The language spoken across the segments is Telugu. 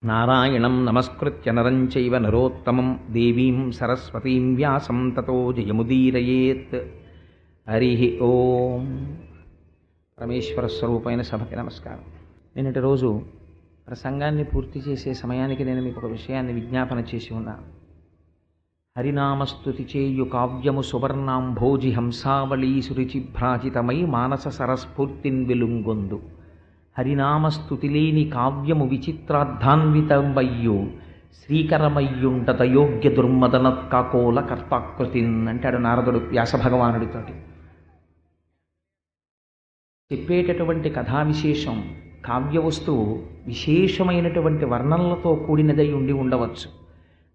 నారాయణం నమస్కృత్య నరం చైవ నరోత్తమం దేవీం సరస్వతీం వ్యాసం తతో జయముదీరయేత్. హరి ఓం. పరమేశ్వర స్వరూపమైన సభకి నమస్కారం. నిన్నటి రోజు ప్రసంగాన్ని పూర్తి చేసే సమయానికి నేను మీకు ఒక విషయాన్ని విజ్ఞాపన చేసి ఉన్నాను. హరినామస్తుతి చేయు కావ్యము సువర్ణాంభోజి హంసావళీ సురుచిభ్రాజితమై మానస సరస్ఫూర్తిన్ వెలుంగొందు. హరినామస్తుతి లేని కావ్యము విచిత్రార్థాన్వితమయ్యు శ్రీకరమయ్యుండతయోగ్య దుర్మదనత్కాకోల కర్తాకృతిన్ అంటాడు నారదుడు వ్యాసభగవానుడితోటి. చెప్పేటటువంటి కథా విశేషం కావ్య వస్తువు విశేషమైనటువంటి వర్ణనలతో కూడినదై ఉండి ఉండవచ్చు.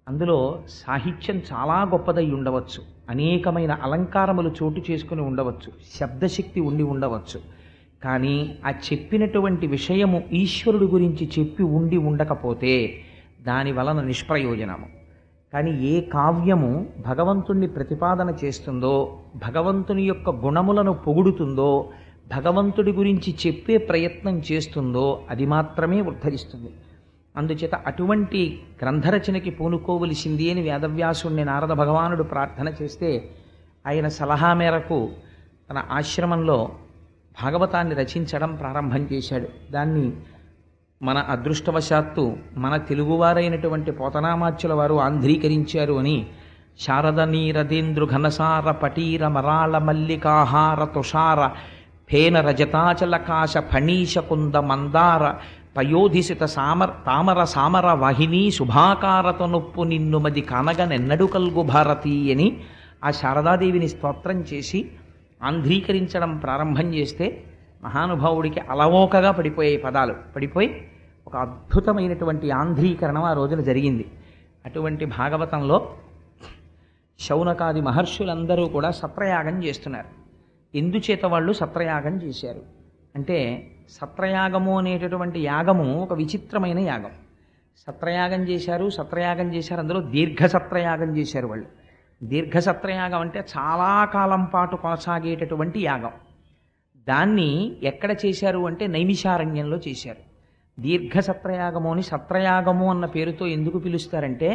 అందులో సాహిత్యం చాలా గొప్పదై ఉండవచ్చు, అనేకమైన అలంకారములు చోటు చేసుకుని ఉండవచ్చు, శబ్దశక్తి ఉండి ఉండవచ్చు. కానీ ఆ చెప్పినటువంటి విషయము ఈశ్వరుడు గురించి చెప్పి ఉండి ఉండకపోతే దాని వలన నిష్ప్రయోజనము. కానీ ఏ కావ్యము భగవంతుణ్ణి ప్రతిపాదన చేస్తుందో, భగవంతుని యొక్క గుణములను పొగుడుతుందో, భగవంతుడి గురించి చెప్పే ప్రయత్నం చేస్తుందో అది మాత్రమే ఉద్ధరిస్తుంది. అందుచేత అటువంటి గ్రంథరచనకి పూనుకోవలసింది అని వేదవ్యాసుణ్ణి నారద భగవానుడు ప్రార్థన చేస్తే ఆయన సలహా మేరకు తన ఆశ్రమంలో భాగవతాన్ని రచించడం ప్రారంభం చేశాడు. దాన్ని మన అదృష్టవశాత్తు మన తెలుగువారైనటువంటి పోతనామాచ్యుల వారు ఆంధ్రీకరించారు అని శారద నీరదేంద్రు ఘనసార పటీర మరాళ మల్లికాహార తుషార ఫేన రజతాచలకాశ ఫణీశ కుంద మందార పయోధిసిత తామర సామర వాహిని శుభాకారత నొప్పు నిన్నుమది కానగనెన్నడు కల్గు భారతి అని ఆ శారదాదేవిని స్తోత్రం చేసి ఆంధ్రీకరించడం ప్రారంభం చేస్తే మహానుభావుడికి అలవోకగా పడిపోయాయి పదాలు. పడిపోయి ఒక అద్భుతమైనటువంటి ఆంధ్రీకరణం ఆ రోజున జరిగింది. అటువంటి భాగవతంలో శౌనకాది మహర్షులందరూ కూడా సత్రయాగం చేస్తున్నారు. ఎందుచేత వాళ్ళు సత్రయాగం చేశారు అంటే, సత్రయాగము అనేటటువంటి యాగము ఒక విచిత్రమైన యాగం. సత్రయాగం చేశారు. అందులో దీర్ఘ సత్రయాగం చేశారు వాళ్ళు. దీర్ఘ సత్రయాగం అంటే చాలా కాలం పాటు కొనసాగేటటువంటి యాగం. దాన్ని ఎక్కడ చేశారు అంటే నైమిషారణ్యంలో చేశారు. దీర్ఘ సత్రయాగము అని సత్రయాగము అన్న పేరుతో ఎందుకు పిలుస్తారంటే,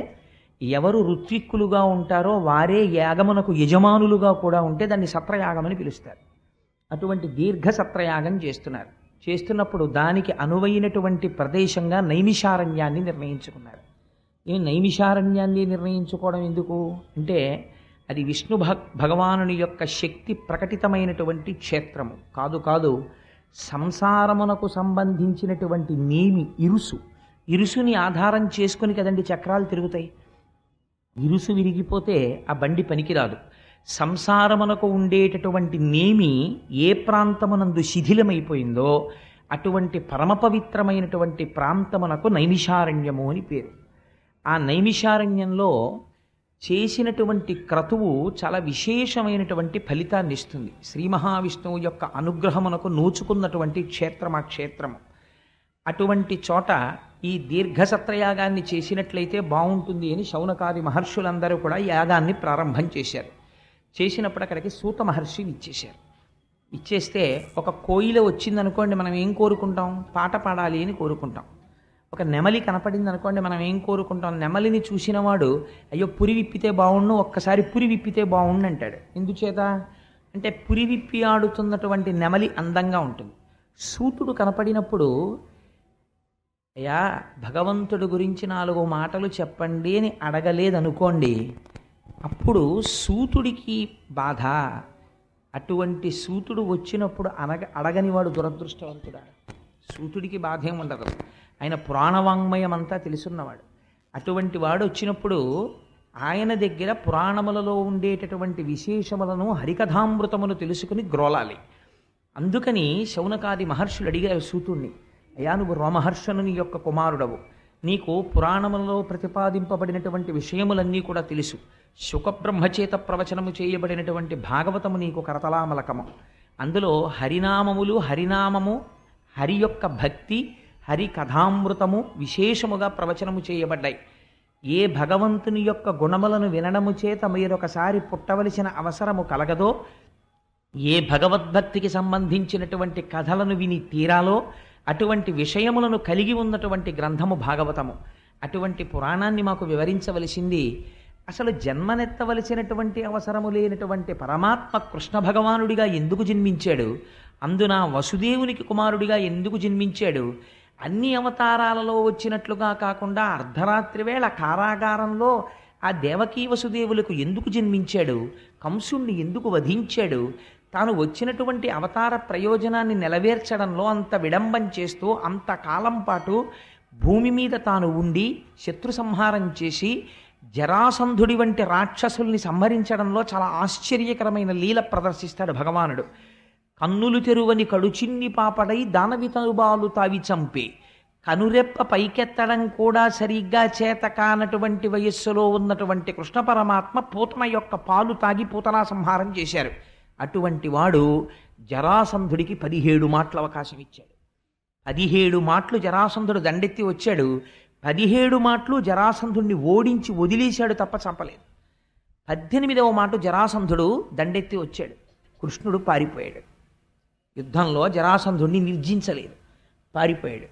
ఎవరు ఋత్విక్కులుగా ఉంటారో వారే యాగమునకు యజమానులుగా కూడా ఉంటే దాన్ని సత్రయాగం అని పిలుస్తారు. అటువంటి దీర్ఘ సత్రయాగం చేస్తున్నప్పుడు దానికి అనువైనటువంటి ప్రదేశంగా నైమిషారణ్యాన్ని నిర్ణయించుకున్నారు. ఈ నైమిషారణ్యాన్ని నిర్ణయించుకోవడం ఎందుకు అంటే, అది విష్ణు భగవానుని యొక్క శక్తి ప్రకటితమైనటువంటి క్షేత్రము కాదు. సంసారమునకు సంబంధించినటువంటి నేమి ఇరుసుని ఆధారం చేసుకుని కదండి చక్రాలు తిరుగుతాయి. ఇరుసు విరిగిపోతే ఆ బండి పనికిరాదు. సంసారమునకు ఉండేటటువంటి నేమి ఏ ప్రాంతమునందు శిథిలమైపోయిందో అటువంటి పరమ పవిత్రమైనటువంటి ప్రాంతమునకు నైమిషారణ్యము అని పేరు. ఆ నైమిషారణ్యంలో చేసినటువంటి క్రతువు చాలా విశేషమైనటువంటి ఫలితాన్ని ఇస్తుంది. శ్రీ మహావిష్ణువు యొక్క అనుగ్రహమునకు నోచుకున్నటువంటి క్షేత్రం ఆ క్షేత్రము. అటువంటి చోట ఈ దీర్ఘ సత్రయాగాన్ని చేసినట్లయితే బాగుంటుంది అని శౌనకాది మహర్షులందరూ కూడా యాగాన్ని ప్రారంభం చేశారు. చేసినప్పుడు అక్కడికి సూత మహర్షి ఇచ్చేస్తే ఒక కోయిల వచ్చిందనుకోండి, మనం ఏం కోరుకుంటాం? పాట పాడాలి అని కోరుకుంటాం. ఒక నెమలి కనపడింది అనుకోండి, మనం ఏం కోరుకుంటాం? నెమలిని చూసినవాడు అయ్యో పురి విప్పితే బాగుండు, ఒక్కసారి పురి విప్పితే బాగుండు అంటాడు. ఎందుచేత అంటే పురి విప్పి ఆడుతున్నటువంటి నెమలి అందంగా ఉంటుంది. సూతుడు కనపడినప్పుడు అయ్యా భగవంతుడి గురించి 4 మాటలు చెప్పండి అని అడగలేదనుకోండి, అప్పుడు సూతుడికి బాధ. అటువంటి సూతుడు వచ్చినప్పుడు అడగనివాడు దురదృష్టవంతుడా. సూతుడికి బాధ ఏముండదు, ఆయన పురాణవాంగ్మయం అంతా తెలుసున్నవాడు. అటువంటి వాడు వచ్చినప్పుడు ఆయన దగ్గర పురాణములలో ఉండేటటువంటి విశేషములను హరికథామృతమును తెలుసుకుని గ్రోలాలి. అందుకని శౌనకాది మహర్షులు అడిగారు సూతుణ్ణి, అయ్యా నువ్వు రోమహర్షణుని యొక్క కుమారుడవు, నీకు పురాణములలో ప్రతిపాదింపబడినటువంటి విషయములన్నీ కూడా తెలుసు, శుకబ్రహ్మచేత ప్రవచనము చేయబడినటువంటి భాగవతము నీకు కరతలామలకము, అందులో హరినామము హరి యొక్క భక్తి హరి కథామృతము విశేషముగా ప్రవచనము చేయబడ్డాయి. ఏ భగవంతుని యొక్క గుణములను వినడము చేత మీరొకసారి పుట్టవలసిన అవసరము కలగదో, ఏ భగవద్భక్తికి సంబంధించినటువంటి కథలను విని తీరాలో అటువంటి విషయములను కలిగి ఉన్నటువంటి గ్రంథము భాగవతము. అటువంటి పురాణాన్ని మాకు వివరించవలసింది. అసలు జన్మనెత్తవలసినటువంటి అవసరము లేనటువంటి పరమాత్మ కృష్ణ భగవానుడిగా ఎందుకు జన్మించాడు, అందున వసుదేవునికి కుమారుడిగా ఎందుకు జన్మించాడు, అన్ని అవతారాలలో వచ్చినట్లుగా కాకుండా అర్ధరాత్రి వేళ కారాగారంలో ఆ దేవకీ వసుదేవులకు ఎందుకు జన్మించాడు, కంసుణ్ణి ఎందుకు వధించాడు, తాను వచ్చినటువంటి అవతార ప్రయోజనాన్ని నెరవేర్చడంలో అంత విడంబం చేస్తూ అంతకాలం పాటు భూమి మీద తాను ఉండి శత్రు సంహారం చేసి జరాసంధుడి వంటి రాక్షసుల్ని సంహరించడంలో చాలా ఆశ్చర్యకరమైన లీల ప్రదర్శిస్తాడు భగవానుడు. కన్నులు తెరువని కడుచిన్ని పాపడై దానవితనుబాలు తావి చంపే, కనురెప్ప పైకెత్తడం కూడా సరిగ్గా చేత కానటువంటి వయస్సులో ఉన్నటువంటి కృష్ణ పరమాత్మ పూతన యొక్క పాలు తాగి పూతనా సంహారం చేశారు. అటువంటి వాడు జరాసంధుడికి 17 మాటల అవకాశం ఇచ్చాడు. 17 మాటలు జరాసంధుడు దండెత్తి వచ్చాడు. 17 మాటలు జరాసంధుడిని ఓడించి వదిలేశాడు తప్ప చంపలేదు. 18వ మాట జరాసంధుడు దండెత్తి వచ్చాడు, కృష్ణుడు పారిపోయాడు. యుద్ధంలో జరాసంధుడిని నిర్జించలేదు, పారిపోయాడు.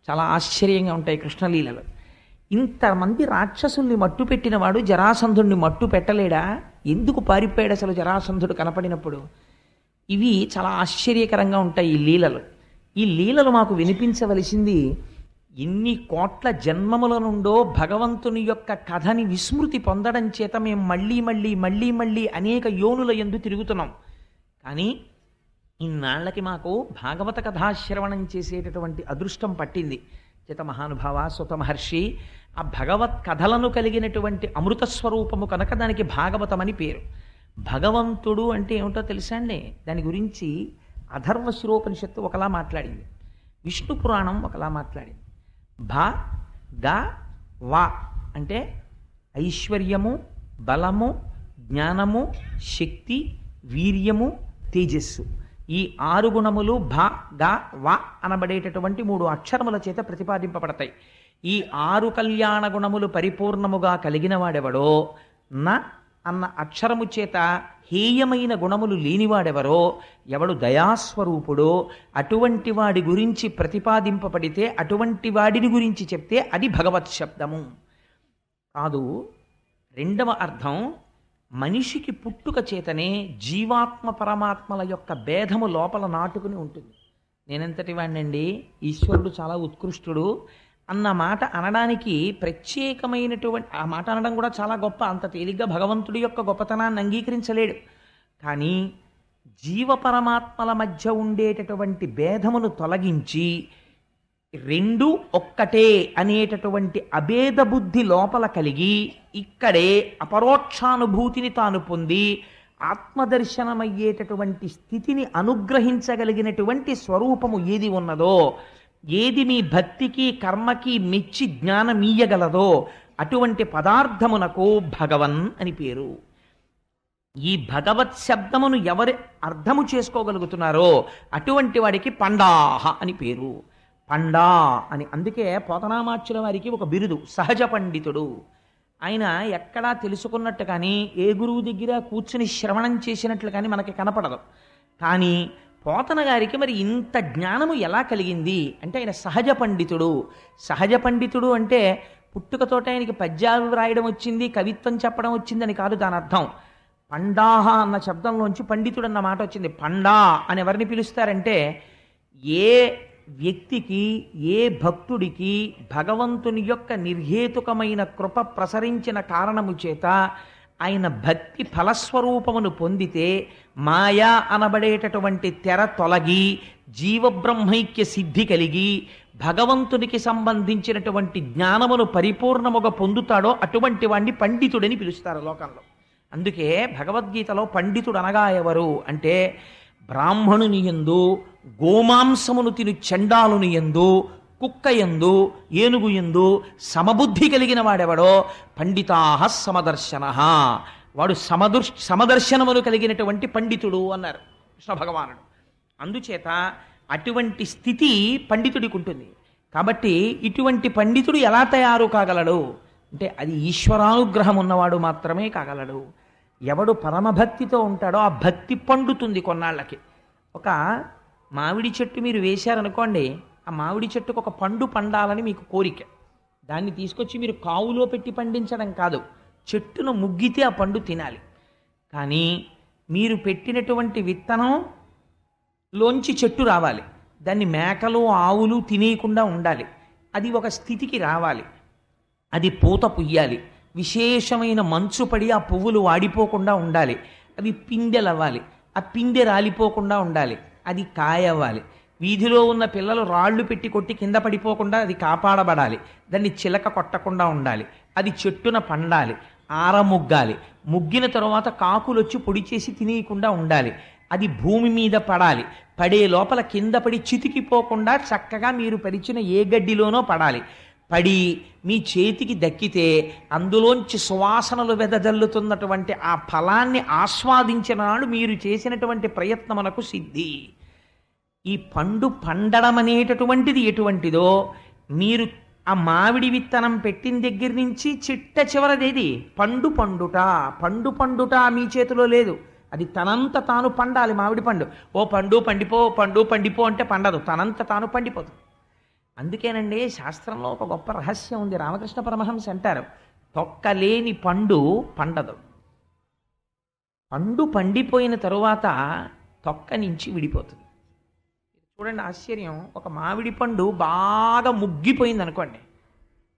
చాలా ఆశ్చర్యంగా ఉంటాయి కృష్ణలీలలు. ఇంతమంది రాక్షసుల్ని మట్టు పెట్టినవాడు జరాసంధుడిని మట్టు పెట్టలేడా? ఎందుకు పారిపోయాడు అసలు జరాసంధుడు కనపడినప్పుడు? ఇవి చాలా ఆశ్చర్యకరంగా ఉంటాయి ఈ లీలలు. ఈ లీలలు మాకు వినిపించవలసింది. ఎన్ని కోట్ల జన్మముల నుండో భగవంతుని యొక్క కథని విస్మృతి పొందడం చేత మేము మళ్ళీ మళ్ళీ మళ్ళీ మళ్ళీ అనేక యోనుల యందు తిరుగుతున్నాం. కానీ ఇన్నాళ్లకి మాకు భాగవత కథాశ్రవణం చేసేటటువంటి అదృష్టం పట్టింది. చేత మహానుభావ సుత మహర్షి ఆ భగవత్ కథలను కలిగినటువంటి అమృత స్వరూపము కనుక దానికి భాగవతమని పేరు. భగవంతుడు అంటే ఏమిటో తెలుసా అండి? దాని గురించి అథర్వశిరోపనిషత్తు ఒకలా మాట్లాడింది, విష్ణు పురాణం ఒకలా మాట్లాడింది. భ గ వా అంటే ఐశ్వర్యము, బలము, జ్ఞానము, శక్తి, వీర్యము, తేజస్సు. ఈ 6 గుణములు భ గ వ అనబడేటటువంటి 3 అక్షరముల చేత ప్రతిపాదింపబడతాయి. ఈ 6 కళ్యాణ గుణములు పరిపూర్ణముగా కలిగిన వాడెవడో, న అన్న అక్షరము చేత హేయమైన గుణములు లేనివాడెవరో, ఎవడు దయాస్వరూపుడో అటువంటి వాడి గురించి ప్రతిపాదింపబడితే, అటువంటి వాడిని గురించి చెప్తే అది భగవత్ శబ్దము కాదు. రెండవ అర్థం, మనిషికి పుట్టుక చేతనే జీవాత్మ పరమాత్మల యొక్క భేదము లోపల నాటుకుని ఉంటుంది. నేనెంతటి వాడినండి, ఈశ్వరుడు చాలా ఉత్కృష్టుడు అన్న మాట అనడానికి ప్రత్యేకమైనటువంటి ఆ మాట అనడం కూడా చాలా గొప్ప. అంత తేలిగ్గా భగవంతుడి యొక్క గొప్పతనాన్ని అంగీకరించలేడు. కానీ జీవ పరమాత్మల మధ్య ఉండేటటువంటి భేదమును తొలగించి రెండు ఒక్కటే అనేటటువంటి అభేద బుద్ధి లోపల కలిగి ఇక్కడే అపరోక్షానుభూతిని తాను పొంది ఆత్మదర్శనమయ్యేటటువంటి స్థితిని అనుగ్రహించగలిగినటువంటి స్వరూపము ఏది ఉన్నదో, ఏది మీ భక్తికి కర్మకి మెచ్చి జ్ఞానమీయగలదో అటువంటి పదార్థమునకు భగవన్ అని పేరు. ఈ భగవత్ శబ్దమును ఎవరు అర్థము చేసుకోగలుగుతున్నారో అటువంటి వాడికి పండాహ అని పేరు. పండా అని అందుకే పోతనామాచ్యుల వారికి ఒక బిరుదు సహజ పండితుడు. ఆయన ఎక్కడా తెలుసుకున్నట్టు కానీ ఏ గురువు దగ్గర కూర్చుని శ్రవణం చేసినట్లు కానీ మనకి కనపడదు. కానీ పోతన గారికి మరి ఇంత జ్ఞానము ఎలా కలిగింది అంటే ఆయన సహజ పండితుడు. సహజ పండితుడు అంటే పుట్టుకతోట ఆయనకి పద్యాలు రాయడం వచ్చింది, కవిత్వం చెప్పడం వచ్చిందని కాదు దాని అర్థం. పండాహ అన్న శబ్దంలోంచి పండితుడు అన్న మాట వచ్చింది. పండా అని ఎవరిని పిలుస్తారంటే ఏ వ్యక్తికి, ఏ భక్తుడికి భగవంతుని యొక్క నిర్హేతుకమైన కృప ప్రసరించిన కారణము చేత ఆయన భక్తి ఫలస్వరూపమును పొందితే మాయా అనబడేటటువంటి తెర తొలగి జీవబ్రహ్మైక్య సిద్ధి కలిగి భగవంతునికి సంబంధించినటువంటి జ్ఞానమును పరిపూర్ణముగా పొందుతాడో అటువంటి వాణ్ణి పండితుడని పిలుస్తారు లోకంలో. అందుకే భగవద్గీతలో పండితుడు అనగా ఎవరు అంటే బ్రాహ్మణుని యందు, గోమాంసమును తిను చండాలుని యందు, కుక్క యందు, ఏనుగు యందు సమబుద్ధి కలిగిన వాడెవడో పండితాహ సమదర్శన, వాడు సమదర్శనమును కలిగినటువంటి పండితుడు అన్నారు కృష్ణ భగవానుడు. అందుచేత అటువంటి స్థితి పండితుడికి ఉంటుంది. కాబట్టి ఇటువంటి పండితుడు ఎలా తయారు కాగలడు అంటే అది ఈశ్వరానుగ్రహం ఉన్నవాడు మాత్రమే కాగలడు. ఎవడు పరమభక్తితో ఉంటాడో ఆ భక్తి పండుతుంది కొన్నాళ్ళకి. ఒక మామిడి చెట్టు మీరు వేశారనుకోండి, ఆ మామిడి చెట్టుకు ఒక పండు పండాలని మీకు కోరిక. దాన్ని తీసుకొచ్చి మీరు కావులో పెట్టి పండించడం కాదు, చెట్టును ముగ్గితే ఆ పండు తినాలి. కానీ మీరు పెట్టినటువంటి విత్తనంలోంచి చెట్టు రావాలి, దాన్ని మేకలు ఆవులు తినేయకుండా ఉండాలి, అది ఒక స్థితికి రావాలి, అది పూత పుయ్యాలి, విశేషమైన మంచు పడి ఆ పువ్వులు వాడిపోకుండా ఉండాలి, అవి పిందెలవ్వాలి, ఆ పిందె రాలిపోకుండా ఉండాలి, అది కాయ అవ్వాలి, వీధిలో ఉన్న పిల్లలు రాళ్ళు పెట్టి కొట్టి కింద పడిపోకుండా అది కాపాడబడాలి, దాన్ని చిలక కొట్టకుండా ఉండాలి, అది చెట్టున పండాలి, ఆరముగ్గాలి, ముగ్గిన తరువాత కాకులు వచ్చి పొడి చేసి తినేయకుండా ఉండాలి, అది భూమి మీద పడాలి, పడే లోపల కింద పడి చితికిపోకుండా చక్కగా మీరు పరిచిన ఏ గడ్డిలోనో పడాలి, పడి మీ చేతికి దక్కితే అందులోంచి సువాసనలు వెదజల్లుతున్నటువంటి ఆ ఫలాన్ని ఆస్వాదించిన నాడు మీరు చేసినటువంటి ప్రయత్నమునకు సిద్ధి. ఈ పండు పండడం అనేటటువంటిది ఎటువంటిదో, మీరు ఆ మామిడి విత్తనం పెట్టిన దగ్గర నుంచి చిట్ట చివరదేది పండు పండుట. పండు పండుట మీ చేతిలో లేదు, అది తనంత తాను పండాలి. మామిడి పండు ఓ పండు పండిపో, పండు పండిపో అంటే పండదు, తనంత తాను పండిపోతుంది. అందుకేనండి శాస్త్రంలో ఒక గొప్ప రహస్యం ఉంది. రామకృష్ణ పరమహంస అంటారు, తొక్కలేని పండు పండదు. పండు పండిపోయిన తరువాత తొక్క నుంచి విడిపోతుంది. చూడండి ఆశ్చర్యం, ఒక మామిడి పండు బాగా ముగ్గిపోయింది అనుకోండి,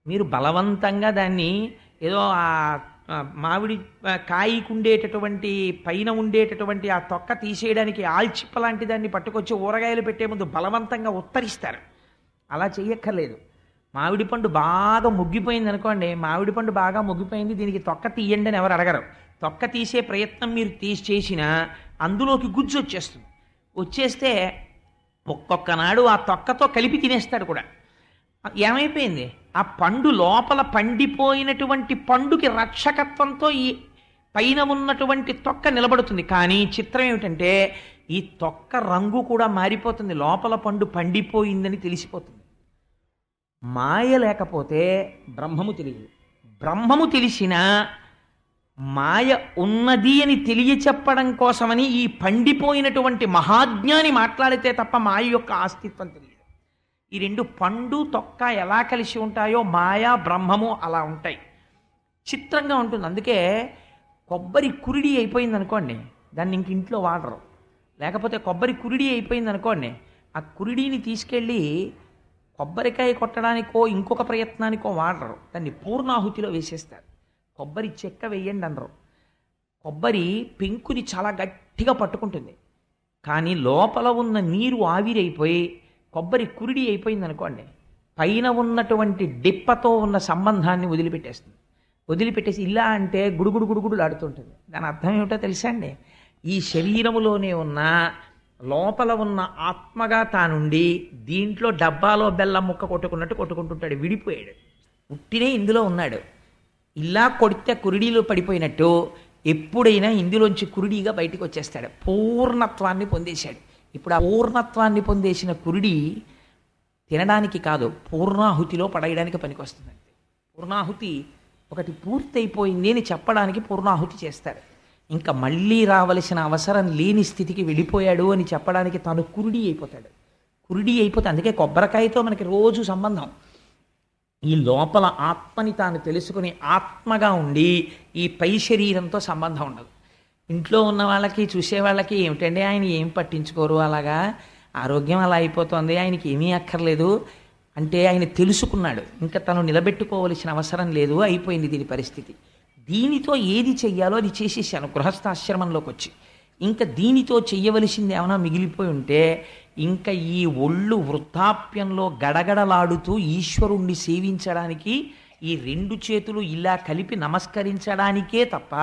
మీరు బలవంతంగా దాన్ని ఏదో ఆ మామిడి కాయకు ఉండేటటువంటి పైన ఉండేటటువంటి ఆ తొక్క తీసేయడానికి ఆల్చిప్ప లాంటి దాన్ని పట్టుకొచ్చి ఊరగాయలు పెట్టే ముందు బలవంతంగా ఉత్తరిస్తారు. అలా చెయ్యక్కర్లేదు. మామిడి పండు బాగా ముగ్గిపోయింది అనుకోండి, మామిడి పండు బాగా ముగ్గిపోయింది, దీనికి తొక్క తీయండి అని ఎవరు అడగరు. తొక్క తీసే ప్రయత్నం మీరు చేసినా అందులోకి గుజ్జు వచ్చేస్తుంది. వచ్చేస్తే ఒక్కొక్క నాడు ఆ తొక్కతో కలిపి తినేస్తాడు కూడా. ఏమైపోయింది, ఆ పండు లోపల పండిపోయినటువంటి పండుకి రక్షకత్వంతో ఈ పైన ఉన్నటువంటి తొక్క నిలబడుతుంది. కానీ చిత్రం ఏమిటంటే ఈ తొక్క రంగు కూడా మారిపోతుంది, లోపల పండు పండిపోయిందని తెలిసిపోతుంది. మాయ లేకపోతే బ్రహ్మము తెలియదు. బ్రహ్మము తెలిసినా మాయ ఉన్నది అని తెలియచెప్పడం కోసమని ఈ పండిపోయినటువంటి మహాజ్ఞాని మాట్లాడితే తప్ప మాయ యొక్క అస్తిత్వం తెలియదు. ఈ రెండు పండు తొక్క ఎలా కలిసి ఉంటాయో మాయా బ్రహ్మము అలా ఉంటాయి. చిత్రంగా ఉంటుంది. అందుకే కొబ్బరి కురిడి అయిపోయింది అనుకోండి, దాన్ని ఇంక ఇంట్లో వాడరు. లేకపోతే కొబ్బరి కురిడి అయిపోయింది అనుకోండి, ఆ కురిడిని తీసుకెళ్ళి కొబ్బరికాయ కొట్టడానికో ఇంకొక ప్రయత్నానికో వాడరు, దాన్ని పూర్ణాహుతిలో వేసేస్తారు. కొబ్బరి చెక్క వేయండి అనరు. కొబ్బరి పెంకుని చాలా గట్టిగా పట్టుకుంటుంది, కానీ లోపల ఉన్న నీరు ఆవిరైపోయి కొబ్బరి కురిడి అయిపోయింది అనుకోండి, పైన ఉన్నటువంటి డిప్పతో ఉన్న సంబంధాన్ని వదిలిపెట్టేస్తుంది. వదిలిపెట్టేసి ఇలా అంటే గుడుగుడు గుడుగుడులు ఆడుతుంటుంది. దాని అర్థం ఏమిటో తెలుసా అండి, ఈ శరీరములోనే ఉన్న లోపల ఉన్న ఆత్మగా తానుండి దీంట్లో డబ్బాలో బెల్లం ముక్క కొట్టుకున్నట్టు కొట్టుకుంటుంటాడు, విడిపోయాడు. ఉట్టినే ఇందులో ఉన్నాడు. ఇలా కొడితే కురిడీలో పడిపోయినట్టు ఎప్పుడైనా ఇందులోంచి కురిడీగా బయటికి వచ్చేస్తాడు, పూర్ణత్వాన్ని పొందేశాడు. ఇప్పుడు ఆ పూర్ణత్వాన్ని పొందేసిన కురిడి తినడానికి కాదు, పూర్ణాహుతిలో పడేయడానికి పనికొస్తుంది. పూర్ణాహుతి ఒకటి పూర్తయిపోయింది అని చెప్పడానికి పూర్ణాహుతి చేస్తాడు. ఇంకా మళ్ళీ రావలసిన అవసరం లేని స్థితికి వెళ్ళిపోయాడు అని చెప్పడానికి తాను కురిడి అయిపోతాడు. కురిడి అయిపోతే అందుకే కొబ్బరికాయతో మనకి రోజు సంబంధం. ఈ లోపల ఆత్మని తాను తెలుసుకుని ఆత్మగా ఉండి ఈ పై శరీరంతో సంబంధం ఉండదు. ఇంట్లో ఉన్న వాళ్ళకి చూసే వాళ్ళకి ఏమిటండి ఆయన ఏం పట్టించుకోరు, అలాగా ఆరోగ్యం అలా అయిపోతుంది, ఆయనకి ఏమీ అక్కర్లేదు అంటే ఆయన తెలుసుకున్నాడు, ఇంకా తను నిలబెట్టుకోవలసిన అవసరం లేదు, అయిపోయింది దీని పరిస్థితి. దీనితో ఏది చెయ్యాలో అది చేసేసాను గృహస్థాశ్రమంలోకి వచ్చి. ఇంకా దీనితో చెయ్యవలసింది ఏమైనా మిగిలిపోయి ఉంటే ఇంకా ఈ ఒళ్ళు వృద్ధాప్యంలో గడగడలాడుతూ ఈశ్వరుణ్ణి సేవించడానికి ఈ రెండు చేతులు ఇలా కలిపి నమస్కరించడానికే తప్ప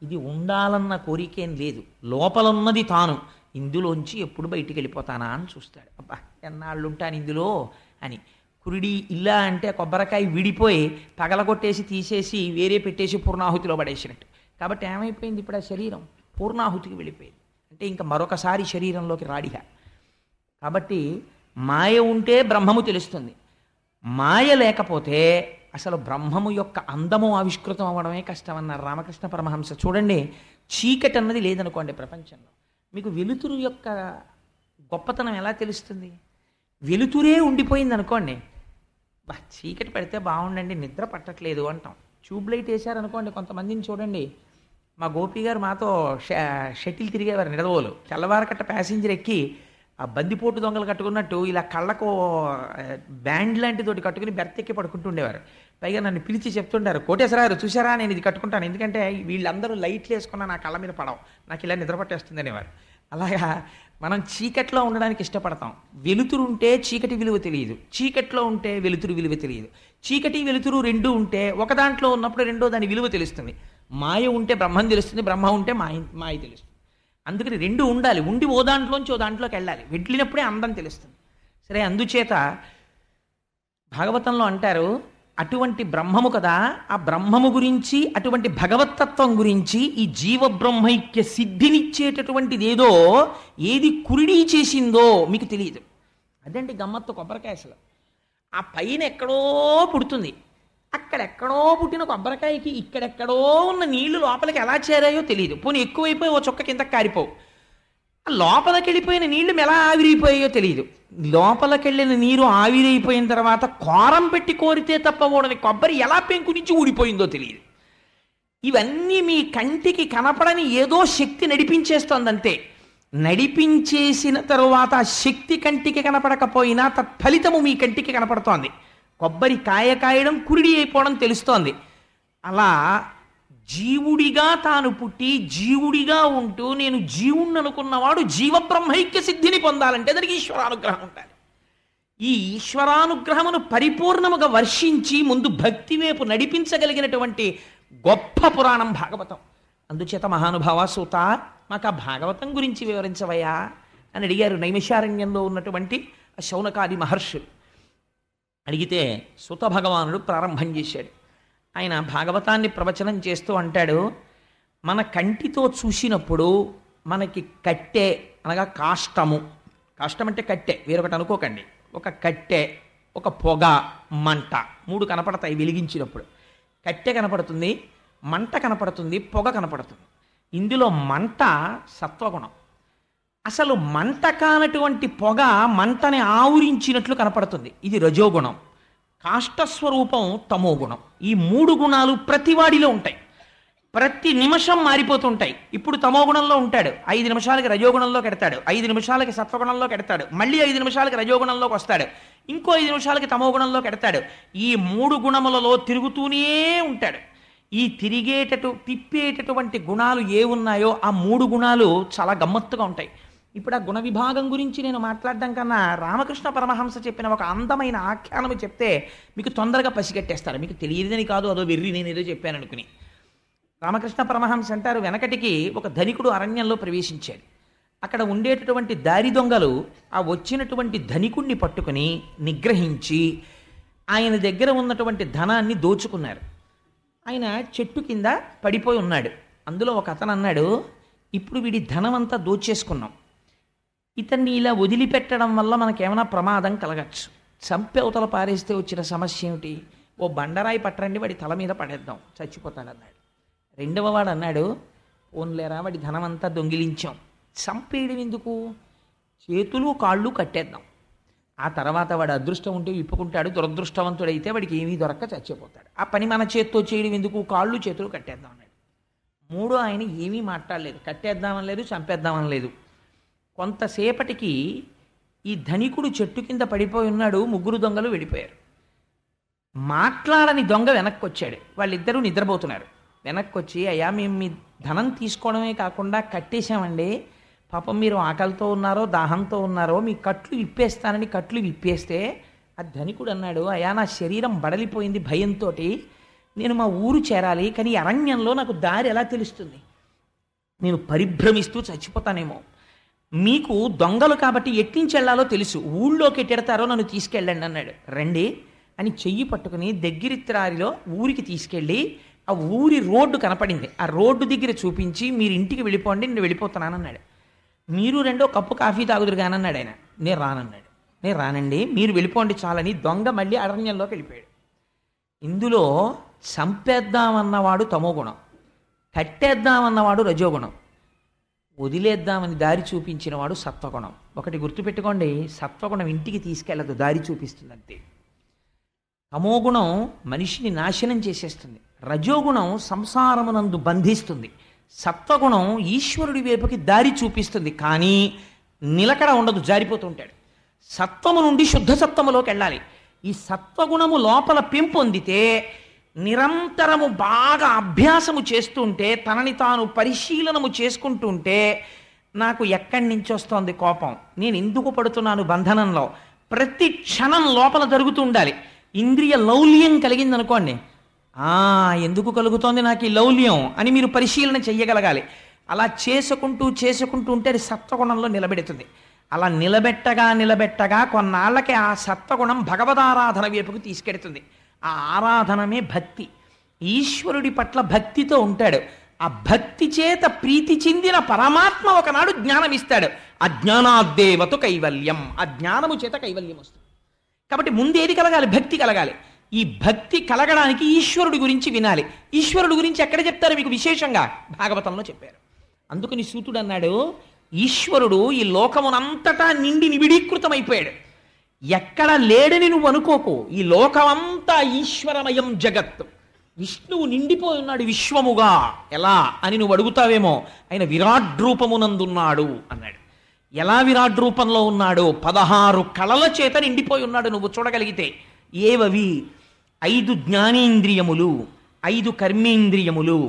ఇది ఉండాలన్న కోరికేం లేదు. లోపల ఉన్నది తాను, ఇందులోంచి ఎప్పుడు బయటికి వెళ్ళిపోతానా అని చూస్తాడు. అబ్బా ఎన్నాళ్ళు ఉంటాను ఇందులో అని. కురిడి ఇలా అంటే కొబ్బరికాయ విడిపోయి పగలగొట్టేసి తీసేసి వేరే పెట్టేసి పూర్ణాహుతిలో పడేసినట్టు. కాబట్టి ఏమైపోయింది, ఇప్పుడు ఆ శరీరం పూర్ణాహుతికి వెళ్ళిపోయింది. అంటే ఇంకా మరొకసారి శరీరంలోకి రాడిహ. కాబట్టి మాయ ఉంటే బ్రహ్మము తెలుస్తుంది, మాయ లేకపోతే అసలు బ్రహ్మము యొక్క అందము ఆవిష్కృతం అవ్వడమే కష్టం అన్నారు రామకృష్ణ పరమహంస. చూడండి, చీకటి అన్నది లేదనుకోండి ప్రపంచంలో, మీకు వెలుతురు యొక్క గొప్పతనం ఎలా తెలుస్తుంది? వెలుతురే ఉండిపోయింది అనుకోండి, బా చీకటి పెడితే బాగుండండి నిద్ర పట్టట్లేదు అంటాం. ట్యూబ్ లైట్ వేశారనుకోండి, కొంతమందిని చూడండి, మా గోపి గారు మాతో షటిల్ తిరిగేవారు నిడదవోలు, తెల్లవారకట్ట ప్యాసింజర్ ఎక్కి ఆ బందిపోటు దొంగలు కట్టుకున్నట్టు ఇలా కళ్ళకు బ్యాండ్ లాంటితోటి కట్టుకుని బెర్త్ ఎక్కి పడుకుంటుండేవారు. పైగా నన్ను పిలిచి చెప్తుంటారు, కోటేశ్వరారు చూసారా నేను ఇది కట్టుకుంటాను, ఎందుకంటే వీళ్ళందరూ లైట్లు వేసుకున్నా నా కళ్ళ మీద పడవు, నాకు ఇలా నిద్ర పట్టేస్తుంది అనేవారు. అలాగా మనం చీకట్లో ఉండడానికి ఇష్టపడతాం. వెలుతురు ఉంటే చీకటి విలువ తెలియదు, చీకట్లో ఉంటే వెలుతురు విలువ తెలియదు. చీకటి వెలుతురు రెండు ఉంటే ఒక దాంట్లో ఉన్నప్పుడు రెండో దాని విలువ తెలుస్తుంది. మాయ ఉంటే బ్రహ్మం తెలుస్తుంది, బ్రహ్మ ఉంటే మాయ తెలుస్తుంది. అందుకని రెండు ఉండాలి, ఉండి ఓ దాంట్లోంచి ఓ దాంట్లోకి వెళ్ళాలి, వెళ్ళినప్పుడే అందం తెలుస్తుంది. సరే, అందుచేత భాగవతంలో అంటారు, అటువంటి బ్రహ్మము కదా, ఆ బ్రహ్మము గురించి, అటువంటి భగవత్తత్వం గురించి, ఈ జీవ బ్రహ్మైక్య సిద్ధినిచ్చేటటువంటిది ఏదో, ఏది కురిడి చేసిందో మీకు తెలియదు. అదండి గమ్మత్తు కొబ్బరికాయ. అసలు ఆ పైన ఎక్కడో పుడుతుంది, అక్కడెక్కడో పుట్టిన కొబ్బరికాయకి ఇక్కడెక్కడో ఉన్న నీళ్లు లోపలికి ఎలా చేరాయో తెలియదు. పోనీ ఎక్కువైపోయి ఓ చొక్క కిందకి కారిపోవు. లోపలికి వెళ్ళిపోయిన నీళ్లు ఎలా ఆవిరైపోయాయో తెలియదు. లోపలికి వెళ్ళిన నీరు ఆవిరైపోయిన తర్వాత కోరం పెట్టి కోరితే తప్ప ఊడని కొబ్బరి ఎలా పెంకు నుంచి ఊడిపోయిందో తెలియదు. ఇవన్నీ మీ కంటికి కనపడని ఏదో శక్తి నడిపించేస్తోందంతే. నడిపించేసిన తరువాత శక్తి కంటికి కనపడకపోయినా తత్ఫలితము మీ కంటికి కనపడుతోంది. కొబ్బరి కాయడం కురిడి అయిపోవడం తెలుస్తోంది. అలా జీవుడిగా తాను పుట్టి జీవుడిగా ఉంటూ నేను జీవుణ్ణి అనుకున్నవాడు జీవబ్రహ్మైక్య సిద్ధిని పొందాలంటే దానికి ఈశ్వరానుగ్రహం ఉండాలి. ఈ ఈశ్వరానుగ్రహమును పరిపూర్ణముగా వర్షించి ముందు భక్తి వైపు నడిపించగలిగినటువంటి గొప్ప పురాణం భాగవతం. అందుచేత మహానుభావ సూత, మాకు ఆ భాగవతం గురించి వివరించవయ్యా అని అడిగారు నైమిషారణ్యంలో ఉన్నటువంటి ఆ శౌనకాది మహర్షులు. అడిగితే సూత భగవానుడు ప్రారంభం చేశాడు. ఆయన భాగవతాన్ని ప్రవచనం చేస్తూ అంటాడు, మన కంటితో చూసినప్పుడు మనకి కట్టె అనగా కాష్టము, కాష్టం అంటే కట్టె, వేరొకటి అనుకోకండి, ఒక కట్టె, ఒక పొగ, మంట, మూడు కనపడతాయి వెలిగించినప్పుడు. కట్టె కనపడుతుంది, మంట కనపడుతుంది, పొగ కనపడుతుంది. ఇందులో మంట సత్వగుణం. అసలు మంట కానటువంటి పొగ మంటని ఆవురించినట్లు కనపడుతుంది, ఇది రజోగుణం. కాష్టస్వరూపం తమోగుణం. ఈ మూడు గుణాలు ప్రతివాడిలో ఉంటాయి, ప్రతి నిమిషం మారిపోతుంటాయి. ఇప్పుడు తమోగుణంలో ఉంటాడు, 5 నిమిషాలకి రజోగుణంలోకి ఎడతాడు, 5 నిమిషాలకి సత్వగుణంలోకి ఎడతాడు, మళ్ళీ 5 నిమిషాలకి రజోగుణంలోకి వస్తాడు, ఇంకో 5 నిమిషాలకి తమోగుణంలోకి ఎడతాడు. ఈ మూడు గుణములలో తిరుగుతూనే ఉంటాడు. ఈ తిప్పేటటువంటి గుణాలు ఏ ఉన్నాయో ఆ మూడు గుణాలు చాలా గమ్మత్తుగా ఉంటాయి. ఇప్పుడు ఆ గుణ విభాగం గురించి నేను మాట్లాడడం కన్నా రామకృష్ణ పరమహంస చెప్పిన ఒక అందమైన ఆఖ్యానము చెప్తే మీకు తొందరగా పసిగట్టేస్తారు. మీకు తెలియదని కాదు, అదో వెర్రి నేనేదో చెప్పాను అనుకుని. రామకృష్ణ పరమహంస అంటారు, వెనకటికి ఒక ధనికుడు అరణ్యంలో ప్రవేశించాడు. అక్కడ ఉండేటటువంటి దారి దొంగలు ఆ వచ్చినటువంటి ధనికుణ్ణి పట్టుకుని నిగ్రహించి ఆయన దగ్గర ఉన్నటువంటి ధనాన్ని దోచుకున్నారు. ఆయన చెట్టు కింద పడిపోయి ఉన్నాడు. అందులో ఒక అతను అన్నాడు, ఇప్పుడు వీడి ధనం అంతా దోచేసుకున్నాం, ఇతన్ని ఇలా వదిలిపెట్టడం వల్ల మనకేమైనా ప్రమాదం కలగచ్చు, చంపి అవతల పారేస్తే వచ్చిన సమస్య ఏమిటి, ఓ బండరాయి పట్టరండి వాడి తల మీద పడేద్దాం చచ్చిపోతాడన్నాడు. రెండవ వాడు అన్నాడు, ఓన్లేరా వాడి ధనం అంతా దొంగిలించాం, చంపేయడం ఎందుకు, చేతులు కాళ్ళు కట్టేద్దాం, ఆ తర్వాత వాడు అదృష్టం ఉంటే విప్పుకుంటాడు, దురదృష్టవంతుడైతే వాడికి ఏమీ దొరక్క చచ్చిపోతాడు, ఆ పని మన చేత్తో చేయడం ఎందుకు, కాళ్ళు చేతులు కట్టేద్దాం అన్నాడు. మూడో ఆయన ఏమీ మాట్లాడలేదు, కట్టేద్దామని లేదు, చంపేద్దామని లేదు. కొంతసేపటికి ఈ ధనికుడు చెట్టు కింద పడిపోయి ఉన్నాడు, ముగ్గురు దొంగలు వెళ్ళిపోయారు. మాట్లాడని దొంగ వెనక్కి వచ్చాడు, వాళ్ళిద్దరూ నిద్రపోతున్నారు. వెనక్కి వచ్చి, అయ్యా మేము మీ ధనం తీసుకోవడమే కాకుండా కట్టేశామండి, పాపం మీరు ఆకలితో ఉన్నారో దాహంతో ఉన్నారో మీ కట్లు విప్పేస్తానని కట్లు విప్పేస్తే ఆ ధనికుడు అన్నాడు, అయ్యా నా శరీరం బడలిపోయింది భయంతో, నేను మా ఊరు చేరాలి, కానీ అరణ్యంలో నాకు దారి ఎలా తెలుస్తుంది, నేను పరిభ్రమిస్తూ చచ్చిపోతానేమో, మీకు దొంగలు కాబట్టి ఎట్టించి వెళ్ళాలో తెలుసు, ఊళ్ళోకి ఎట్టెడతారో నన్ను తీసుకెళ్ళండి అన్నాడు. రండి అని చెయ్యి పట్టుకుని దగ్గరిత్రారిలో ఊరికి తీసుకెళ్ళి ఆ ఊరి రోడ్డు కనపడింది, ఆ రోడ్డు దగ్గర చూపించి మీరు ఇంటికి వెళ్ళిపోండి నేను వెళ్ళిపోతున్నానన్నాడు. మీరు రెండో కప్పు కాఫీ తాగుదురు కానన్నాడు ఆయన. నేను రానన్నాడు. నేను రానండి మీరు వెళ్ళిపోండి చాలని దొంగ మళ్ళీ అరణ్యంలోకి వెళ్ళిపోయాడు. ఇందులో చంపేద్దామన్నవాడు తమోగుణం, కట్టేద్దామన్నవాడు రజోగుణం. వదిలేద్దామని దారి చూపించిన వాడు సత్వగుణం. ఒకటి గుర్తుపెట్టుకోండి, సత్వగుణం ఇంటికి తీసుకెళ్ళదు, దారి చూపిస్తుంది అంతే. తమోగుణం మనిషిని నాశనం చేసేస్తుంది. రజోగుణం సంసారమునందు బంధిస్తుంది. సత్వగుణం ఈశ్వరుడి వైపుకి దారి చూపిస్తుంది, కానీ నిలకడ ఉండదు, జారిపోతుంటాడు. సత్వము నుండి శుద్ధ సత్వములోకి వెళ్ళాలి. ఈ సత్వగుణము లోపల పెంపొందితే నిరంతరము బాగా అభ్యాసము చేస్తుంటే, తనని తాను పరిశీలనము చేసుకుంటుంటే, నాకు ఎక్కడి నుంచి వస్తోంది కోపం, నేను ఎందుకు పడుతున్నాను బంధనంలో, ప్రతి క్షణం లోపల జరుగుతూ ఉండాలి. ఇంద్రియ లౌల్యం కలిగిందనుకోండి, ఎందుకు కలుగుతోంది నాకు ఈ లౌల్యం అని మీరు పరిశీలన చెయ్యగలగాలి. అలా చేసుకుంటూ ఉంటే అది సత్వగుణంలో నిలబెడుతుంది. అలా నిలబెట్టగా కొన్నాళ్ళకి ఆ సత్వగుణం భగవదారాధన వైపుకు తీసుకెడుతుంది. ఆ ఆరాధనమే భక్తి. ఈశ్వరుడి పట్ల భక్తితో ఉంటాడు. ఆ భక్తి చేత ప్రీతి చెందిన పరమాత్మ ఒకనాడు జ్ఞానం ఇస్తాడు. అజ్ఞానాద్దేవతు కైవల్యం, ఆ జ్ఞానము చేత కైవల్యం వస్తుంది. కాబట్టి ముందేది కలగాలి? భక్తి కలగాలి. ఈ భక్తి కలగడానికి ఈశ్వరుడి గురించి వినాలి. ఈశ్వరుడి గురించి ఎక్కడ చెప్తారు మీకు? విశేషంగా భాగవతంలో చెప్పారు. అందుకని సూతుడు అన్నాడు, ఈశ్వరుడు ఈ లోకమునంతటా నిండి నిబిడీకృతమైపోయాడు. ఎక్కడ లేడని నువ్వు అనుకోకు. ఈ లోకమంతా ఈశ్వరమయం జగత్. విష్ణువు నిండిపోయి ఉన్నాడు విశ్వముగా. ఎలా అని నువ్వు అడుగుతావేమో, ఆయన విరాట్ రూపమునందున్నాడు అన్నాడు. ఎలా విరాట్ రూపంలో ఉన్నాడు? 16 కళల చేత నిండిపోయి ఉన్నాడు. నువ్వు చూడగలిగితే ఏవవి? 5 జ్ఞానేంద్రియములు, 5 కర్మేంద్రియములు,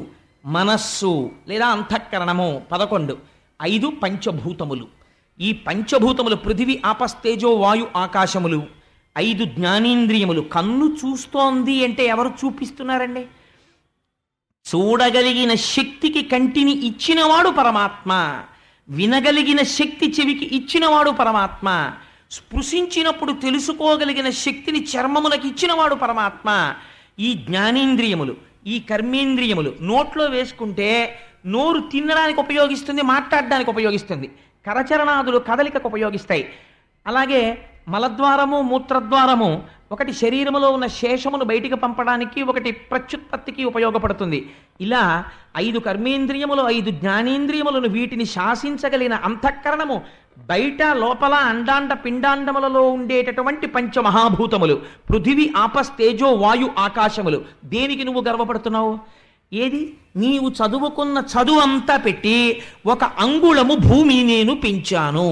మనస్సు లేదా అంతఃకరణము 11, 5 పంచభూతములు. ఈ పంచభూతములు పృథివీ ఆపస్తేజో వాయు ఆకాశములు, 5 జ్ఞానేంద్రియములు. కన్ను చూస్తోంది అంటే ఎవరు చూపిస్తున్నారండి? చూడగలిగిన శక్తికి కంటిని ఇచ్చినవాడు పరమాత్మ. వినగలిగిన శక్తి చెవికి ఇచ్చినవాడు పరమాత్మ. స్పృశించినప్పుడు తెలుసుకోగలిగిన శక్తిని చర్మములకు ఇచ్చినవాడు పరమాత్మ. ఈ జ్ఞానేంద్రియములు, ఈ కర్మేంద్రియములు నోట్లో వేసుకుంటే నోరు తినడానికి ఉపయోగిస్తుంది, మాట్లాడడానికి ఉపయోగిస్తుంది. కరచరణాదులు కదలికకు ఉపయోగిస్తాయి. అలాగే మలద్వారము, మూత్రద్వారము ఒకటి శరీరములో ఉన్న శేషమును బయటికి పంపడానికి, ఒకటి ప్రత్యుత్పత్తికి ఉపయోగపడుతుంది. ఇలా 5 కర్మేంద్రియములు, 5 జ్ఞానేంద్రియములను, వీటిని శాసించగలిగిన అంతఃకరణము, బయట లోపల అండాండ పిండాండములలో ఉండేటటువంటి పంచమహాభూతములు, పృథివీ ఆపస్తేజో వాయు ఆకాశములు. దేనికి నువ్వు గర్వపడుతున్నావు? ఏది? నీవు చదువుకున్న చదువు అంతా పెట్టి 1 అంగుళము భూమి నేను పెంచాను.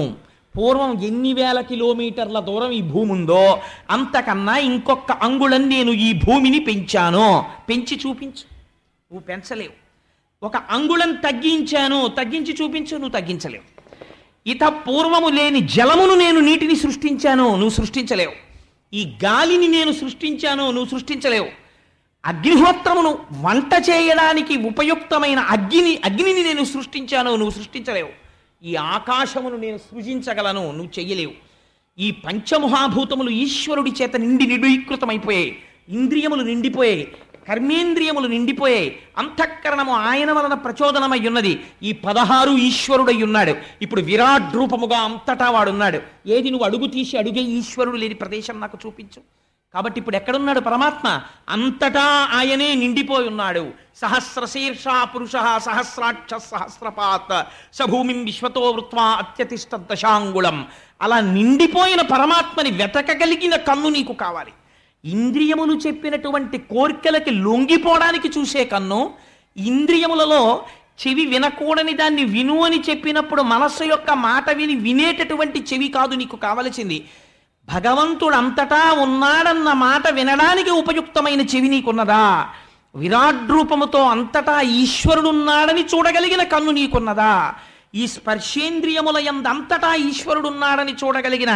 పూర్వం ఎన్ని వేల కిలోమీటర్ల దూరం ఈ భూమి ఉందో అంతకన్నా ఇంకొక అంగుళం నేను ఈ భూమిని పెంచాను. పెంచి చూపించు. నువ్వు పెంచలేవు. 1 అంగుళం తగ్గించాను, తగ్గించి చూపించు. నువ్వు తగ్గించలేవు. ఇత పూర్వము లేని జలమును నేను నీటిని సృష్టించాను, నువ్వు సృష్టించలేవు. ఈ గాలిని నేను సృష్టించాను, నువ్వు సృష్టించలేవు. అగ్నిహోత్రమును వంట చేయడానికి ఉపయుక్తమైన అగ్నిని నేను సృష్టించాను, నువ్వు సృష్టించలేవు. ఈ ఆకాశమును నేను సృజించగలను, నువ్వు చెయ్యలేవు. ఈ పంచమహాభూతములు ఈశ్వరుడి చేత నిబిడీకృతమైపోయాయి. ఇంద్రియములు నిండిపోయాయి, కర్మేంద్రియములు నిండిపోయాయి, అంతఃకరణము ఆయన వలన ప్రచోదనమై ఉన్నది. ఈ 16 ఈశ్వరుడై ఉన్నాడు. ఇప్పుడు విరాట్ రూపముగా అంతటా వాడున్నాడు. ఏది నువ్వు అడుగు తీసి అడుగే ఈశ్వరుడు లేని ప్రదేశం నాకు చూపించు. కాబట్టి ఇప్పుడు ఎక్కడున్నాడు పరమాత్మ? అంతటా ఆయనే నిండిపోయి ఉన్నాడు. సహస్రశీర్షా పురుష సహస్రాక్ష సహస్రపాత్ సభూమిం విశ్వతో వృత్వా అత్యతిష్ట దశాంగుళం. అలా నిండిపోయిన పరమాత్మని వెతకగలిగిన కన్ను నీకు కావాలి. ఇంద్రియములు చెప్పినటువంటి కోర్కెలకి లొంగిపోవడానికి చూసే కన్ను, ఇంద్రియములలో చెవి వినకూడని దాన్ని విను అని చెప్పినప్పుడు మనస్సు యొక్క మాట విని వినేటటువంటి చెవి కాదు నీకు కావలసింది. భగవంతుడు అంతటా ఉన్నాడన్న మాట వినడానికి ఉపయుక్తమైన చెవి నీకున్నదా? విరాట్ రూపముతో అంతటా ఈశ్వరుడున్నాడని చూడగలిగిన కన్ను నీకున్నదా? ఈ స్పర్శేంద్రియముల యందు అంతటా ఈశ్వరుడున్నాడని చూడగలిగిన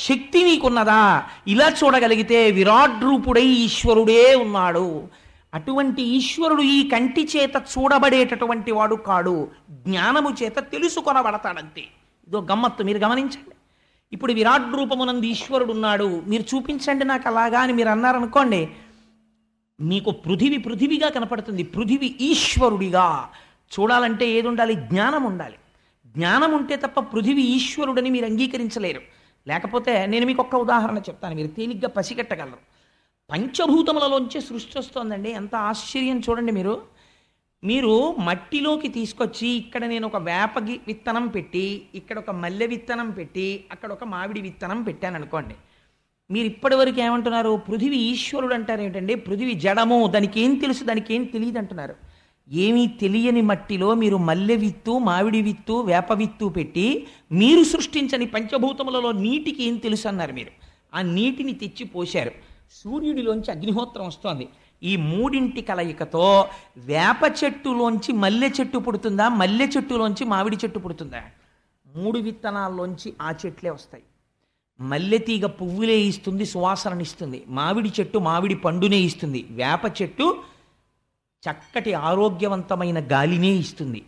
శక్తి నీకున్నదా? ఇలా చూడగలిగితే విరాట్ రూపుడై ఈశ్వరుడే ఉన్నాడు. అటువంటి ఈశ్వరుడు ఈ కంటి చేత చూడబడేటటువంటి వాడు కాడు, జ్ఞానము చేత తెలుసుకొనబడతాడంతే. ఇదో గమ్మత్తు, మీరు గమనించండి. ఇప్పుడు విరాట్ రూపమునందు ఈశ్వరుడు ఉన్నాడు, మీరు చూపించండి నాకు అలాగా అని మీరు అన్నారనుకోండి, మీకు పృథివిగా కనపడుతుంది. పృథివి ఈశ్వరుడిగా చూడాలంటే ఏది ఉండాలి? జ్ఞానం ఉండాలి. జ్ఞానం ఉంటే తప్ప పృథివి ఈశ్వరుడని మీరు అంగీకరించలేరు. లేకపోతే నేను మీకు ఒక్క ఉదాహరణ చెప్తాను, మీరు తేలిగ్గా పసిగట్టగలరు. పంచభూతములలోంచే సృష్టి వస్తోందండి. ఎంత ఆశ్చర్యం చూడండి మీరు. మీరు మట్టిలోకి తీసుకొచ్చి ఇక్కడ నేను ఒక విత్తనం పెట్టి, ఇక్కడ ఒక మల్లె విత్తనం పెట్టి, అక్కడ ఒక మామిడి విత్తనం పెట్టాను అనుకోండి. మీరు ఇప్పటివరకు ఏమంటున్నారు? పృథివీ ఈశ్వరుడు అంటారు ఏమిటండి? పృథివీ జడము, దానికి ఏం తెలుసు, దానికి ఏం తెలియదు అంటున్నారు. ఏమీ తెలియని మట్టిలో మీరు మల్లె విత్తు, మామిడి విత్తు, వేప విత్తు పెట్టి, మీరు సృష్టించని పంచభూతములలో నీటికి ఏం తెలుసు అన్నారు మీరు. ఆ నీటిని తెచ్చి పోశారు. సూర్యుడిలోంచి అగ్నిహోత్రం వస్తోంది. ఈ మూడింటి కలయికతో వేప చెట్టులోంచి మల్లె చెట్టు పుడుతుందా, మల్లె చెట్టులోంచి మామిడి చెట్టు పుడుతుందా? 3 విత్తనాల్లోంచి ఆ చెట్లే వస్తాయి. మల్లె తీగ పువ్వులే ఇస్తుంది, సువాసననిస్తుంది. మామిడి చెట్టు మామిడి పండునే ఇస్తుంది. వేప చెట్టు చక్కటి ఆరోగ్యవంతమైన గాలినే ఇస్తుంది.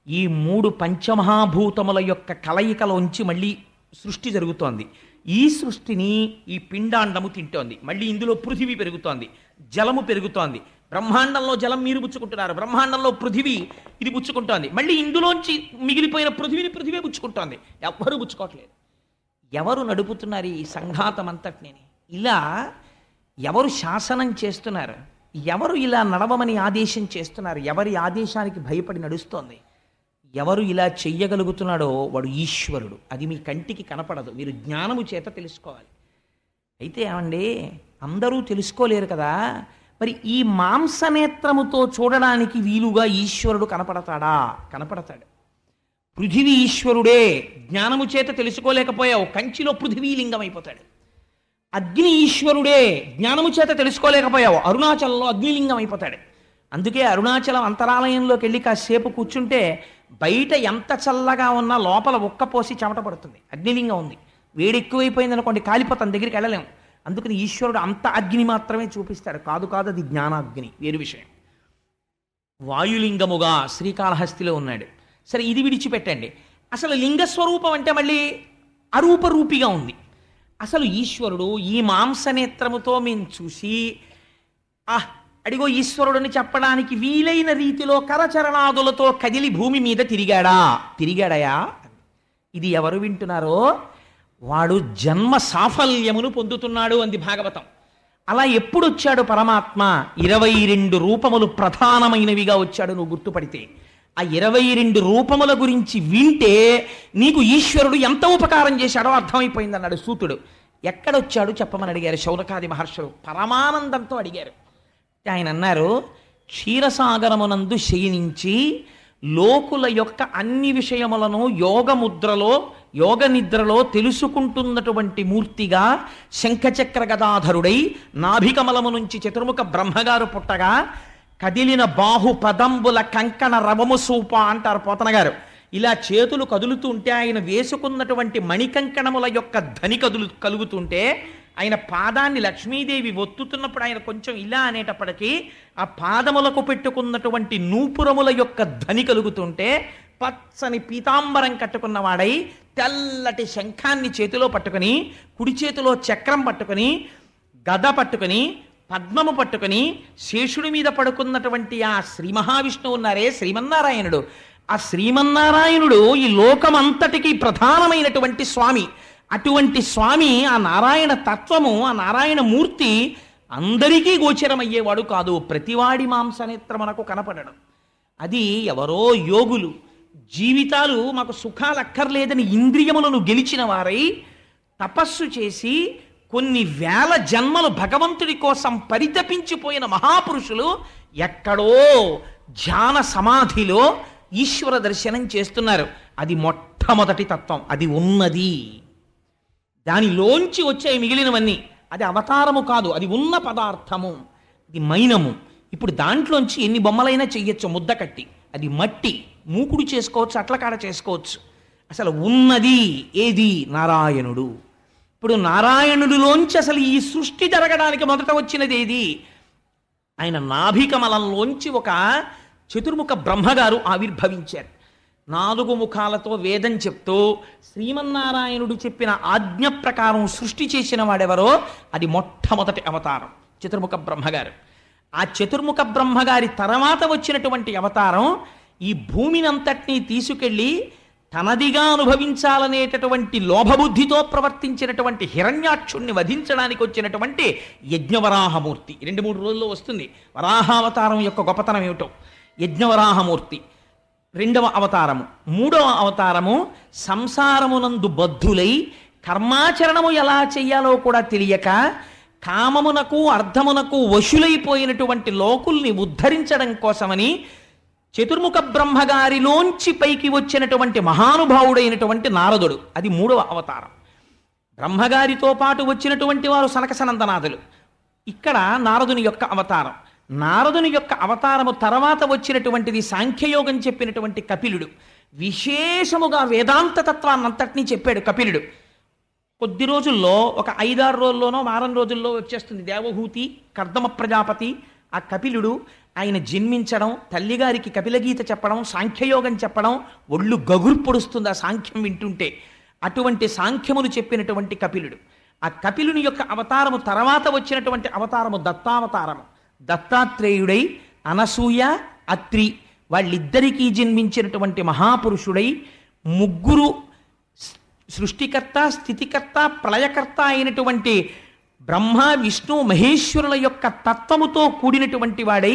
ఈ 3 పంచమహాభూతముల యొక్క కలయికలోంచి మళ్ళీ సృష్టి జరుగుతోంది. ఈ సృష్టిని ఈ పిండాండము తింటోంది. మళ్ళీ ఇందులో పృథివీ పెరుగుతోంది, జలము పెరుగుతోంది. బ్రహ్మాండంలో జలం మీరు పుచ్చుకుంటున్నారు, బ్రహ్మాండంలో పృథివీ ఇది పుచ్చుకుంటోంది. మళ్ళీ ఇందులోంచి మిగిలిపోయిన పృథివీ పుచ్చుకుంటోంది. ఎవ్వరూ పుచ్చుకోవట్లేదు. ఎవరు నడుపుతున్నారు ఈ సంఘాతం అంతటిని? ఇలా ఎవరు శాసనం చేస్తున్నారు? ఎవరు ఇలా నడవమని ఆదేశం చేస్తున్నారు? ఎవరి ఆదేశానికి భయపడి నడుస్తోంది? ఎవరు ఇలా చెయ్యగలుగుతున్నాడో వాడు ఈశ్వరుడు. అది మీ కంటికి కనపడదు, మీరు జ్ఞానము చేత తెలుసుకోవాలి. అయితే ఏమండి, అందరూ తెలుసుకోలేరు కదా. మరి ఈ మాంసనేత్రముతో చూడడానికి వీలుగా ఈశ్వరుడు కనపడతాడా? కనపడతాడు. పృథివీ ఈశ్వరుడే. జ్ఞానము చేత తెలుసుకోలేకపోయావు, కంచిలో పృథివీ లింగం అయిపోతాడు. అగ్ని ఈశ్వరుడే. జ్ఞానము చేత తెలుసుకోలేకపోయావు, అరుణాచలంలో అగ్నిలింగం అయిపోతాడు. అందుకే అరుణాచలం అంతరాలయంలోకి వెళ్ళి కాసేపు కూర్చుంటే బయట ఎంత చల్లగా ఉన్నా లోపల ఒక్కపోసి చెమట పడుతుంది. అగ్నిలింగం ఉంది. వేడి ఎక్కువైపోయింది అనుకోండి, కాలిపోతాం, దగ్గరికి వెళ్ళలేము. అందుకని ఈశ్వరుడు అంత అగ్ని మాత్రమే చూపిస్తాడు. కాదు అది జ్ఞానాగ్ని, వేరు విషయం. వాయులింగముగా శ్రీకాళహస్తిలో ఉన్నాడు. సరే, ఇది విడిచిపెట్టండి. అసలు లింగస్వరూపం అంటే మళ్ళీ అరూపరూపిగా ఉంది. అసలు ఈశ్వరుడు ఈ మాంసనేత్రముతో మేము చూసి అడిగో ఈశ్వరుడిని చెప్పడానికి వీలైన రీతిలో కరచరణాదులతో కదిలి భూమి మీద తిరిగాడయా? ఇది ఎవరు వింటున్నారో వాడు జన్మ సాఫల్యమును పొందుతున్నాడు అంది భాగవతం. అలా ఎప్పుడు వచ్చాడు పరమాత్మ? 22 రూపములు ప్రధానమైనవిగా వచ్చాడు. నువ్వు గుర్తుపడితే ఆ 22 రూపముల గురించి వింటే నీకు ఈశ్వరుడు ఎంత ఉపకారం చేశాడో అర్థమైపోయింది అన్నాడు సూతుడు. ఎక్కడొచ్చాడు చెప్పమని అడిగారు శౌనకాది మహర్షులు. పరమానందంతో అడిగారు. ఆయన అన్నారు, క్షీరసాగరమునందు శయనించి లోకుల యొక్క అన్ని విషయములను యోగ నిద్రలో తెలుసుకుంటున్నటువంటి మూర్తిగా శంఖచక్ర గదాధరుడై నాభికమలము నుంచి చతుర్ముఖ బ్రహ్మగారు పుట్టగా కదిలిన బాహు పదంబుల కంకణ రవము సూప అంటారు పోతన గారు. ఇలా చేతులు కదులుతుంటే ఆయన వేసుకున్నటువంటి మణికంకణముల యొక్క ధని కలుగుతుంటే ఆయన పాదాన్ని లక్ష్మీదేవి ఒత్తుతున్నప్పుడు ఆయన కొంచెం ఇలా అనేటప్పటికీ ఆ పాదములకు పెట్టుకున్నటువంటి నూపురముల యొక్క ధని కలుగుతుంటే పచ్చని పీతాంబరం కట్టుకున్నవాడై తెల్లటి శంఖాన్ని చేతిలో పట్టుకుని, కుడి చేతిలో చక్రం పట్టుకుని, గద పట్టుకుని, పద్మము పట్టుకుని శేషుడి మీద పడుకున్నటువంటి ఆ శ్రీ మహావిష్ణువు ఉన్నారే శ్రీమన్నారాయణుడు. ఆ శ్రీమన్నారాయణుడు ఈ లోకమంతటికి ప్రధానమైనటువంటి స్వామి. అటువంటి స్వామి, ఆ నారాయణ తత్వము, ఆ నారాయణ మూర్తి అందరికీ గోచరమయ్యేవాడు కాదు. ప్రతివాడి మాంసనేత్రమునకు కనపడడం. అది ఎవరో యోగులు జీవితాలు మాకు సుఖాలు అక్కర్లేదని ఇంద్రియములను గెలిచిన వారై తపస్సు చేసి కొన్ని వేల జన్మలు భగవంతుడి కోసం పరితపించిపోయిన మహాపురుషులు ఎక్కడో ధ్యాన సమాధిలో ఈశ్వర దర్శనం చేస్తున్నారు. అది మొట్టమొదటి తత్వం. అది ఉన్నది. దానిలోంచి వచ్చే మిగిలినవన్నీ అది అవతారము కాదు, అది ఉన్న పదార్థము, అది మైనము. ఇప్పుడు దాంట్లోంచి ఎన్ని బొమ్మలైనా చెయ్యొచ్చు ముద్ద కట్టి. అది మట్టి, మూకుడు చేసుకోవచ్చు, అట్లకాడ చేసుకోవచ్చు. అసలు ఉన్నది ఏది? నారాయణుడు. ఇప్పుడు నారాయణుడిలోంచి అసలు ఈ సృష్టి జరగడానికి మొదట వచ్చినది ఏది? ఆయన నాభికమలంలోంచి ఒక చతుర్ముఖ బ్రహ్మగారు ఆవిర్భవించారు. 4 ముఖాలతో వేదం చెప్తూ శ్రీమన్నారాయణుడు చెప్పిన ఆజ్ఞ ప్రకారం సృష్టి చేసిన వాడెవరో అది మొట్టమొదటి అవతారం చతుర్ముఖ బ్రహ్మగారు. ఆ చతుర్ముఖ బ్రహ్మగారి తర్వాత వచ్చినటువంటి అవతారం ఈ భూమినంతటినీ తీసుకెళ్ళి తనదిగా అనుభవించాలనేటటువంటి లోభబుద్ధితో ప్రవర్తించినటువంటి హిరణ్యాక్షుణ్ణి వధించడానికి వచ్చినటువంటి యజ్ఞవరాహమూర్తి. 2-3 రోజుల్లో వస్తుంది వరాహావతారం యొక్క గొప్పతనం ఏమిటో. యజ్ఞవరాహమూర్తి రెండవ అవతారము. మూడవ అవతారము సంసారమునందు బద్ధులై కర్మాచరణము ఎలా చెయ్యాలో కూడా తెలియక కామమునకు అర్థమునకు వశులైపోయినటువంటి లోకుల్ని ఉద్ధరించడం కోసమని చతుర్ముఖ బ్రహ్మగారిలోంచి పైకి వచ్చినటువంటి మహానుభావుడైనటువంటి నారదుడు, అది మూడవ అవతారం. బ్రహ్మగారితో పాటు వచ్చినటువంటి వారు సనక సనందనాథులు. ఇక్కడ నారదుని యొక్క అవతారం. నారదుని యొక్క అవతారము తర్వాత వచ్చినటువంటిది సాంఖ్యయోగం చెప్పినటువంటి కపిలుడు. విశేషముగా వేదాంత తత్వాన్నంతటినీ చెప్పాడు కపిలుడు. కొద్ది రోజుల్లో, ఒక 5-6 రోజుల్లోనో వారం రోజుల్లో వచ్చేస్తుంది దేవహూతి, కర్దమ ప్రజాపతి. ఆ కపిలుడు ఆయన జన్మించడం, తల్లిగారికి కపిలగీత చెప్పడం, సాంఖ్యయోగం చెప్పడం, ఒళ్ళు గగురు పొడుస్తుంది ఆ సాంఖ్యం వింటుంటే. అటువంటి సాంఖ్యమును చెప్పినటువంటి కపిలుడు. ఆ కపిలుని యొక్క అవతారము తర్వాత వచ్చినటువంటి అవతారము దత్తావతారము. దత్తాత్రేయుడై అనసూయ, అత్రి వాళ్ళిద్దరికీ జన్మించినటువంటి మహాపురుషుడై ముగ్గురు సృష్టికర్త, స్థితికర్త, ప్రళయకర్త అయినటువంటి బ్రహ్మ, విష్ణు, మహేశ్వరుల యొక్క తత్వముతో కూడినటువంటి వాడై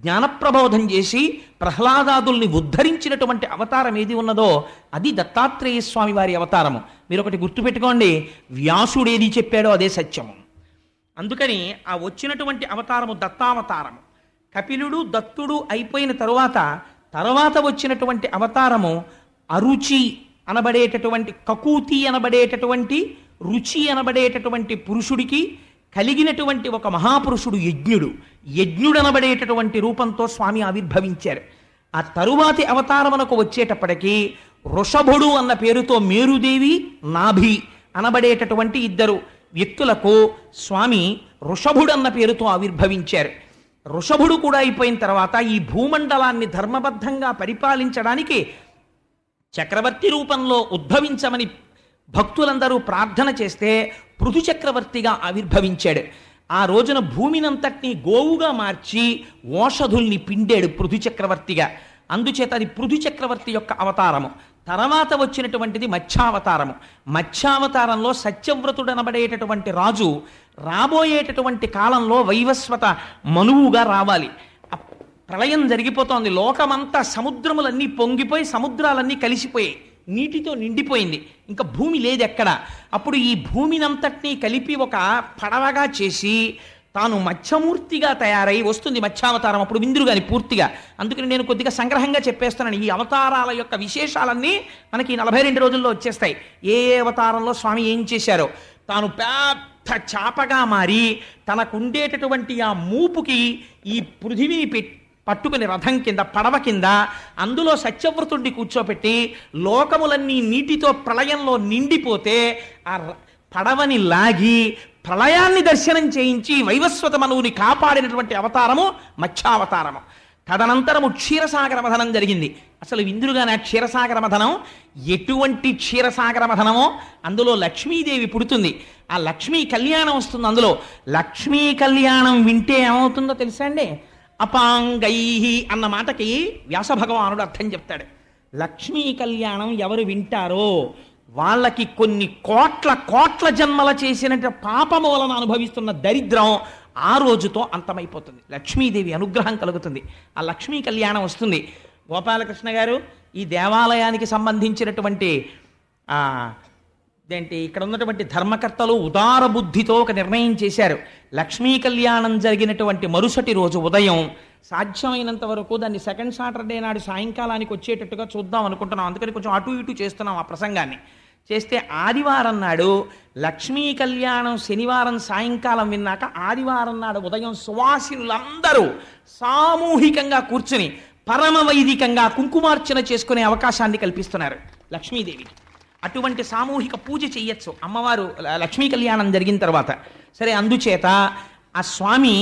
జ్ఞానప్రబోధం చేసి ప్రహ్లాదాదుల్ని ఉద్ధరించినటువంటి అవతారం ఏది ఉన్నదో అది దత్తాత్రేయ స్వామి వారి అవతారము. మీరు ఒకటి గుర్తుపెట్టుకోండి, వ్యాసుడు ఏది చెప్పాడో అదే సత్యము. అందుకని ఆ వచ్చినటువంటి అవతారము దత్తావతారము. కపిలుడు, దత్తుడు అయిపోయిన తర్వాత వచ్చినటువంటి అవతారము అరుచి అనబడేటటువంటి, కకూతి అనబడేటటువంటి, రుచి అనబడేటటువంటి పురుషుడికి కలిగినటువంటి ఒక మహాపురుషుడు యజ్ఞుడు. యజ్ఞుడనబడేటటువంటి రూపంతో స్వామి ఆవిర్భవించారు. ఆ తరువాతి అవతారమునకు వచ్చేటప్పటికీ వృషభుడు అన్న పేరుతో మేరుదేవి, నాభి అనబడేటటువంటి ఇద్దరు వ్యక్తులకు స్వామి వృషభుడు అన్న పేరుతో ఆవిర్భవించారు. వృషభుడు కూడా అయిపోయిన తర్వాత ఈ భూమండలాన్ని ధర్మబద్ధంగా పరిపాలించడానికి చక్రవర్తి రూపంలో ఉద్భవించమని భక్తులందరూ ప్రార్థన చేస్తే పృథు చక్రవర్తిగా ఆవిర్భవించాడు. ఆ రోజున భూమినంతటినీ గోవుగా మార్చి ఓషధుల్ని పిండాడు పృథు చక్రవర్తిగా. అందుచేత అది పృథు చక్రవర్తి యొక్క అవతారము. తర్వాత వచ్చినటువంటిది మత్స్యావతారము. మత్స్యావతారంలో సత్యవ్రతుడనబడేటటువంటి రాజు రాబోయేటటువంటి కాలంలో వైవస్వత మనువుగా రావాలి. ప్రళయం జరిగిపోతోంది, లోకమంతా సముద్రములన్నీ పొంగిపోయి సముద్రాలన్నీ కలిసిపోయాయి, నీటితో నిండిపోయింది, ఇంకా భూమి లేదు ఎక్కడ. అప్పుడు ఈ భూమినంతటినీ కలిపి ఒక పడవగా చేసి తాను మత్స్యమూర్తిగా తయారై వస్తుంది మత్స్యావతారం. అప్పుడు విందురు కానీ పూర్తిగా. అందుకని నేను కొద్దిగా సంగ్రహంగా చెప్పేస్తున్నాను. ఈ అవతారాల యొక్క విశేషాలన్నీ మనకి 42 రోజుల్లో వచ్చేస్తాయి. ఏ అవతారంలో స్వామి ఏం చేశారో. తాను పెద్ద చాపగా మారి తనకుండేటటువంటి ఆ మూపుకి ఈ పృథివీని పట్టుకుని రథం కింద, పడవ కింద, అందులో సత్యవ్రతుడిని కూర్చోపెట్టి లోకములన్నీ నీటితో ప్రళయంలో నిండిపోతే ఆ పడవని లాగి ప్రళయాన్ని దర్శనం చేయించి వైవస్వత మనువుని కాపాడినటువంటి అవతారము మత్స్యావతారము. తదనంతరము క్షీరసాగర మథనం జరిగింది. అసలు విందురుగానే క్షీరసాగర మథనం ఎటువంటి క్షీరసాగర మథనమో అందులో లక్ష్మీదేవి పుడుతుంది. ఆ లక్ష్మీ కళ్యాణం వస్తుంది. అందులో లక్ష్మీ కళ్యాణం వింటే ఏమవుతుందో తెలుసా అండి? అపాంగై అన్న మాటకి వ్యాస భగవానుడు అర్థం చెప్తాడు. లక్ష్మీ కళ్యాణం ఎవరు వింటారో వాళ్ళకి కొన్ని కోట్ల జన్మల చేసినట్టు పాపము వలన అనుభవిస్తున్న దరిద్రం ఆ రోజుతో అంతమైపోతుంది. లక్ష్మీదేవి అనుగ్రహం కలుగుతుంది. ఆ లక్ష్మీ కళ్యాణం వస్తుంది. గోపాలకృష్ణ గారు ఈ దేవాలయానికి సంబంధించినటువంటి ఇక్కడ ఉన్నటువంటి ధర్మకర్తలు ఉదార బుద్ధితో ఒక నిర్ణయం చేశారు. లక్ష్మీ కళ్యాణం జరిగినటువంటి మరుసటి రోజు ఉదయం సాధ్యమైనంత వరకు దాన్ని సెకండ్ సాటర్డే నాడు సాయంకాలానికి వచ్చేటట్టుగా చూద్దాం అనుకుంటున్నాం. అందుకని కొంచెం అటు ఇటు చేస్తున్నాం ఆ ప్రసంగాన్ని. చేస్తే ఆదివారం నాడు లక్ష్మీ కళ్యాణం శనివారం సాయంకాలం విన్నాక ఆదివారం నాడు ఉదయం సువాసినులందరూ సామూహికంగా కూర్చుని పరమ వైదికంగా కుంకుమార్చన చేసుకునే అవకాశాన్ని కల్పిస్తున్నారు లక్ష్మీదేవికి. అటువంటి సామూహిక పూజ చెయ్యొచ్చు అమ్మవారు లక్ష్మీ కళ్యాణం జరిగిన తర్వాత. సరే, అందుచేత ఆ స్వామి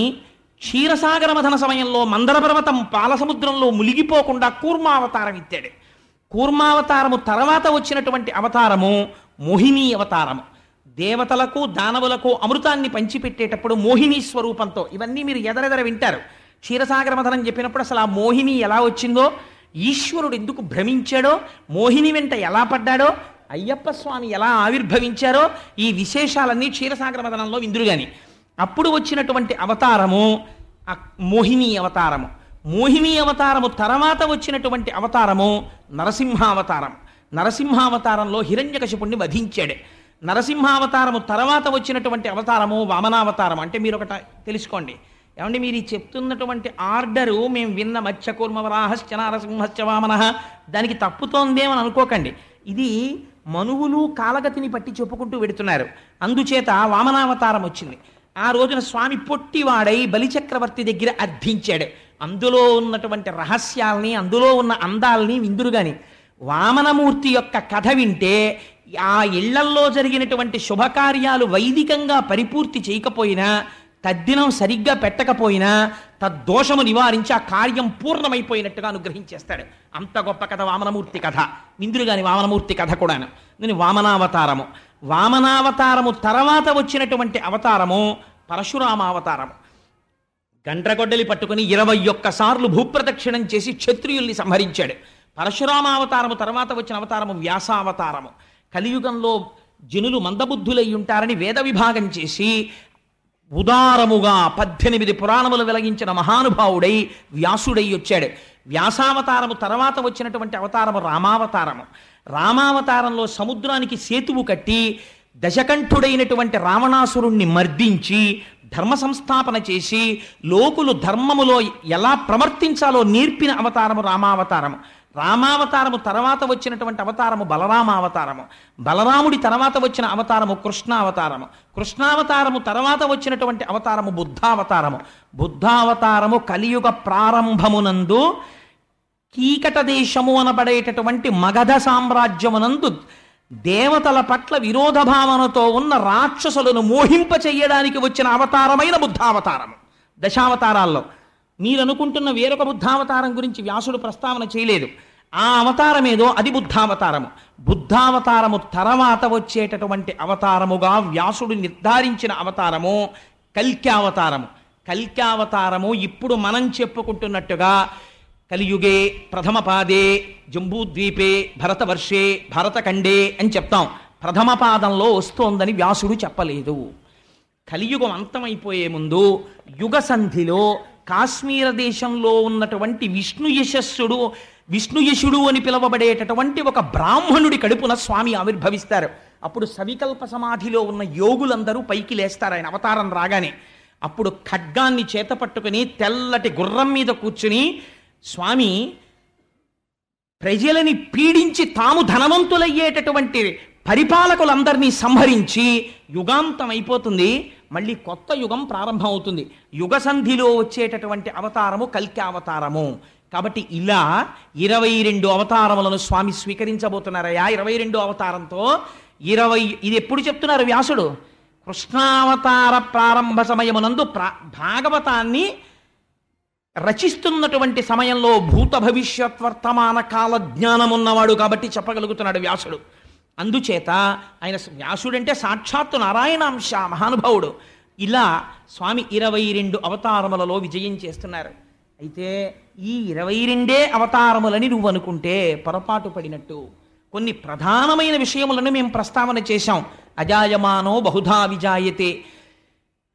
క్షీరసాగర మథన సమయంలో మందర పర్వతం పాలసముద్రంలో మునిగిపోకుండా కూర్మావతారం ఎత్తాడు. కూర్మావతారము తర్వాత వచ్చినటువంటి అవతారము మోహిని అవతారము. దేవతలకు దానవులకు అమృతాన్ని పంచిపెట్టేటప్పుడు మోహిని స్వరూపంతో, ఇవన్నీ మీరు ఎదరెదర వింటారు. క్షీరసాగర మథనం చెప్పినప్పుడు అసలు ఆ మోహిని ఎలా వచ్చిందో, ఈశ్వరుడు ఎందుకు భ్రమించాడో, మోహిని వెంట ఎలా పడ్డాడో, అయ్యప్ప స్వామి ఎలా ఆవిర్భవించారో, ఈ విశేషాలన్నీ క్షీరసాగర మథనంలో విందురుగాని. అప్పుడు వచ్చినటువంటి అవతారము మోహిని అవతారము. మోహిని అవతారము తర్వాత వచ్చినటువంటి అవతారము నరసింహావతారం. నరసింహావతారంలో హిరణ్యకశిపుణ్ణి వధించాడు. నరసింహావతారము తర్వాత వచ్చినటువంటి అవతారము వామనావతారం. అంటే మీరు ఒకటి తెలుసుకోండి, ఏమంటే మీరు చెప్తున్నటువంటి ఆర్డరు మేము విన్న మత్స్యకూర్మవరాహశ్చ నరసింహశ్చ వామనః దానికి తప్పుతోందేమని అనుకోకండి. ఇది మనువులు కాలగతిని పట్టి చెప్పుకుంటూ వెడుతున్నారు. అందుచేత వామనావతారం వచ్చింది. ఆ రోజున స్వామి పొట్టివాడై బలిచక్రవర్తి దగ్గర అర్థించాడు. అందులో ఉన్నటువంటి రహస్యాల్ని, అందులో ఉన్న అందాల్ని విందురుగాని వామనమూర్తి యొక్క కథ వింటే ఆ ఇళ్లల్లో జరిగినటువంటి శుభకార్యాలు వైదికంగా పరిపూర్తి చేయకపోయినా, తద్దినం సరిగ్గా పెట్టకపోయినా తద్దోషము నివారించి ఆ కార్యం పూర్ణమైపోయినట్టుగా అనుగ్రహించేస్తాడు. అంత గొప్ప కథ వామనమూర్తి కథ. విందురుగాని వామనమూర్తి కథ కూడాను. దీని వామనావతారము. వామనావతారము తర్వాత వచ్చినటువంటి అవతారము పరశురామావతారము. గండ్రగొడ్డలి పట్టుకుని 21 సార్లు భూప్రదక్షిణం చేసి క్షత్రియుల్ని సంహరించాడు. పరశురామావతారము తర్వాత వచ్చిన అవతారము వ్యాసావతారము. కలియుగంలో జనులు మందబుద్ధులై ఉంటారని వేద విభాగం చేసి ఉదారముగా 18 పురాణములు వెలిగించిన మహానుభావుడై వ్యాసుడై వచ్చాడు. వ్యాసావతారము తర్వాత వచ్చినటువంటి అవతారము రామావతారము. రామావతారంలో సముద్రానికి సేతువు కట్టి దశకంఠుడైనటువంటి రావణాసురుణ్ణి మర్దించి ధర్మ సంస్థాపన చేసి లోకులు ధర్మములో ఎలా ప్రవర్తించాలో నేర్పిన అవతారము రామావతారము. రామావతారము తర్వాత వచ్చినటువంటి అవతారము బలరామావతారము. బలరాముడి తర్వాత వచ్చిన అవతారము కృష్ణావతారము. కృష్ణావతారము తర్వాత వచ్చినటువంటి అవతారము బుద్ధావతారము. బుద్ధావతారము కలియుగ ప్రారంభమునందు కీకట దేశము అనబడేటటువంటి మగధ సామ్రాజ్యమునందు దేవతల పట్ల విరోధ భావనతో ఉన్న రాక్షసులను మోహింప చెయ్యడానికి వచ్చిన అవతారమైన బుద్ధావతారము. దశావతారాల్లో మీరు అనుకుంటున్న వేరొక బుద్ధావతారం గురించి వ్యాసుడు ప్రస్తావన చేయలేదు. ఆ అవతారం ఏదో అది బుద్ధావతారము. బుద్ధావతారము తర్వాత వచ్చేటటువంటి అవతారముగా వ్యాసుడు నిర్ధారించిన అవతారము కల్క్యావతారము. కల్క్యావతారము ఇప్పుడు మనం చెప్పుకుంటున్నట్టుగా కలియుగే ప్రథమ పాదే జంబూద్వీపే భరతవర్షే భరతఖండే అని చెప్తాం. ప్రథమ పాదంలో వస్తోందని వ్యాసుడు చెప్పలేదు. కలియుగం అంతమైపోయే ముందు యుగసంధిలో కాశ్మీర దేశంలో ఉన్నటువంటి విష్ణుయశుడు అని పిలువబడేటటువంటి ఒక బ్రాహ్మణుడి కడుపున స్వామి ఆవిర్భవిస్తారు. అప్పుడు సవికల్ప సమాధిలో ఉన్న యోగులందరూ పైకి లేస్తారు ఆయన అవతారం రాగానే. అప్పుడు ఖడ్గాన్ని చేత పట్టుకుని తెల్లటి గుర్రం మీద కూర్చుని స్వామి ప్రజలని పీడించి తాము ధనవంతులయ్యేటటువంటి పరిపాలకులందరినీ సంహరించి యుగాంతం అయిపోతుంది, మళ్ళీ కొత్త యుగం ప్రారంభం అవుతుంది. యుగసంధిలో వచ్చేటటువంటి అవతారము కల్క్యావతారము. కాబట్టి ఇలా 22 అవతారములను స్వామి స్వీకరించబోతున్నారయ్యా. 22 అవతారంతో ఇది ఎప్పుడు చెప్తున్నారు వ్యాసుడు? కృష్ణావతార ప్రారంభ సమయమునందు భాగవతాన్ని రచిస్తున్నటువంటి సమయంలో భూత భవిష్యత్ వర్తమాన కాల జ్ఞానం ఉన్నవాడు కాబట్టి చెప్పగలుగుతున్నాడు వ్యాసుడు. అందుచేత ఆయన వ్యాసుడంటే సాక్షాత్తు నారాయణాంశ మహానుభావుడు. ఇలా స్వామి 22 అవతారములలో విజయం చేస్తున్నారు. అయితే ఈ 22 అవతారములని నువ్వు అనుకుంటే పొరపాటు పడినట్టు. కొన్ని ప్రధానమైన విషయములను మేము ప్రస్తావన చేశాం. అజాయమానో బహుధా విజాయతే.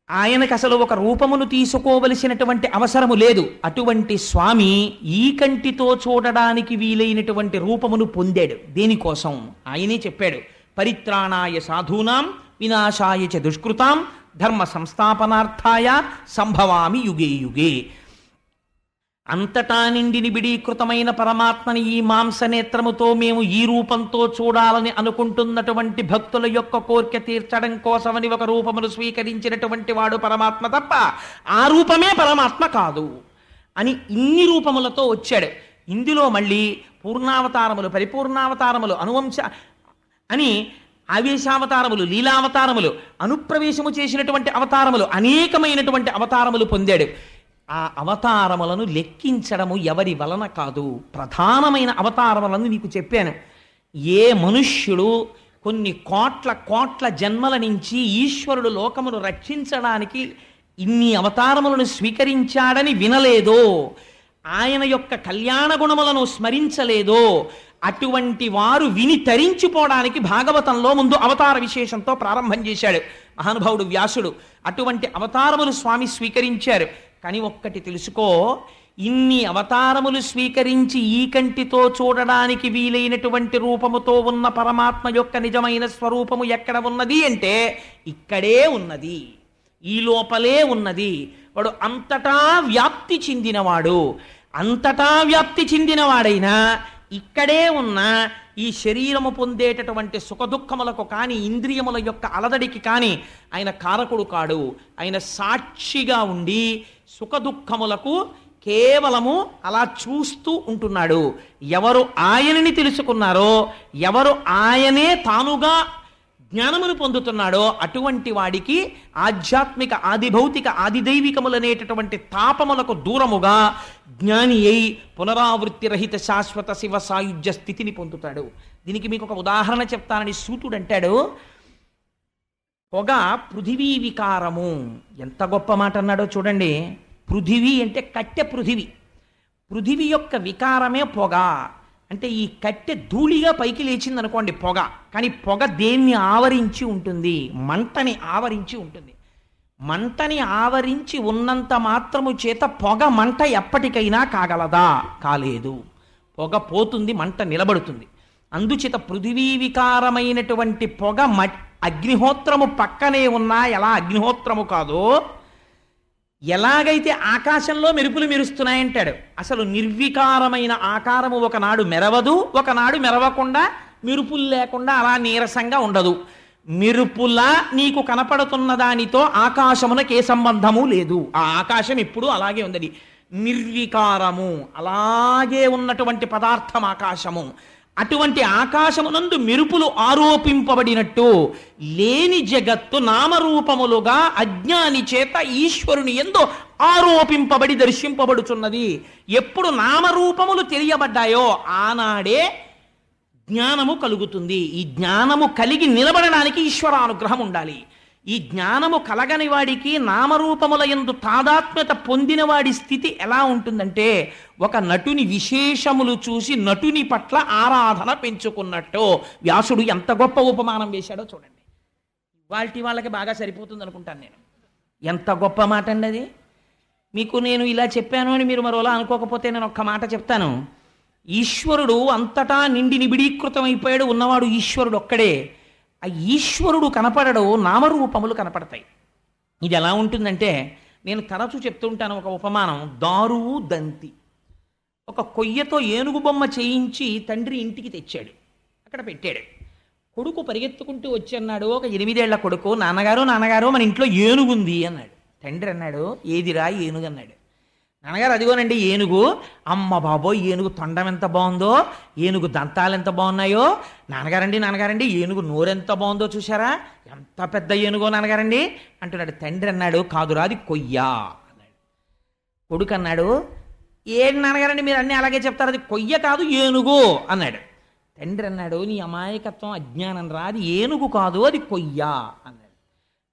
ఆయనకు అసలు ఒక రూపమును తీసుకోవలసినటువంటి అవసరము లేదు. అటువంటి స్వామి ఈ కంటితో చూడడానికి వీలైనటువంటి రూపమును పొందాడు. దేనికోసం ఆయనే చెప్పాడు, పరిత్రాణాయ సాధూనాం వినాశాయ చ దుష్కృతాం ధర్మ సంస్థాపనార్థాయ సంభవామి యుగే యుగే. అంతటా నిండి నిబిడీకృతమైన పరమాత్మని ఈ మాంసనేత్రముతో మేము ఈ రూపంతో చూడాలని అనుకుంటున్నటువంటి భక్తుల యొక్క కోరిక తీర్చడం కోసమని ఒక రూపమును స్వీకరించినటువంటి వాడు పరమాత్మ తప్ప ఆ రూపమే పరమాత్మ కాదు అని ఇన్ని రూపములతో వచ్చాడు. ఇందులో మళ్ళీ పూర్ణావతారములు, పరిపూర్ణావతారములు, అనువంశ అని ఆవేశావతారములు, లీలావతారములు, అనుప్రవేశము చేసినటువంటి అవతారములు, అనేకమైనటువంటి అవతారములు పొందాడు. ఆ అవతారములను లెక్కించడము ఎవరి వలన కాదు. ప్రధానమైన అవతారములను నీకు చెప్పాను. ఏ మనుష్యుడు కొన్ని కోట్ల జన్మల నుంచి ఈశ్వరుడు లోకమును రక్షించడానికి ఇన్ని అవతారములను స్వీకరించాడని వినలేదో, ఆయన యొక్క కళ్యాణ గుణములను స్మరించలేదో, అటువంటి వారు విని తరించిపోవడానికి భాగవతంలో ముందు అవతార విశేషంతో ప్రారంభం చేశాడు మహానుభావుడు వ్యాసుడు. అటువంటి అవతారములు స్వామి స్వీకరించారు. కానీ ఒక్కటి తెలుసుకో, ఇన్ని అవతారములు స్వీకరించి ఈ కంటితో చూడడానికి వీలైనటువంటి రూపముతో ఉన్న పరమాత్మ యొక్క నిజమైన స్వరూపము ఎక్కడ ఉన్నది అంటే ఇక్కడే ఉన్నది, ఈ లోపలే ఉన్నది. వాడు అంతటా వ్యాప్తి చెందినవాడు. అంతటా వ్యాప్తి చెందినవాడైనా ఇక్కడే ఉన్న ఈ శరీరము పొందేటటువంటి సుఖదుఖములకు కానీ ఇంద్రియముల యొక్క అలదడికి కానీ ఆయన కారకుడు కాడు. ఆయన సాక్షిగా ఉండి సుఖదుఖములకు కేవలము అలా చూస్తూ ఉంటున్నాడు. ఎవరు ఆయనని తెలుసుకున్నారో, ఎవరు ఆయనే తానుగా జ్ఞానమును పొందుతున్నాడో అటువంటి వాడికి ఆధ్యాత్మిక ఆదిభౌతిక ఆదిదైవికములనేటటువంటి తాపములకు దూరముగా జ్ఞాని అయి పునరావృత్తి రహిత శాశ్వత శివ సాయుధ్య స్థితిని పొందుతాడు. దీనికి మీకు ఒక ఉదాహరణ చెప్తానని సూతుడు అంటాడు, పొగ పృథివీ వికారము. ఎంత గొప్ప మాట అన్నాడో చూడండి. పృథివీ అంటే కట్టె పృథివీ. పృథివీ యొక్క వికారమే పొగ. అంటే ఈ కట్టె ధూళిగా పైకి లేచింది అనుకోండి పొగ, కానీ పొగ దేన్ని ఆవరించి ఉంటుంది? మంటని ఆవరించి ఉంటుంది. మంటని ఆవరించి ఉన్నంత మాత్రము చేత పొగ మంట ఎప్పటికైనా కాగలదా? కాలేదు. పొగ పోతుంది, మంట నిలబడుతుంది. అందుచేత పృథివీ వికారమైనటువంటి పొగ అగ్నిహోత్రము పక్కనే ఉన్నా ఎలా అగ్నిహోత్రము కాదో, ఎలాగైతే ఆకాశంలో మెరుపులు మెరుస్తున్నాయంటాడు. అసలు నిర్వికారమైన ఆకారము ఒకనాడు మెరవదు, ఒకనాడు మెరవకుండా మెరుపులు లేకుండా అలా నీరసంగా ఉండదు. మెరుపులా నీకు కనపడుతున్న దానితో ఆకాశమునకు ఏ సంబంధము లేదు. ఆ ఆకాశం ఎప్పుడూ అలాగే ఉందని నిర్వికారము, అలాగే ఉన్నటువంటి పదార్థం ఆకాశము. అటువంటి ఆకాశమునందు మెరుపులు ఆరోపింపబడినట్టు లేని జగత్తు నామరూపములుగా అజ్ఞాని చేత ఈశ్వరుని యందు ఆరోపింపబడి దర్శింపబడుచున్నది. ఎప్పుడు నామరూపములు తెలియబడ్డాయో ఆనాడే జ్ఞానము కలుగుతుంది. ఈ జ్ఞానము కలిగి నిలబడడానికి ఈశ్వరానుగ్రహం ఉండాలి. ఈ జ్ఞానము కలగని వాడికి నామరూపముల యందు తాదాత్మ్యత పొందిన వాడి స్థితి ఎలా ఉంటుందంటే ఒక నటుని విశేషములు చూసి నటుని పట్ల ఆరాధన పెంచుకున్నట్టు. వ్యాసుడు ఎంత గొప్ప ఉపమానం వేశాడో చూడండి. వాళ్ళకి బాగా సరిపోతుంది అనుకుంటాను నేను. ఎంత గొప్ప మాట అండి అది. మీకు నేను ఇలా చెప్పాను అని మీరు మరోలా అనుకోకపోతే నేను ఒక్క మాట చెప్తాను. ఈశ్వరుడు అంతటా నిండి నిబిడీకృతమైపోయాడు. ఉన్నవాడు ఈశ్వరుడు ఒక్కడే. ఆ ఈశ్వరుడు కనపడడు, నామరూపములు కనపడతాయి. ఇది ఎలా ఉంటుందంటే నేను తరచూ చెప్తూ ఉంటాను ఒక ఉపమానం. దారువు దంతి. ఒక కొయ్యతో ఏనుగు బొమ్మ చేయించి తండ్రి ఇంటికి తెచ్చాడు, అక్కడ పెట్టాడు. కొడుకు పరిగెత్తుకుంటూ వచ్చి అన్నాడు, ఒక 8 ఏళ్ల కొడుకు, నాన్నగారు మన ఇంట్లో ఏనుగుంది అన్నాడు. తండ్రి అన్నాడు, ఏదిరా ఏనుగు అన్నాడు. నాన్నగారు అదిగోనండి ఏనుగు. అమ్మ బాబోయ్, ఏనుగు తొండం ఎంత బాగుందో, ఏనుగు దంతాలు ఎంత బాగున్నాయో. నాన్నగారండి ఏనుగు నోరెంత బాగుందో చూసారా, ఎంత పెద్ద ఏనుగో నాన్నగారండి అంటున్నాడు. తండ్రి అన్నాడు, కాదురా అది కొయ్య అన్నాడు. కొడుకు అన్నాడు, ఏంటి నాన్నగారండి మీరు అన్నీ అలాగే చెప్తారు, అది కొయ్య కాదు ఏనుగు అన్నాడు. తండ్రి అన్నాడు, నీ అమాయకత్వం అజ్ఞానం రా, అది ఏనుగు కాదు అది కొయ్య అన్నాడు.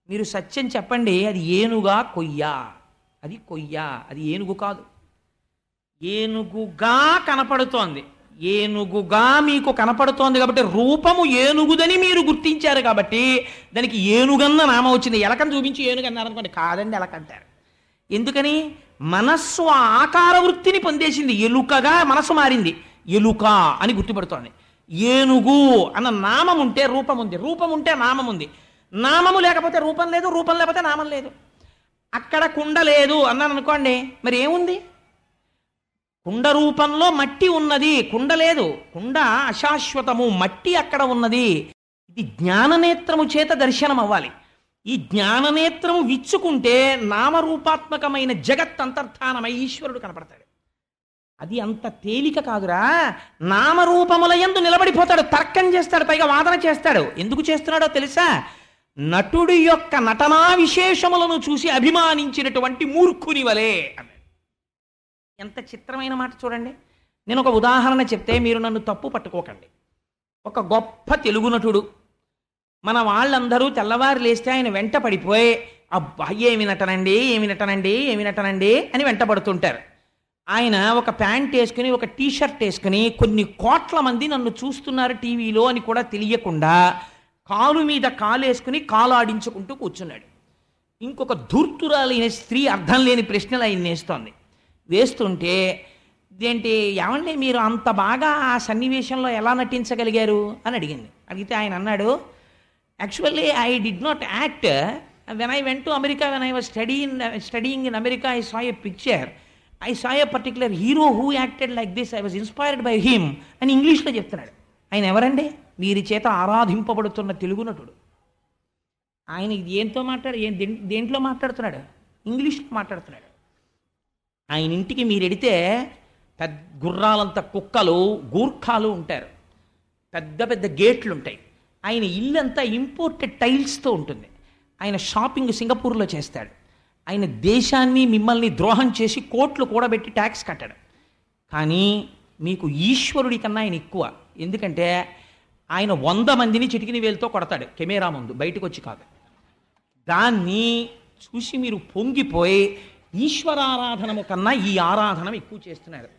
మీరు సత్యం చెప్పండి, అది ఏనుగా కొయ్య? అది కొయ్య, అది ఏనుగు కాదు. ఏనుగుగా కనపడుతోంది. ఏనుగుగా మీకు కనపడుతోంది కాబట్టి రూపము ఏనుగుదని మీరు గుర్తించారు కాబట్టి దానికి ఏనుగన్న నామం వచ్చింది. ఎలకను చూపించి ఏనుగన్నారు అనుకోండి, కాదండి ఎలకంటారు. ఎందుకని? మనస్సు ఆ ఆకార వృత్తిని పొందేసింది. ఎలుకగా మనసు మారింది, ఎలుక అని గుర్తుపడుతోంది. ఏనుగు అన్న నామం ఉంటే రూపం ఉంది, రూపం ఉంటే నామం ఉంది. నామము లేకపోతే రూపం లేదు, రూపం లేకపోతే నామం లేదు. అక్కడ కుండ లేదు అన్నాను అనుకోండి, మరి ఏముంది? కుండ రూపంలో మట్టి ఉన్నది, కుండ లేదు. కుండ అశాశ్వతము, మట్టి అక్కడ ఉన్నది. ఇది జ్ఞాననేత్రము చేత దర్శనం అవ్వాలి. ఈ జ్ఞాననేత్రము విచ్చుకుంటే నామరూపాత్మకమైన జగత్ అంతర్ధానమై ఈశ్వరుడు కనపడతాడు. అది అంత తేలిక కాదురా. నామరూపముల యందు నిలబడిపోతాడు, తర్కం చేస్తాడు, పైగా వాదన చేస్తాడు. ఎందుకు చేస్తున్నాడో తెలుసా? నటుడి యొక్క నటనా విశేషములను చూసి అభిమానించినటువంటి మూర్ఖుని వలే అన్నాడు. ఎంత చిత్రమైన మాట చూడండి. నేను ఒక ఉదాహరణ చెప్తే మీరు నన్ను తప్పు పట్టుకోకండి. ఒక గొప్ప తెలుగు నటుడు, మన వాళ్ళందరూ తెల్లవారు లేస్తే ఆయన వెంట పడిపోయి అబ్బా ఏమి నటనండి అని వెంట పడుతుంటారు. ఆయన ఒక ప్యాంట్ వేసుకుని ఒక టీషర్ట్ వేసుకుని కొన్ని కోట్ల మంది నన్ను చూస్తున్నారు టీవీలో అని కూడా తెలియకుండా కాలు మీద కాలు వేసుకుని కాలు ఆడించుకుంటూ కూర్చున్నాడు. ఇంకొక ధూర్తురాలైన స్త్రీ అర్థం లేని ప్రశ్నలు ఆయన వేస్తోంది. వేస్తుంటే ఇదేంటి ఏమండి మీరు అంత బాగా ఆ సన్నివేశంలో ఎలా నటించగలిగారు అని అడిగింది. అడిగితే ఆయన అన్నాడు, actually I did not act when I went to America, when I was studying in America, I saw a picture, I saw a particular hero who acted like this, I was inspired by him అని ఇంగ్లీష్లో చెప్తున్నాడు. ఆయన ఎవరండి? వీరి చేత ఆరాధింపబడుతున్న తెలుగు నటుడు. ఆయన దేంట్లో మాట్లాడుతున్నాడు? ఇంగ్లీష్లో మాట్లాడుతున్నాడు. ఆయన ఇంటికి మీరు ఎడితే పెద్ద గుర్రాలంత కుక్కలు, గూర్ఖాలు ఉంటారు, పెద్ద పెద్ద గేట్లు ఉంటాయి. ఆయన ఇల్లంతా ఇంపోర్టెడ్ టైల్స్తో ఉంటుంది. ఆయన షాపింగ్ సింగపూర్లో చేస్తాడు. ఆయన దేశాన్ని మిమ్మల్ని ద్రోహం చేసి కోట్లు కూడబెట్టి ట్యాక్స్ కట్టాడు. కానీ మీకు ఈశ్వరుడి కన్నా ఆయన ఎక్కువ. ఎందుకంటే ఆయన 100 మందిని చిటికిన వేలుతో కొడతాడు కెమెరా ముందు, బయటకు వచ్చి కాదు. దాన్ని చూసి మీరు పొంగిపోయి ఈశ్వరారాధనము కన్నా ఈ ఆరాధన ఎక్కువ చేస్తున్నారు.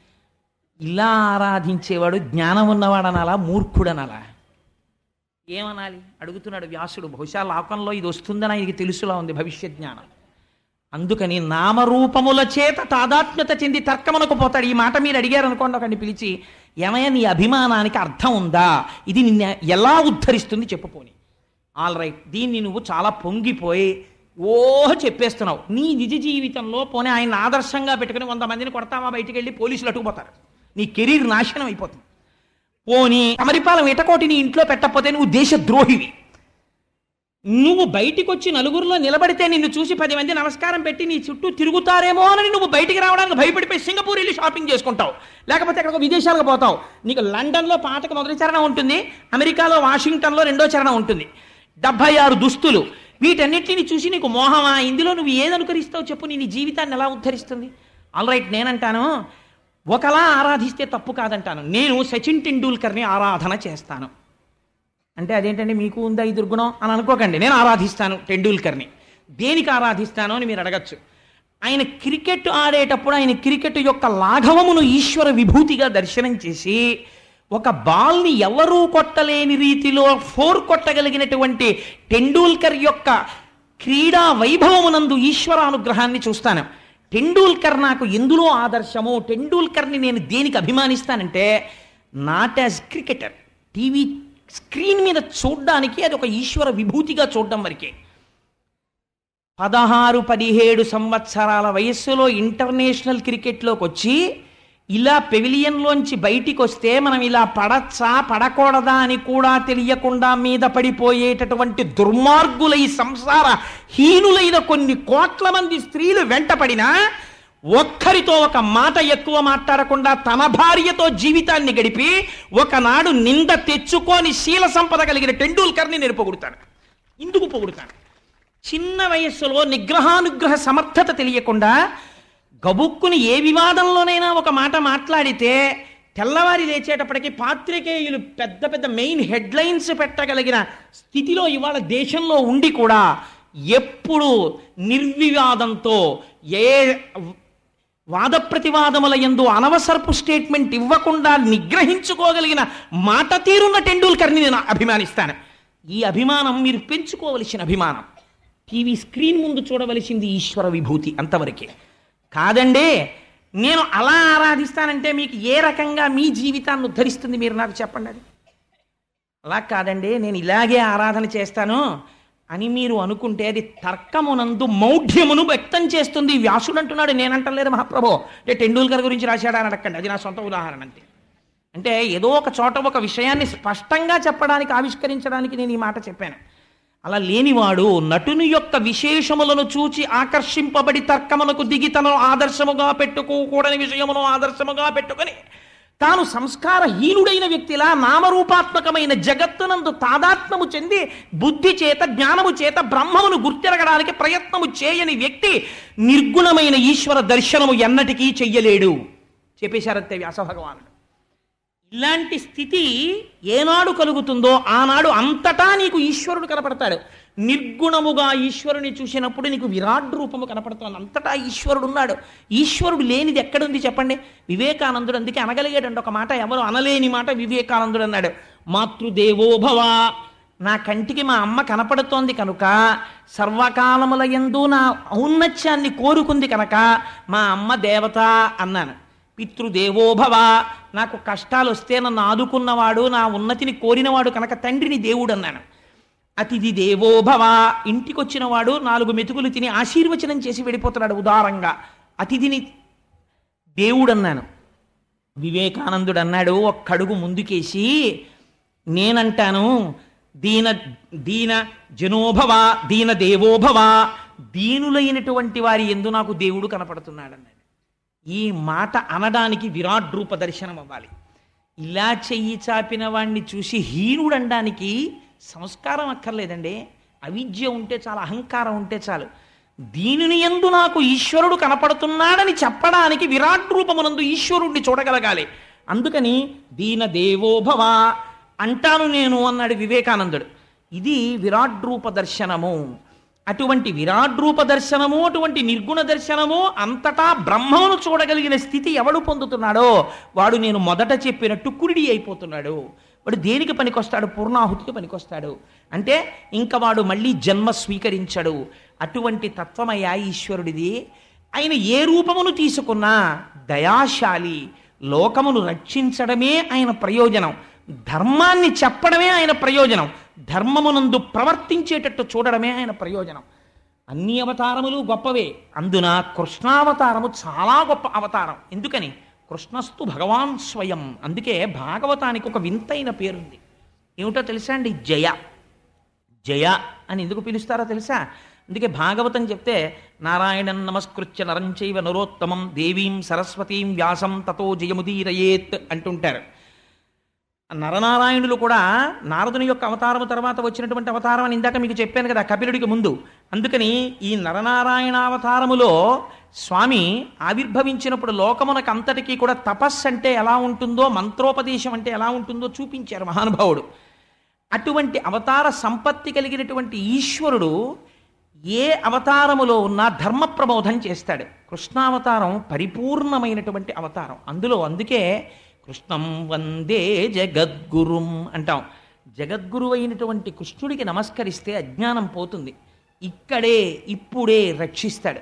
ఇలా ఆరాధించేవాడు జ్ఞానం ఉన్నవాడనాలా, మూర్ఖుడనాలా? ఏమనాలి అడుగుతున్నాడు వ్యాసుడు. బహుశా లోకంలో ఇది వస్తుందని ఆయనకి తెలుసులా ఉంది భవిష్యత్ జ్ఞానం. అందుకని నామరూపముల చేత తాదాత్మ్యత చెంది తర్కమునకు పోతాడు. ఈ మాట మీరు అడిగారు అనుకోండి, ఒకరిని పిలిచి, ఏమయ్య నీ అభిమానానికి అర్థం ఉందా, ఇది నిన్ను ఎలా ఉద్ధరిస్తుంది చెప్పుపోని. ఆల్ రైట్, దీన్ని నువ్వు చాలా పొంగిపోయి చెప్పేస్తున్నావు. నీ నిజ జీవితంలో పోనీ ఆయన ఆదర్శంగా పెట్టుకుని 100 మందిని కొడతావా, బయటికి వెళ్ళి పోలీసులు అట్టుకుపోతారు, నీ కెరీర్ నాశనం అయిపోతుంది. పోనీ అమరిపాలెం ఇటకోటి నీ ఇంట్లో పెట్టకపోతే నువ్వు దేశద్రోహివి. నువ్వు బయటికి వచ్చి నలుగురిలో నిలబడితే నిన్ను చూసి 10 మంది నమస్కారం పెట్టి నీ చుట్టూ తిరుగుతారేమో అని నువ్వు బయటికి రావడానికి భయపడిపోయి సింగపూర్ వెళ్ళి షాపింగ్ చేసుకుంటావు, లేకపోతే ఎక్కడికో విదేశాలకు పోతావు. నీకు లండన్లో పాటకు మొదటి చరణం ఉంటుంది, అమెరికాలో వాషింగ్టన్లో 2వ చరణం ఉంటుంది, 76 దుస్తులు. వీటన్నిటిని చూసి నీకు మోహమా? ఇందులో నువ్వు ఏది అనుకరిస్తావు చెప్పు, నీ జీవితాన్ని ఎలా ఉద్ధరిస్తుంది? ఆల్ రైట్, నేనంటాను ఒకలా ఆరాధిస్తే తప్పు కాదంటాను. నేను సచిన్ టెండూల్కర్ని ఆరాధన చేస్తాను అంటే అదేంటండి మీకు ఉందా ఈ దుర్గుణం అని అనుకోకండి. నేను ఆరాధిస్తాను టెండూల్కర్ని. దేనికి ఆరాధిస్తాను అని మీరు అడగచ్చు. ఆయన క్రికెట్ ఆడేటప్పుడు ఆయన క్రికెట్ యొక్క లాఘవమును ఈశ్వర విభూతిగా దర్శనం చేసి, ఒక బాల్ని ఎవరూ కొట్టలేని రీతిలో 4 కొట్టగలిగినటువంటి టెండూల్కర్ యొక్క క్రీడా వైభవమునందు ఈశ్వరానుగ్రహాన్ని చూస్తాను. టెండూల్కర్ నాకు ఎందులో ఆదర్శమో, టెండూల్కర్ని నేను దేనికి అభిమానిస్తానంటే, not as cricketer, TV screen మీద చూడ్డానికి అది ఒక ఈశ్వర విభూతిగా చూడడం వరకే. 16-17 సంవత్సరాల వయస్సులో ఇంటర్నేషనల్ క్రికెట్లోకి వచ్చి ఇలా పెవిలియన్లోంచి బయటికి వస్తే మనం ఇలా పడచ్చా పడకూడదా అని కూడా తెలియకుండా మీద పడిపోయేటటువంటి దుర్మార్గులై సంసార హీనులైన కొన్ని కోట్ల మంది స్త్రీలు వెంటపడినా ఒక్కరితో ఒక మాట ఎక్కువ మాట్లాడకుండా తన భార్యతో జీవితాన్ని గడిపి ఒకనాడు నింద తెచ్చుకొని శీల సంపద కలిగిన టెండూల్కర్ని నేను పొగుడుతాను. ఇందుకు పొగుడుతాను, చిన్న వయస్సులో నిగ్రహానుగ్రహ సమర్థత తెలియకుండా గబుక్కుని ఏ వివాదంలోనైనా ఒక మాట మాట్లాడితే తెల్లవారి లేచేటప్పటికి పాత్రికేయులు పెద్ద పెద్ద మెయిన్ హెడ్లైన్స్ పెట్టగలిగిన స్థితిలో ఇవాళ దేశంలో ఉండి కూడా ఎప్పుడు నిర్వివాదంతో ఏ వాద ప్రతివాదముల యందు అనవసరపు స్టేట్మెంట్ ఇవ్వకుండా నిగ్రహించుకోగలిగిన మాట తీరున్న టెండూల్కర్ని నేను అభిమానిస్తాను. ఈ అభిమానం మీరు పెంచుకోవలసిన అభిమానం. టీవీ స్క్రీన్ ముందు చూడవలసింది ఈశ్వర విభూతి, అంతవరకే. కాదండి నేను అలా ఆరాధిస్తానంటే మీకు ఏ రకంగా మీ జీవితాన్ని ఉద్ధరిస్తుంది మీరు నాకు చెప్పండి. అది అలా కాదండి నేను ఇలాగే ఆరాధన చేస్తాను అని మీరు అనుకుంటే అది తర్కమునందు మౌఢ్యమును వ్యక్తం చేస్తుంది. వ్యాసుడు అంటున్నాడు, నేనంటలేదు మహాప్రభో. అంటే టెండూల్కర్ గురించి రాశాడని అడగండి, అది నా సొంత ఉదాహరణ అంతే. అంటే ఏదో ఒక చోట ఒక విషయాన్ని స్పష్టంగా చెప్పడానికి, ఆవిష్కరించడానికి నేను ఈ మాట చెప్పాను. అలా లేనివాడు నటుని యొక్క విశేషములను చూచి ఆకర్షింపబడి తర్కమునకు దిగి తనను ఆదర్శముగా పెట్టుకోకూడని విషయమును ఆదర్శముగా పెట్టుకొని తాను సంస్కారహీనుడైన వ్యక్తిలా నామరూపాత్మకమైన జగత్తునందు తాదాత్మ్యము చెంది బుద్ధి చేత జ్ఞానము చేత బ్రహ్మమును గుర్తిరగడానికి ప్రయత్నము చేయని వ్యక్తి నిర్గుణమైన ఈశ్వర దర్శనము ఎన్నటికీ చెయ్యలేడు చెప్పేశారంతే వ్యాస భగవానుడు. ఇలాంటి స్థితి ఏనాడు కలుగుతుందో ఆనాడు అంతటా నీకు ఈశ్వరుడు కనపడతాడు. నిర్గుణముగా ఈశ్వరుని చూసినప్పుడు నీకు విరాట్ రూపము కనపడుతుంది. అంతటా ఈశ్వరుడు ఉన్నాడు. ఈశ్వరుడు లేనిది ఎక్కడుంది చెప్పండి? వివేకానందుడు అందుకే అనగలిగాడండి ఒక మాట, ఎవరు అనలేని మాట వివేకానందుడు అన్నాడు, మాతృదేవోభవ, నా కంటికి మా అమ్మ కనపడుతోంది కనుక సర్వకాలముల యందు నా ఔన్నత్యాన్ని కోరుకుంది కనుక మా అమ్మ దేవత అన్నాను. పితృదేవోభవ, నాకు కష్టాలు వస్తే నన్ను ఆదుకున్నవాడు, నా ఉన్నతిని కోరినవాడు కనుక తండ్రిని దేవుడు అన్నాను. అతిథి దేవోభవ, ఇంటికొచ్చిన వాడు 4 మెతుకులు తిని ఆశీర్వచనం చేసి వెళ్ళిపోతున్నాడు ఉదారంగా, అతిథిని దేవుడు అన్నాను. వివేకానందుడు అన్నాడు ఒక్కడుగు ముందుకేసి, నేనంటాను దీన దీన జనోభవ దీన దేవోభవ, దీనులైనటువంటి వారి యందు నాకు దేవుడు కనపడుతున్నాడు అన్నాడు. ఈ మాట అనడానికి విరాట్ రూప దర్శనం అవ్వాలి. ఇలా చెయ్యి చాపిన వాణ్ణి చూసి హీనుడు అనడానికి సంస్కారం అక్కర్లేదండి, అవిద్య ఉంటే చాలు, అహంకారం ఉంటే చాలు. దీనిని యందు నాకు ఈశ్వరుడు కనపడుతున్నాడని చెప్పడానికి విరాట్ రూపమునందు ఈశ్వరుణ్ణి చూడగలగాలి. అందుకని దీన దేవోభవ అంటాను నేను అన్నాడు వివేకానందుడు. ఇది విరాట్ రూప దర్శనము. అటువంటి విరాట్ రూప దర్శనము, అటువంటి నిర్గుణ దర్శనము, అంతటా బ్రహ్మను చూడగలిగిన స్థితి ఎవడు పొందుతున్నాడో వాడు నేను మొదట చెప్పినట్టు కురిడి అయిపోతున్నాడు. వాడు దేనికి పనికొస్తాడు? పూర్ణాహుతికి పనికొస్తాడు. అంటే ఇంకా వాడు మళ్ళీ జన్మ స్వీకరించడు. అటువంటి తత్వమయ్యా ఈశ్వరుడిది. ఆయన ఏ రూపమును తీసుకున్నా దయాశాలి, లోకమును రక్షించడమే ఆయన ప్రయోజనం, ధర్మాన్ని చెప్పడమే ఆయన ప్రయోజనం, ధర్మమునందు ప్రవర్తించేటట్టు చూడడమే ఆయన ప్రయోజనం. అన్ని అవతారములు గొప్పవే, అందున కృష్ణావతారము చాలా గొప్ప అవతారం. ఎందుకని? కృష్ణస్తు భగవాన్ స్వయం. అందుకే భాగవతానికి ఒక వింతైన పేరుంది. ఏమిటో తెలుసా అండి? జయ. జయ అని ఎందుకు పిలుస్తారో తెలుసా? అందుకే భాగవతం చెప్తే నారాయణం నమస్కృత్య నరంచైవ నరోత్తమం దేవీం సరస్వతీం వ్యాసం తతో జయముదీరయేత్ అంటుంటారు. నరనారాయణులు కూడా నారదుని యొక్క అవతారము తర్వాత వచ్చినటువంటి అవతారం అని ఇందాక మీకు చెప్పాను కదా, కపిలుడికి ముందు. అందుకని ఈ నరనారాయణావతారములో స్వామి ఆవిర్భవించినప్పుడు లోకమునకు అంతటికీ కూడా తపస్సు అంటే ఎలా ఉంటుందో, మంత్రోపదేశం అంటే ఎలా ఉంటుందో చూపించారు మహానుభావుడు. అటువంటి అవతార సంపత్తి కలిగినటువంటి ఈశ్వరుడు ఏ అవతారములో ఉన్నా ధర్మ ప్రబోధం చేస్తాడు. కృష్ణావతారం పరిపూర్ణమైనటువంటి అవతారం. అందుకే కృష్ణం వందే జగద్గురుం అంటాం. జగద్గురు అయినటువంటి కృష్ణుడికి నమస్కరిస్తే అజ్ఞానం పోతుంది. ఇక్కడే ఇప్పుడే రక్షిస్తాడు.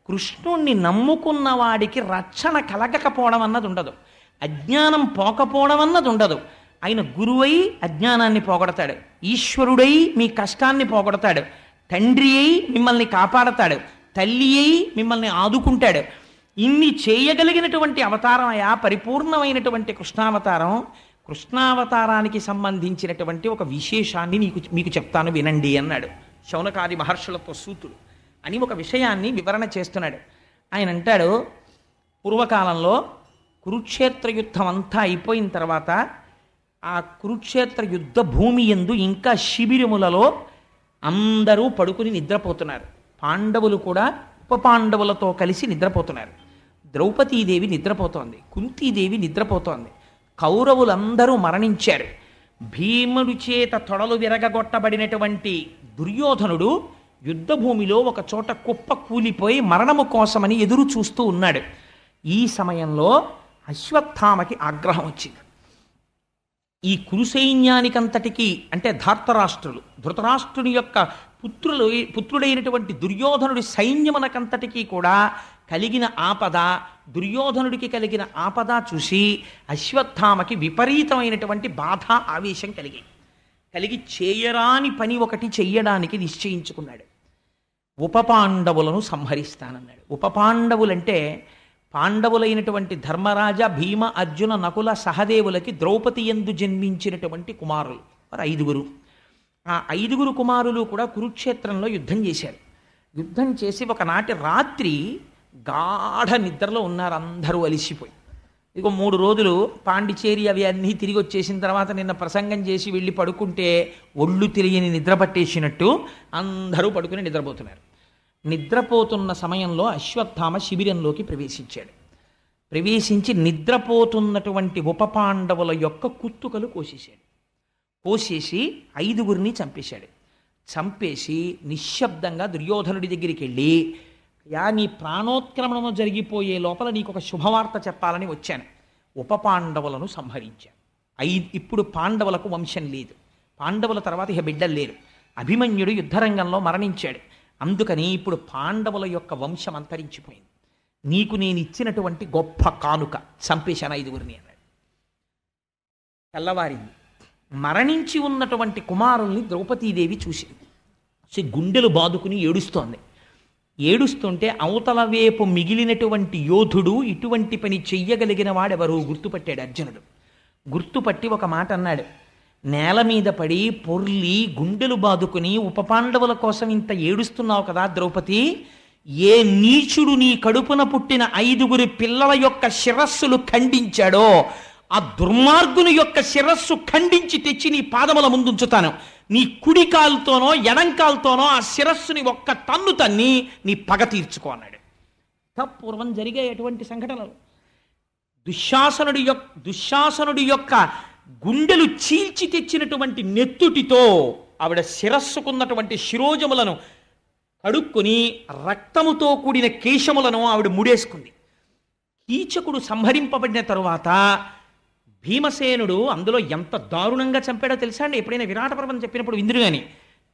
కృష్ణుణ్ణి నమ్ముకున్న వాడికి రక్షణ కలగకపోవడం అన్నది ఉండదు, అజ్ఞానం పోకపోవడం అన్నది ఉండదు. ఆయన గురువై అజ్ఞానాన్ని పోగొడతాడు, ఈశ్వరుడై మీ కష్టాన్ని పోగొడతాడు, తండ్రి అయి మిమ్మల్ని కాపాడతాడు, తల్లి అయి మిమ్మల్ని ఆదుకుంటాడు. ఇన్ని చేయగలిగినటువంటి అవతారం అయా పరిపూర్ణమైనటువంటి కృష్ణావతారం. కృష్ణావతారానికి సంబంధించినటువంటి ఒక విశేషాన్ని మీకు చెప్తాను వినండి అన్నాడు శౌనకాది మహర్షులతో సూతుడు అని ఒక విషయాన్ని వివరణ చేస్తున్నాడు. ఆయన అంటాడు, పూర్వకాలంలో కురుక్షేత్ర యుద్ధం అంతా అయిపోయిన తర్వాత ఆ కురుక్షేత్ర యుద్ధ భూమి యందు ఇంకా శిబిరములలో అందరూ పడుకుని నిద్రపోతున్నారు. పాండవులు కూడా ఉప పాండవులతో కలిసి నిద్రపోతున్నారు. ద్రౌపదీదేవి నిద్రపోతోంది, కుంతీదేవి నిద్రపోతోంది. కౌరవులందరూ మరణించారు. భీముడి చేత తొడలు విరగగొట్టబడినటువంటి దుర్యోధనుడు యుద్ధభూమిలో ఒక చోట కుప్ప కూలిపోయి మరణము కోసమని ఎదురు చూస్తూ ఉన్నాడు. ఈ సమయంలో అశ్వత్థామకి ఆగ్రహం వచ్చింది. ఈ కురుసైన్యానికంతటికీ అంటే ధృతరాష్ట్రుని యొక్క పుత్రుడైనటువంటి దుర్యోధనుడి సైన్యమునకంతటికీ కూడా కలిగిన ఆపద, దుర్యోధనుడికి కలిగిన ఆపద చూసి అశ్వత్థామకి విపరీతమైనటువంటి బాధ, ఆవేశం కలిగి చేయరాని పని ఒకటి చెయ్యడానికి నిశ్చయించుకున్నాడు. ఉపపాండవులను సంహరిస్తానన్నాడు. ఉపపాండవులంటే పాండవులైనటువంటి ధర్మరాజ, భీమ, అర్జున, నకుల, సహదేవులకి ద్రౌపది యందు జన్మించినటువంటి కుమారులు వారు 5. ఆ 5 కుమారులు కూడా కురుక్షేత్రంలో యుద్ధం చేశారు. యుద్ధం చేసి ఒకనాటి రాత్రి గాఢ నిద్రలో ఉన్నారు అందరూ అలిసిపోయి. ఇక 3 రోజులు పాండిచేరి అవి అన్నీ తిరిగి వచ్చేసిన తర్వాత నిన్న ప్రసంగం చేసి వెళ్ళి పడుకుంటే ఒళ్ళు తెలియని నిద్ర పట్టేసినట్టు అందరూ పడుకుని నిద్రపోతున్నారు. నిద్రపోతున్న సమయంలో అశ్వత్థామ శిబిరంలోకి ప్రవేశించి నిద్రపోతున్నటువంటి ఉపపాండవుల యొక్క కుత్తుకలు కోసేసి 5 చంపేశాడు. చంపేసి నిశ్శబ్దంగా దుర్యోధనుడి దగ్గరికి వెళ్ళి, నీ ప్రాణోత్క్రమణము జరిగిపోయే లోపల నీకు ఒక శుభవార్త చెప్పాలని వచ్చాను. ఉపపాండవులను సంహరించాను. ఇప్పుడు పాండవులకు వంశం లేదు, పాండవుల తర్వాత ఇక బిడ్డలు లేరు. అభిమన్యుడు యుద్ధరంగంలో మరణించాడు. అందుకని ఇప్పుడు పాండవుల యొక్క వంశం అంతరించిపోయింది. నీకు నేను ఇచ్చినటువంటి గొప్ప కానుక చంపేశాను 5గురిని అన్నాడు. తెల్లవారింది. మరణించి ఉన్నటువంటి కుమారుల్ని ద్రౌపదీదేవి చూసింది. గుండెలు బాదుకుని ఏడుస్తోంది. ఏడుస్తుంటే అవతల వైపు మిగిలినటువంటి యోధుడు ఇటువంటి పని చెయ్యగలిగిన వాడెవరు గుర్తుపట్టాడు అర్జునుడు. గుర్తుపట్టి ఒక మాట అన్నాడు. నేల మీద పడి పొర్లి గుండెలు బాదుకుని ఉపపాండవుల కోసం ఇంత ఏడుస్తున్నావు కదా ద్రౌపది, ఏ నీచుడు నీ కడుపున పుట్టిన 5గురి పిల్లల యొక్క శిరస్సులు ఖండించాడో ఆ దుర్మార్గుని యొక్క శిరస్సు ఖండించి తెచ్చి నీ పాదముల ముందుంచుతాను. నీ కుడి కాలుతోనో ఎడంకాలతోనో ఆ శిరస్సుని ఒక్క తన్ను తన్ని నీ పగ తీర్చుకో అన్నాడు. పూర్వం జరిగే ఎటువంటి సంఘటనలు. దుశ్శాసనుడి యొక్క గుండెలు చీల్చి తెచ్చినటువంటి నెత్తుటితో ఆవిడ శిరస్సుకున్నటువంటి శిరోజములను కడుక్కుని రక్తముతో కూడిన కేశములను ఆవిడ ముడేసుకుంది. కీచకుడు సంహరింపబడిన తరువాత భీమసేనుడు అందులో ఎంత దారుణంగా చంపాడో తెలుసా అండి? ఎప్పుడైనా విరాట పర్వం చెప్పినప్పుడు విందురు గాని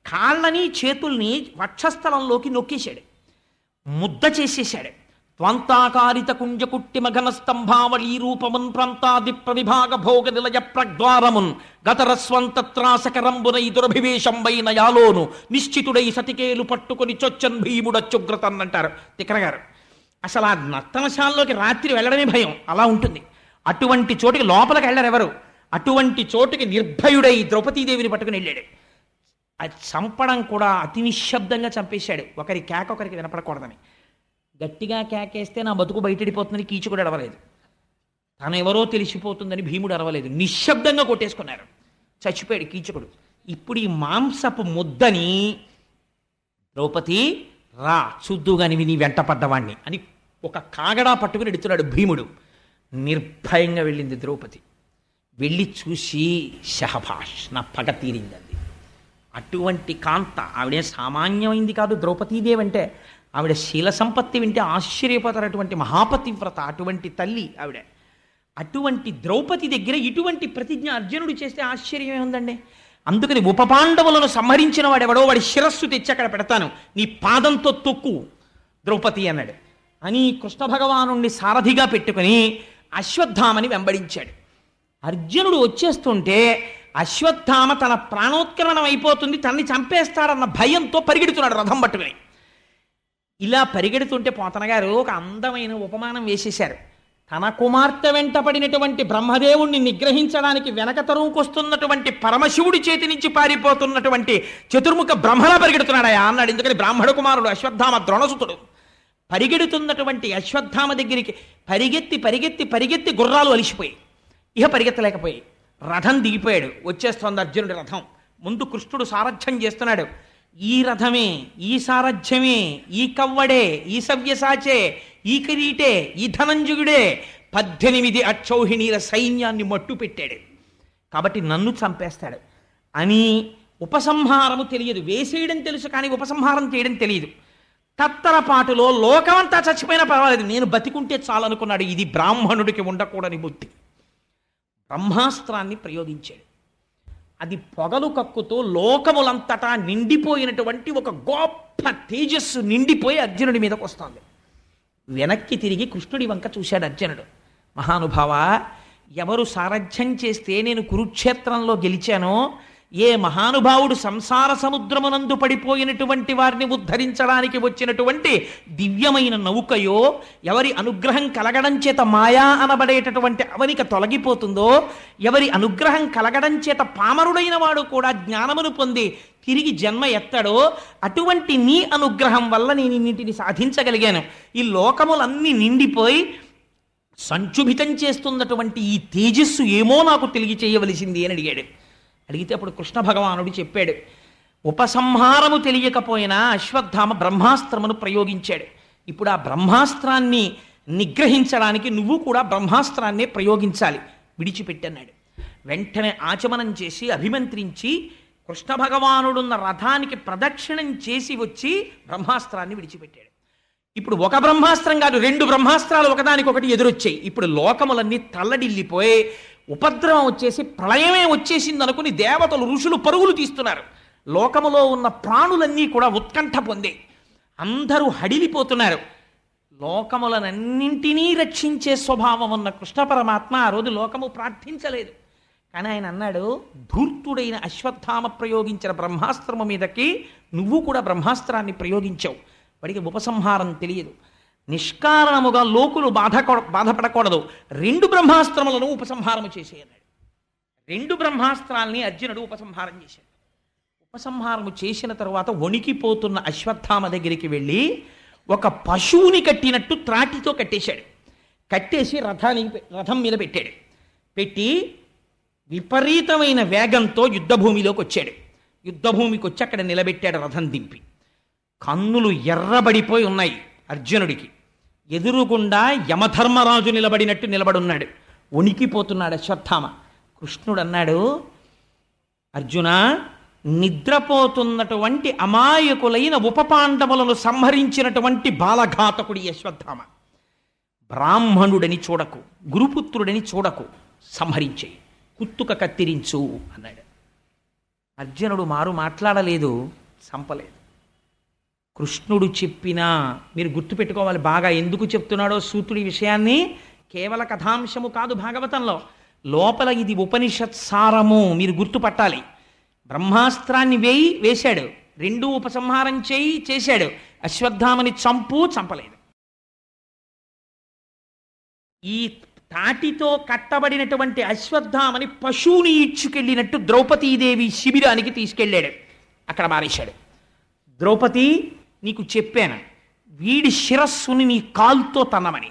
కాళ్ళని చేతుల్ని వక్షస్థలంలోకి నొక్కేశాడు, ముద్ద చేసేశాడు. త్వంతాకారిత కుంజకుట్టి మఘన స్తంభావళీ రూపమున్ ప్రాంతాది ప్రవిభాగ భోగ నిలయ ప్రద్వారమున్ గతరస్వంతత్రాసకరంబునై దురభివేశంబైన యాలోను నిశ్చితుడై సతికేలు పట్టుకొని చొచ్చన్ భీముడచ్చుగ్రతన్ అంటారు తిక్కనగారు. అసలు ఆ నర్తనశాలలోకి రాత్రి వెళ్ళడమే భయం, అలా ఉంటుంది. అటువంటి చోటుకి లోపలికి వెళ్ళరు ఎవరు. అటువంటి చోటుకి నిర్భయుడై ద్రౌపదీదేవిని పట్టుకుని వెళ్ళాడు. అది చంపడం కూడా అతి నిశ్శబ్దంగా చంపేశాడు. ఒకరి కేక ఒకరికి వినపడకూడదని. గట్టిగా కేకేస్తే నా బతుకు బయటడిపోతుందని కీచుకుడు అడవలేదు, తను ఎవరో తెలిసిపోతుందని భీముడు అరవలేదు. నిశ్శబ్దంగా కొట్టేసుకున్నారు. చచ్చిపోయాడు కీచకుడు. ఇప్పుడు ఈ మాంసపు ముద్దని ద్రౌపది రా చూద్దుగాని నీ వెంట పడ్డవాణ్ణి అని ఒక కాగడా పట్టుకుని ఎడుతున్నాడు భీముడు. నిర్భయంగా వెళ్ళింది ద్రౌపది. వెళ్ళి చూసి షహభాష్ నా పగ తీరిందంది. అటువంటి కాంత ఆవిడే సామాన్యమైంది కాదు ద్రౌపదీదేవి అంటే. ఆవిడ శీల సంపత్తి వింటే ఆశ్చర్యపోతారటువంటి మహాపతివ్రత, అటువంటి తల్లి ఆవిడ. అటువంటి ద్రౌపది దగ్గర ఇటువంటి ప్రతిజ్ఞ అర్జునుడు చేస్తే ఆశ్చర్యమే ఉందండి. అందుకని ఉపపాండవులను సంహరించిన వాడెవడో వాడి శిరస్సు తెచ్చి అక్కడ పెడతాను, నీ పాదంతో తొక్కు ద్రౌపది అన్నాడు. అని కృష్ణ భగవానుణ్ణి సారథిగా పెట్టుకుని అశ్వత్థామని వెంబడించాడు. అర్జునుడు వచ్చేస్తుంటే అశ్వత్థామ తన ప్రాణోత్క్రమణం అయిపోతుంది, తనని చంపేస్తాడన్న భయంతో పరిగెడుతున్నాడు రథం పట్టుకుని. ఇలా పరిగెడుతుంటే పోతన గారు ఒక అందమైన ఉపమానం వేసేశారు. తన కుమార్తె వెంట పడినటువంటి బ్రహ్మదేవుణ్ణి నిగ్రహించడానికి వెనక తరువుకొస్తున్నటువంటి పరమశివుడి చేతి నుంచి పారిపోతున్నటువంటి చతుర్ముఖ బ్రహ్మలా పరిగెడుతున్నాడా అన్నాడు. ఎందుకని బ్రాహ్మణ కుమారుడు అశ్వత్థామ ద్రోణసుతుడు. పరిగెడుతున్నటువంటి అశ్వత్థామ దగ్గరికి పరిగెత్తి పరిగెత్తి పరిగెత్తి గుర్రాలు అలిసిపోయి ఇహ పరిగెత్తలేకపోయి రథం దిగిపోయాడు. వచ్చేస్తోంది అర్జునుడి రథం. ముందు కృష్ణుడు సారథ్యం చేస్తున్నాడు. ఈ రథమే, ఈ సారథ్యమే, ఈ కవ్వడే, ఈ సవ్యసాచే, ఈ కిరీటే, ఈ ధనంజయుడే 18 అక్షౌహిణీల సైన్యాన్ని మట్టు పెట్టాడు. కాబట్టి నన్ను చంపేస్తాడు అని ఉపసంహారము తెలియదు. వేసేయడం తెలుసు కానీ ఉపసంహారం చేయడం తెలియదు. తత్తరపాటులో లోకమంతా చచ్చిపోయినా పర్వాలేదు, నేను బతికుంటే చాలనుకున్నాడు. ఇది బ్రాహ్మణుడికి ఉండకూడని బుద్ధి. బ్రహ్మాస్త్రాన్ని ప్రయోగించాడు. అది పొగలు కక్కుతూ లోకములంతటా నిండిపోయినటువంటి ఒక గొప్ప తేజస్సు నిండిపోయి అర్జునుడి మీదకి వస్తుంది. వెనక్కి తిరిగి కృష్ణుడి వంక చూశాడు అర్జునుడు. మహానుభావ, ఎవరు సారథ్యం చేస్తే నేను కురుక్షేత్రంలో గెలిచానో, ఏ మహానుభావుడు సంసార సముద్రమునందు పడిపోయినటువంటి వారిని ఉద్ధరించడానికి వచ్చినటువంటి దివ్యమైన నౌకయో, ఎవరి అనుగ్రహం కలగడం చేత మాయా అనబడేటటువంటి అవనిక తొలగిపోతుందో, ఎవరి అనుగ్రహం కలగడం చేత పామరుడైన వాడు కూడా జ్ఞానమును పొంది తిరిగి జన్మ ఎత్తడో, అటువంటి నీ అనుగ్రహం వల్ల నేను ఇన్నింటిని సాధించగలిగాను. ఈ లోకములన్నీ నిండిపోయి సంక్షుభితం చేస్తున్నటువంటి ఈ తేజస్సు ఏమో నాకు తెలియ చేయవలసింది అని అడిగాడు. అడిగితే అప్పుడు కృష్ణ భగవానుడు చెప్పాడు. ఉపసంహారము తెలియకపోయినా అశ్వత్థామ బ్రహ్మాస్త్రమును ప్రయోగించాడు. ఇప్పుడు ఆ బ్రహ్మాస్త్రాన్ని నిగ్రహించడానికి నువ్వు కూడా బ్రహ్మాస్త్రాన్నే ప్రయోగించాలి, విడిచిపెట్టన్నాడు. వెంటనే ఆచమనం చేసి అభిమంత్రించి కృష్ణ భగవానుడున్న రథానికి ప్రదక్షిణం చేసి వచ్చి బ్రహ్మాస్త్రాన్ని విడిచిపెట్టాడు. ఇప్పుడు ఒక బ్రహ్మాస్త్రం కాదు, 2 బ్రహ్మాస్త్రాలు ఒకదానికొకటి ఎదురొచ్చాయి. ఇప్పుడు లోకములన్నీ తల్లడిల్లిపోయి ఉపద్రవం వచ్చేసి ప్రళయమే వచ్చేసింది అనుకుని దేవతలు ఋషులు పరుగులు తీస్తున్నారు. లోకములో ఉన్న ప్రాణులన్నీ కూడా ఉత్కంఠ పొందే, అందరూ హడిలిపోతున్నారు. లోకములనన్నింటినీ రక్షించే స్వభావం ఉన్న కృష్ణ పరమాత్మ ఆ రోజు లోకము ప్రార్థించలేదు. కానీ ఆయన అన్నాడు, ధూర్తుడైన అశ్వత్థామ ప్రయోగించిన బ్రహ్మాస్త్రము మీదకి నువ్వు కూడా బ్రహ్మాస్త్రాన్ని ప్రయోగించావు. వాడికి ఉపసంహారం తెలియదు. నిష్కారణముగా లోకులు బాధపడకూడదు, 2 బ్రహ్మాస్త్రములను ఉపసంహారము చేసేయన్నాడు. 2 బ్రహ్మాస్త్రాల్ని అర్జునుడు ఉపసంహారం చేశాడు. ఉపసంహారము చేసిన తరువాత వణికిపోతున్న అశ్వత్థామ దగ్గరికి వెళ్ళి ఒక పశువుని కట్టినట్టు త్రాటితో కట్టేశాడు. కట్టేసి రథం మీద పెట్టాడు. పెట్టి విపరీతమైన వేగంతో యుద్ధభూమిలోకి వచ్చాడు. యుద్ధభూమికి వచ్చి అక్కడ నిలబెట్టాడు రథం దింపి. కన్నులు ఎర్రబడిపోయి ఉన్నాయి అర్జునుడికి. ఎదురుగుండా యమధర్మరాజు నిలబడినట్టు నిలబడున్నాడు. వణికిపోతున్నాడు అశ్వత్థామ. కృష్ణుడు అన్నాడు, అర్జున, నిద్రపోతున్నటువంటి అమాయకులైన ఉపపాండవులను సంహరించినటువంటి బాలఘాతకుడి అశ్వత్థామ. బ్రాహ్మణుడని చూడకు, గురుపుత్రుడని చూడకు, సంహరించేయి, కుత్తుక కత్తిరించు అన్నాడు. అర్జునుడు మారు మాట్లాడలేదు, చంపలేదు. కృష్ణుడు చెప్పినా మీరు గుర్తుపెట్టుకోవాలి బాగా, ఎందుకు చెప్తున్నాడో సూతుడి విషయాన్ని. కేవల కథాంశము కాదు భాగవతంలో, లోపల ఇది ఉపనిషత్ సారము, మీరు గుర్తుపట్టాలి. బ్రహ్మాస్త్రాన్ని వేశాడు, 2 ఉపసంహారం చేశాడు. అశ్వత్థామని చంపలేదు. ఈ తాటితో కట్టబడినటువంటి అశ్వత్థామని పశువుని ఈడ్చుకెళ్ళినట్టు ద్రౌపదీదేవి శిబిరానికి తీసుకెళ్ళాడు. అక్కడ మారేశాడు. ద్రౌపది, నీకు చెప్పాను, వీడి శిరస్సుని నీ కాలుతో తన్నమని.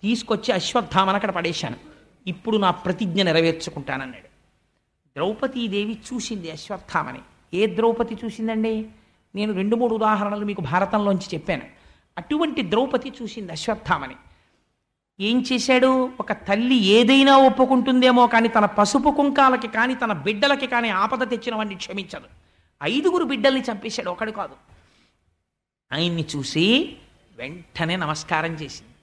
తీసుకొచ్చి అశ్వత్థామని అక్కడ పడేశాను. ఇప్పుడు నా ప్రతిజ్ఞ నెరవేర్చుకుంటానన్నాడు. ద్రౌపదీదేవి చూసింది అశ్వత్థామని. ఏ ద్రౌపది చూసిందండి? నేను 2-3 ఉదాహరణలు మీకు భారతంలోంచి చెప్పాను. అటువంటి ద్రౌపది చూసింది అశ్వత్థామని. ఏం చేశాడు? ఒక తల్లి ఏదైనా ఒప్పుకుంటుందేమో కానీ తన పసుపు కుంకాలకి కానీ తన బిడ్డలకి కానీ ఆపద తెచ్చిన వాడిని క్షమించదు. 5 బిడ్డల్ని చంపేశాడు, ఒకడు కాదు. ఆయన్ని చూసి వెంటనే నమస్కారం చేసింది.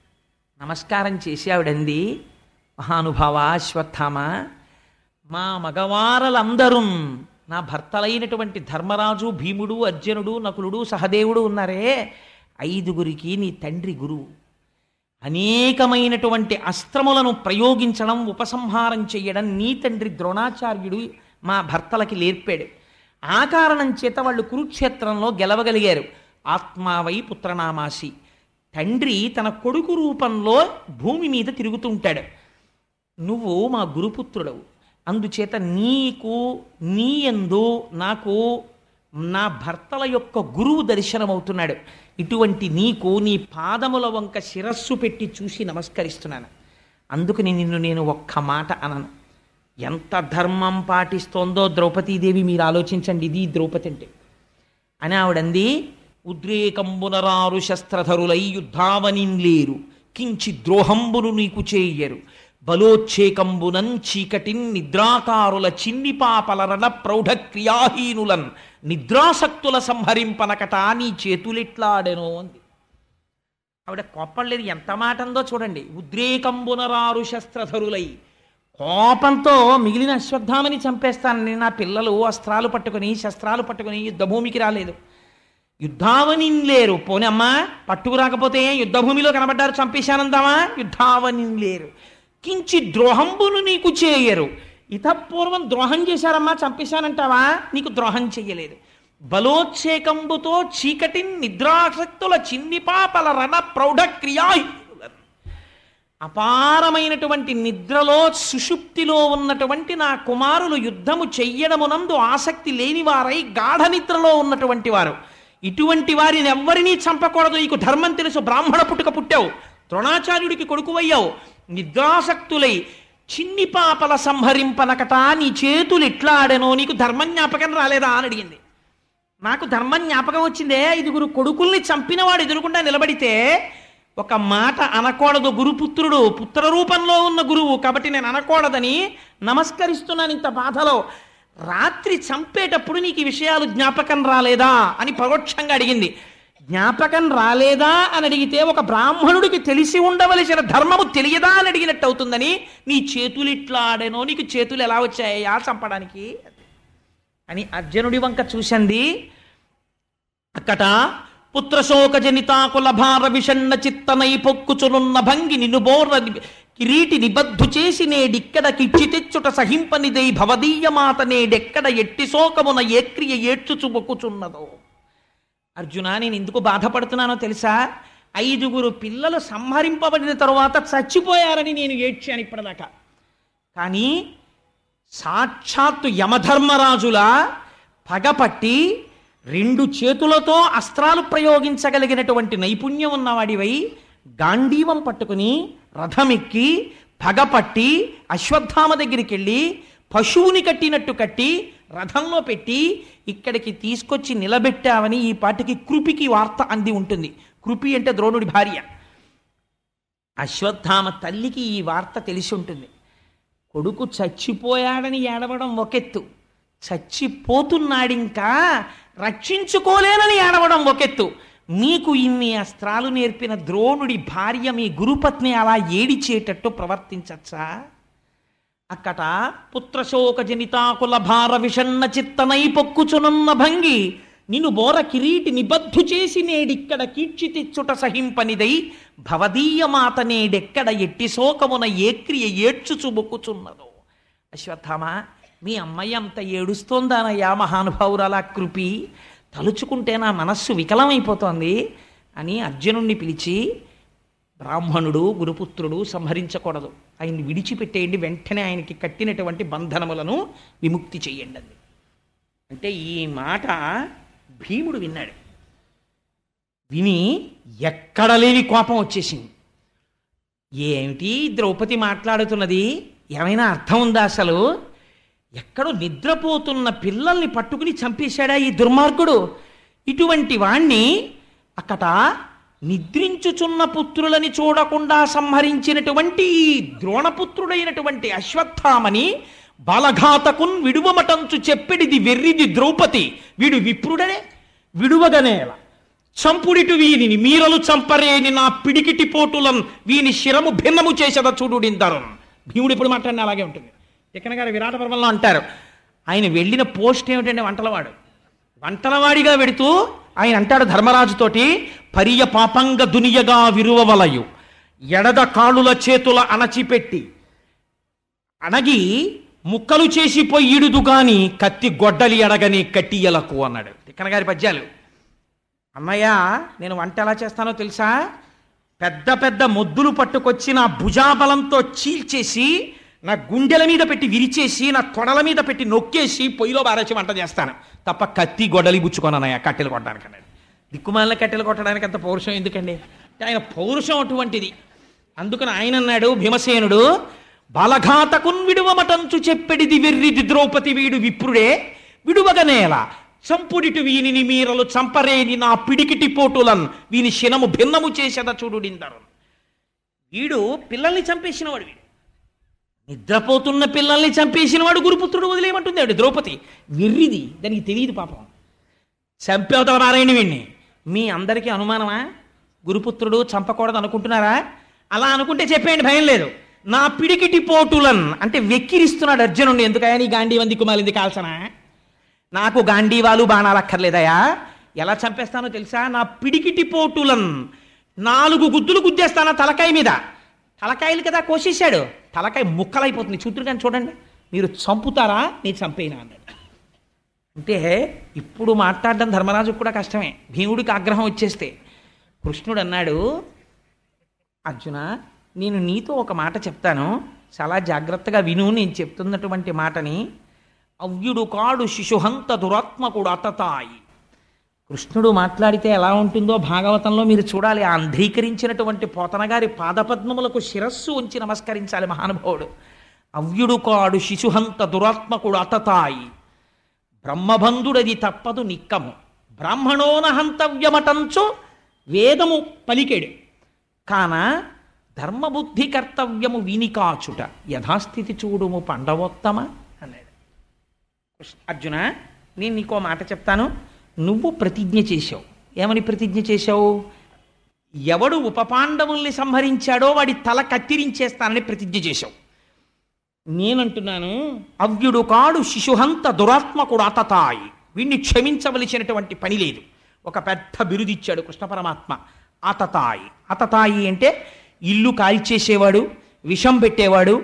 నమస్కారం చేసి ఆవిడంది, మహానుభావ అశ్వత్థామ, మా మగవారలందరూ నా భర్తలైనటువంటి ధర్మరాజు, భీముడు, అర్జునుడు, నకులుడు, సహదేవుడు ఉన్నారే, 5 నీ తండ్రి గురువు. అనేకమైనటువంటి అస్త్రములను ప్రయోగించడం, ఉపసంహారం చేయడం నీ తండ్రి ద్రోణాచార్యుడు మా భర్తలకి నేర్పాడు. ఆ కారణం చేత వాళ్ళు కురుక్షేత్రంలో గెలవగలిగారు. ఆత్మావై పుత్రనామాసి. తండ్రి తన కొడుకు రూపంలో భూమి మీద తిరుగుతుంటాడు. నువ్వు మా గురుపుత్రుడవు, అందుచేత నీ యందు నాకు నా భర్తల యొక్క గురువు దర్శనమవుతున్నాడు. ఇటువంటి నీకు నీ పాదముల వంక శిరస్సు పెట్టి చూసి నమస్కరిస్తున్నాను. అందుకని నేను ఒక్క మాట అనను. ఎంత ధర్మం పాటిస్తోందో ద్రౌపదీదేవి, మీరు ఆలోచించండి. ఇది ద్రౌపది అంటే అని ఆవిడంది, ఉద్రేకంబునరారు శస్త్రధరులై యుద్ధావనిన్లేరు, కించి ద్రోహంబును నీకు చేయరు, బలోచ్చేకంబునన్ చీకటిన్ నిద్రాకారుల చిన్ని పాపలరణ ప్రౌఢ క్రియాహీనులన్ నిద్రాసక్తుల సంహరింపనకట నీ చేతులెట్లాడెనో అంది. ఆవిడ కోపడలేదు, ఎంత మాట అందో చూడండి. ఉద్రేకంబునరారు శస్త్రధరులై, కోపంతో మిగిలిన అశ్వత్థామని చంపేస్తానని నా పిల్లలు అస్త్రాలు పట్టుకుని శస్త్రాలు పట్టుకుని యుద్ధభూమికి రాలేదు. యుద్ధావనిన్లేరు, పోనమ్మా పట్టుకురాకపోతే యుద్ధభూమిలో కనబడ్డారు చంపేశానందామా, యుద్ధావనిన్లేరు, కించి ద్రోహంబును నీకు చేయరు. ఇతపూర్వం ద్రోహం చేశారమ్మా, చంపేశానంటావా, నీకు ద్రోహం చెయ్యలేదు. బలోచ్చేకంబుతో చీకటిన్ నిద్రాసక్తుల చిన్ని పాపల రణ ప్రౌఢ క్రియాహీనుల, అపారమైనటువంటి నిద్రలో సుషుప్తిలో ఉన్నటువంటి నా కుమారులు యుద్ధము చెయ్యడమునందు ఆసక్తి లేనివారై గాఢ నిద్రలో ఉన్నటువంటి వారు. ఇటువంటి వారిని ఎవ్వరినీ చంపకూడదు, నీకు ధర్మం తెలుసు, బ్రాహ్మణ పుట్టుక పుట్టావు, ద్రోణాచార్యుడికి కొడుకువయ్యావు, నిద్రాసక్తులై చిన్ని పాపల సంహరింపనకట నీ చేతులు ఎట్లా ఆడెనో, నీకు ధర్మం జ్ఞాపకం రాలేదా అని అడిగింది. నాకు ధర్మం జ్ఞాపకం వచ్చిందే, 5 కొడుకుల్ని చంపినవాడు ఎదురుకుండా నిలబడితే ఒక మాట అనకూడదు. గురుపుత్రుడు పుత్ర రూపంలో ఉన్న గురువు కాబట్టి నేను అనకూడదని నమస్కరిస్తున్నాను ఇంత బాధలో. రాత్రి చంపేటప్పుడు నీకు ఈ విషయాలు జ్ఞాపకం రాలేదా అని పరోక్షంగా అడిగింది. జ్ఞాపకం రాలేదా అని అడిగితే ఒక బ్రాహ్మణుడికి తెలిసి ఉండవలసిన ధర్మము తెలియదా అని అడిగినట్టు అవుతుందని, నీ చేతులు ఇట్లా ఆడేనో, నీకు చేతులు ఎలా వచ్చాయా చంపడానికి అని అర్జునుడి వంక చూసింది. అక్కట పుత్రశోక జనితాకుల భార విషణ్ణ చిత్తనై పొక్కుచునున్న భంగి నిన్ను బోర్ర కిరీటి నిబద్ధు చేసి నేడిక్కడ కిచ్చి తెచ్చుట సహింపనిదై భవదీయ మాత నేడెక్కడ ఎట్టి శోకమున ఏ క్రియ ఏడ్చుచు మొక్కుచున్నదో. అర్జున, నేను ఎందుకు బాధపడుతున్నానో తెలుసా? 5 పిల్లలు సంహరింపబడిన తరువాత చచ్చిపోయారని నేను ఏడ్చాను ఇప్పటిదాకా. కానీ సాక్షాత్తు యమధర్మరాజుల పగపట్టి 2 చేతులతో అస్త్రాలు ప్రయోగించగలిగినటువంటి నైపుణ్యం ఉన్నవాడివై గాంధీవం పట్టుకుని రథమెక్కి పగపట్టి అశ్వత్థామ దగ్గరికి వెళ్ళి పశువుని కట్టినట్టు కట్టి రథంలో పెట్టి ఇక్కడికి తీసుకొచ్చి నిలబెట్టావని ఈ పాటికి కృపికి వార్త అంది ఉంటుంది. కృపి అంటే ద్రోణుడి భార్య. అశ్వత్థామ తల్లికి ఈ వార్త తెలిసి ఉంటుంది. కొడుకు చచ్చిపోయాడని ఏడవడం ఒకెత్తు, చచ్చిపోతున్నాడింకా రక్షించుకోలేనని ఏడవడం ఒకెత్తు. మీకు ఇన్ని అస్త్రాలు నేర్పిన ద్రోణుడి భార్య మీ గురుపత్ని అలా ఏడిచేటట్టు ప్రవర్తించచ్చా? అక్కట పుత్రశోక జనితాకుల భార విషణ్ణ చిత్తనై పొక్కుచునున్న భంగి నిన్ను బోర కిరీటి నిబద్ధు చేసి నేడిక్కడ కీడ్చి తెచ్చుట సహింపనిదై భవదీయ మాత నేడెక్కడ ఎట్టి శోకమున ఏ క్రియ ఏడ్చుచు మొక్కుచున్నదో. అశ్వత్థామ, మీ అమ్మాయి అంత ఏడుస్తోందానయ్యా మహానుభావురాలా కృపి, తలుచుకుంటే నా మనస్సు వికలమైపోతోంది అని అర్జునుణ్ణి పిలిచి, బ్రాహ్మణుడు గురుపుత్రుడు సంహరించకూడదు, ఆయన్ని విడిచిపెట్టేయండి, వెంటనే ఆయనకి కట్టినటువంటి బంధనములను విముక్తి చెయ్యండి అంది. అంటే ఈ మాట భీముడు విన్నాడు. విని ఎక్కడ లేని కోపం వచ్చేసింది. ఏమిటి ద్రౌపది మాట్లాడుతున్నది, ఏమైనా అర్థం ఉందా అసలు? ఎక్కడో నిద్రపోతున్న పిల్లల్ని పట్టుకుని చంపేశాడా ఈ దుర్మార్గుడు? ఇటువంటి వాణ్ణి అక్కట నిద్రించుచున్న పుత్రులని చూడకుండా సంహరించినటువంటి ద్రోణపుత్రుడైనటువంటి అశ్వత్థామని బాలఘాతకున్ విడువమటంచు చెప్పెడిది వెర్రిది ద్రౌపది, వీడు విప్రుడనే విడువగనేల చంపుడిటు వీనిని మీరలు చంపరేని నా పిడికిటి పోటులం వీని శిరము భిన్నము చేసేద చూడుడిందరు. భీముడు ఎప్పుడు మాట్లాడినా అలాగే ఉంటుంది. చిక్కన గారు విరాట పర్వంలో అంటారు, ఆయన వెళ్ళిన పోస్ట్ ఏమిటంటే వంటలవాడిగా వెడుతూ ఆయన అంటాడు ధర్మరాజుతోటి, పరియ పాపంగ దునియగా విరువవలయు ఎడద కాళ్ళుల చేతుల అణచిపెట్టి అణగి ముక్కలు చేసి పొయ్యిడుదు గాని కత్తి గొడ్డలి అడగని కట్టియలకు అన్నాడు. తిక్కన గారి పద్యాలు. అన్నయ్య, నేను వంట ఎలా చేస్తానో తెలుసా? పెద్ద పెద్ద మొద్దులు పట్టుకొచ్చి నా భుజాబలంతో చీల్చేసి నా గుండెల మీద పెట్టి విరిచేసి నా తొడల మీద పెట్టి నొక్కేసి పొయ్యిలో బారేసి వంట చేస్తాను తప్ప కత్తి గొడ్డలి బుచ్చుకోనన్నయ్య కట్టెలు కొట్టడానికి అన్నాడు. దిక్కుమాలిన కట్టెలు కొట్టడానికి అంత పౌరుషం ఎందుకండి? ఆయన పౌరుషం అటువంటిది. అందుకని ఆయన అన్నాడు భీమసేనుడు, బాలఘాతకున్ విడువమటంచు చెప్పెడిది వెర్రిది ద్రౌపది వీడు విప్రుడే విడువగనేల చంపుడిటు వీనిని మీరలు చంపరేని నా పిడికిటి పోటులన్ వీని శినము భిన్నము చేసేద చూడుడిందరు. వీడు పిల్లల్ని చంపేసిన వాడు, వీడు నిద్రపోతున్న పిల్లల్ని చంపేసిన వాడు గురుపుత్రుడు వదిలేయమంటుంది ఆవిడ ద్రౌపది. వెర్రిది, దానికి తెలియదు పాపం. చంపేవతల నారాయణ వీణ్ణి. మీ అందరికీ అనుమానమా? గురుపుత్రుడు చంపకూడదు అనుకుంటున్నారా? అలా అనుకుంటే చెప్పేయండి, భయం లేదు. నా పిడికిటి పోటులన్ అంటే వెక్కిరిస్తున్నాడు అర్జునుడిని. ఎందుకయా నీ గాంధీవంది కుమాలింది కాల్సనా? నాకు గాంధీవాలు బాణాలు అక్కర్లేదయా. ఎలా చంపేస్తానో తెలుసా? నా పిడికిటి పోటులన్ 4 గుద్దులు గుద్దేస్తానా తలకాయ మీద. తలకాయలు కదా కోసేశాడు, తలకాయ ముక్కలైపోతుంది. చూతురు కానీ చూడండి, మీరు చంపుతారా నేను చంపేనా అన్నాడు. అంటే ఇప్పుడు మాట్లాడడం ధర్మరాజుకు కూడా కష్టమే. భీముడికి ఆగ్రహం వచ్చేస్తే కృష్ణుడు అన్నాడు, అర్జున, నేను నీతో ఒక మాట చెప్తాను, చాలా జాగ్రత్తగా విను. నేను చెప్తున్నటువంటి మాటని. అవ్యుడు కాడు శిశుహంత దురాత్మకుడు అతతాయి. కృష్ణుడు మాట్లాడితే ఎలా ఉంటుందో భాగవతంలో మీరు చూడాలి. ఆ అంధీకరించినటువంటి పోతనగారి పాదపద్మములకు శిరస్సు ఉంచి నమస్కరించాలి మహానుభావుడు. అవ్యుడు కాడు శిశుహంత దురాత్మకుడు అతతాయి, బ్రహ్మబంధుడది తప్పదు నిక్కము, బ్రాహ్మణోన హంతవ్యమటంచు వేదము పలికెడు, కాన ధర్మబుద్ధి కర్తవ్యము వీనికాచుట యథాస్థితి చూడుము పండవోత్తమ అన్నాడు. అర్జున, నేను నీకో మాట చెప్తాను. నువ్వు ప్రతిజ్ఞ చేశావు, ఏమని ప్రతిజ్ఞ చేశావు? ఎవడు ఉపపాండవుల్ని సంహరించాడో వాడి తల కత్తిరించేస్తానని ప్రతిజ్ఞ చేశావు. నేనంటున్నాను, అవ్యుడు కాడు శిశుహంత దురాత్మకుడు అతతాయి, వీణ్ణి క్షమించవలసినటువంటి పని లేదు. ఒక పెద్ద బిరుదిచ్చాడు కృష్ణ పరమాత్మ, అతతాయి. అతతాయి అంటే ఇల్లు కాల్చేసేవాడు, విషం పెట్టేవాడు,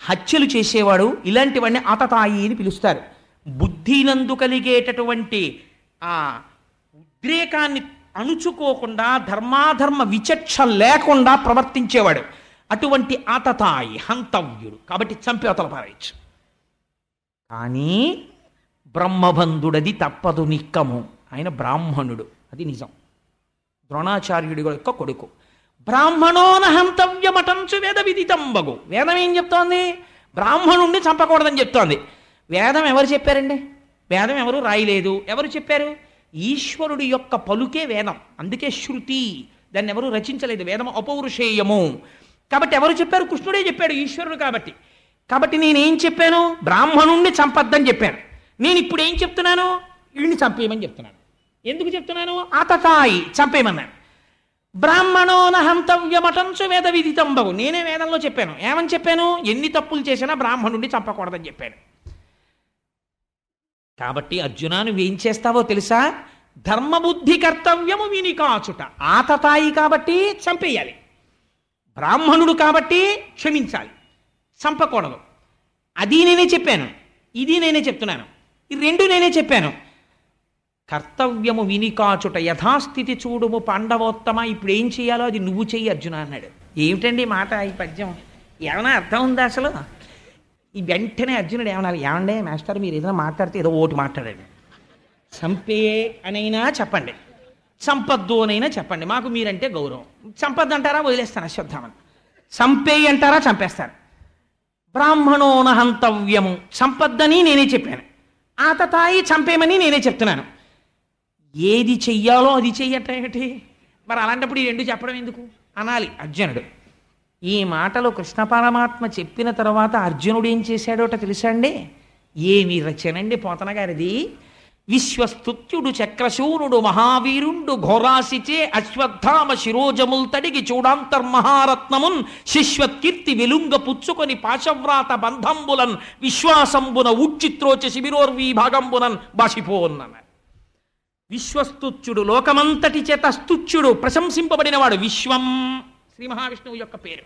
హత్యలు చేసేవాడు, ఇలాంటివన్నీ అతతాయి అని పిలుస్తారు. బుద్ధినందు కలిగేటటువంటి ఆ ఉద్రేకాన్ని అణుచుకోకుండా ధర్మాధర్మ విచక్ష లేకుండా ప్రవర్తించేవాడు. అటువంటి ఆతతాయి హంతవ్యుడు, కాబట్టి చంపి అవతల పారేయచ్చు. కానీ బ్రహ్మబంధుడది తప్పదు నిక్కము. ఆయన బ్రాహ్మణుడు, అది నిజం. ద్రోణాచార్యుడి యొక్క కొడుకు. బ్రాహ్మణోన హంతవ్యమటంచు వేద విదితంబగు. వేదం ఏం చెప్తోంది? బ్రాహ్మణుణ్ణి చంపకూడదని చెప్తోంది. వేదం ఎవరు చెప్పారండి? వేదం ఎవరు రాయలేదు. ఎవరు చెప్పారు? ఈశ్వరుడి యొక్క పలుకే వేదం. అందుకే శృతి, దాన్ని ఎవరు రచించలేదు. వేదం అపౌరుషేయము. కాబట్టి ఎవరు చెప్పారు? కృష్ణుడే చెప్పాడు, ఈశ్వరుడు కాబట్టి. కాబట్టి నేనేం చెప్పాను? బ్రాహ్మణుణ్ణి చంపద్దని చెప్పాను. నేను ఇప్పుడు ఏం చెప్తున్నాను? వీడిని చంపేయమని చెప్తున్నాను. ఎందుకు చెప్తున్నాను? ఆతతాయి, చంపేయమన్నాను. బ్రాహ్మణోన హంతవ్యమటంచు వేద విదితంబగు. నేనే వేదంలో చెప్పాను. ఏమని చెప్పాను? ఎన్ని తప్పులు చేసినా బ్రాహ్మణుడిని చంపకూడదని చెప్పాను. కాబట్టి అర్జున, నువ్వేం చేస్తావో తెలుసా? ధర్మబుద్ధి కర్తవ్యము విని కాచుట. ఆతతాయి కాబట్టి చంపేయాలి, బ్రాహ్మణుడు కాబట్టి క్షమించాలి, చంపకూడదు. అది నేనే చెప్పాను, ఇది నేనే చెప్తున్నాను. ఈ రెండు నేనే చెప్పాను. కర్తవ్యము విని కాచుట, యథాస్థితి చూడుము పాండవోత్తమ. ఇప్పుడు ఏం చేయాలో అది నువ్వు చెయ్యి అర్జున అన్నాడు. ఏమిటండి మాట ఈ పద్యం? ఏమైనా అర్థం ఉందా అసలు? ఈ వెంటనే అర్జునుడు ఏమన్నారు? ఏమండే మాస్టర్, మీరు ఏదైనా మాట్లాడితే ఏదో ఓటు మాట్లాడండి. చంపే అనైనా చెప్పండి, చంపద్దు అనైనా చెప్పండి, మాకు మీరంటే గౌరవం. చంపద్దు అంటారా? వదిలేస్తాను అశ్వత్థామని. చంపేయి అంటారా? చంపేస్తాను. బ్రాహ్మణోన హంతవ్యము, చంపద్దని నేనే చెప్పాను. ఆతతాయి, చంపేమని నేనే చెప్తున్నాను. ఏది చెయ్యాలో అది చెయ్యటేమిటి? మరి అలాంటప్పుడు ఈ రెండు చెప్పడం ఎందుకు అనాలి అర్జునుడు. ఈ మాటలు కృష్ణ పరమాత్మ చెప్పిన తర్వాత అర్జునుడు ఏం చేశాడోట తెలుసా అండి? ఏమి రచనండి పోతన గారిది. విశ్వస్తుత్యుడు చక్రశూరుడు మహావీరుండు ఘోరాసిచే అశ్వత్థామ శిరోజముల్ తడిగి చూడాంతర్మహారత్నమున్ శిశ్వత్కీర్తి వెలుంగ పుచ్చుకొని పాశవ్రాత బంధంబులన్ విశ్వాసంబున ఉచ్చిత్రోచ శిబిరోర్వీ భాగంబునన్ బాషిపోన్నన్నారు. విశ్వస్తుత్యుడు, లోకమంతటి చేత స్తుత్యుడు, ప్రశంసింపబడినవాడు. విశ్వం శ్రీ మహావిష్ణువు యొక్క పేరు.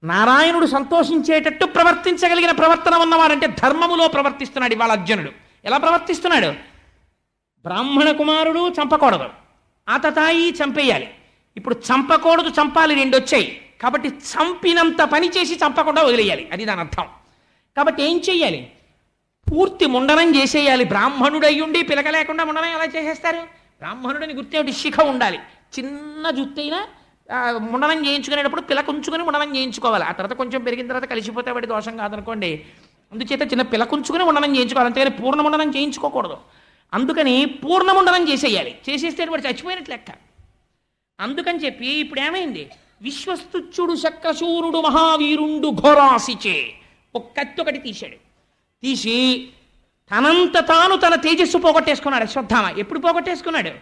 నారాయణుడు సంతోషించేటట్టు ప్రవర్తించగలిగిన ప్రవర్తన ఉన్నవాడంటే ధర్మములో ప్రవర్తిస్తున్నాడు ఇవాళ అర్జునుడు. ఎలా ప్రవర్తిస్తున్నాడు? బ్రాహ్మణ కుమారుడు చంపకూడదు, ఆతతాయి చంపేయాలి. ఇప్పుడు చంపకూడదు, చంపాలి, రెండు వచ్చాయి. కాబట్టి చంపినంత పని చేసి చంపకుండా వదిలేయాలి, అది దాని అర్థం. కాబట్టి ఏం చెయ్యాలి? పూర్తి ముండనం చేసేయాలి. బ్రాహ్మణుడు అయ్యుండి పిలక లేకుండా ముండనం ఎలా చేసేస్తారు? బ్రాహ్మణుడిని గుర్తేమిటి? శిఖ ఉండాలి. చిన్న జుత్తైనా ముండనం చేయించుకునేటప్పుడు పిలక ఉంచుకొని ముండనం చేయించుకోవాలి. ఆ తర్వాత కొంచెం పెరిగిన తర్వాత కలిసిపోతే వాడి దోషం కాదనుకోండి. అందుచేత చిన్న పిలక ఉంచుకుని ముండనం చేయించుకోవాలి, అంతేగాని పూర్ణ ముండనం చేయించుకోకూడదు. అందుకని పూర్ణ ముండనం చేసేయాలి. చేసేస్తే వాడు చచ్చిపోయినట్లు లెక్క. అందుకని చెప్పి ఇప్పుడు ఏమైంది? విశ్వస్తుత్యుడు శక్రశూరుడు మహావీరుండు ఘోరాసిచే ఒక కత్తి ఒకటి తీశాడు. తీసి తనంత తాను తన తేజస్సు పోగొట్టేసుకున్నాడు అశ్వత్థామ. ఎప్పుడు పోగొట్టేసుకున్నాడు?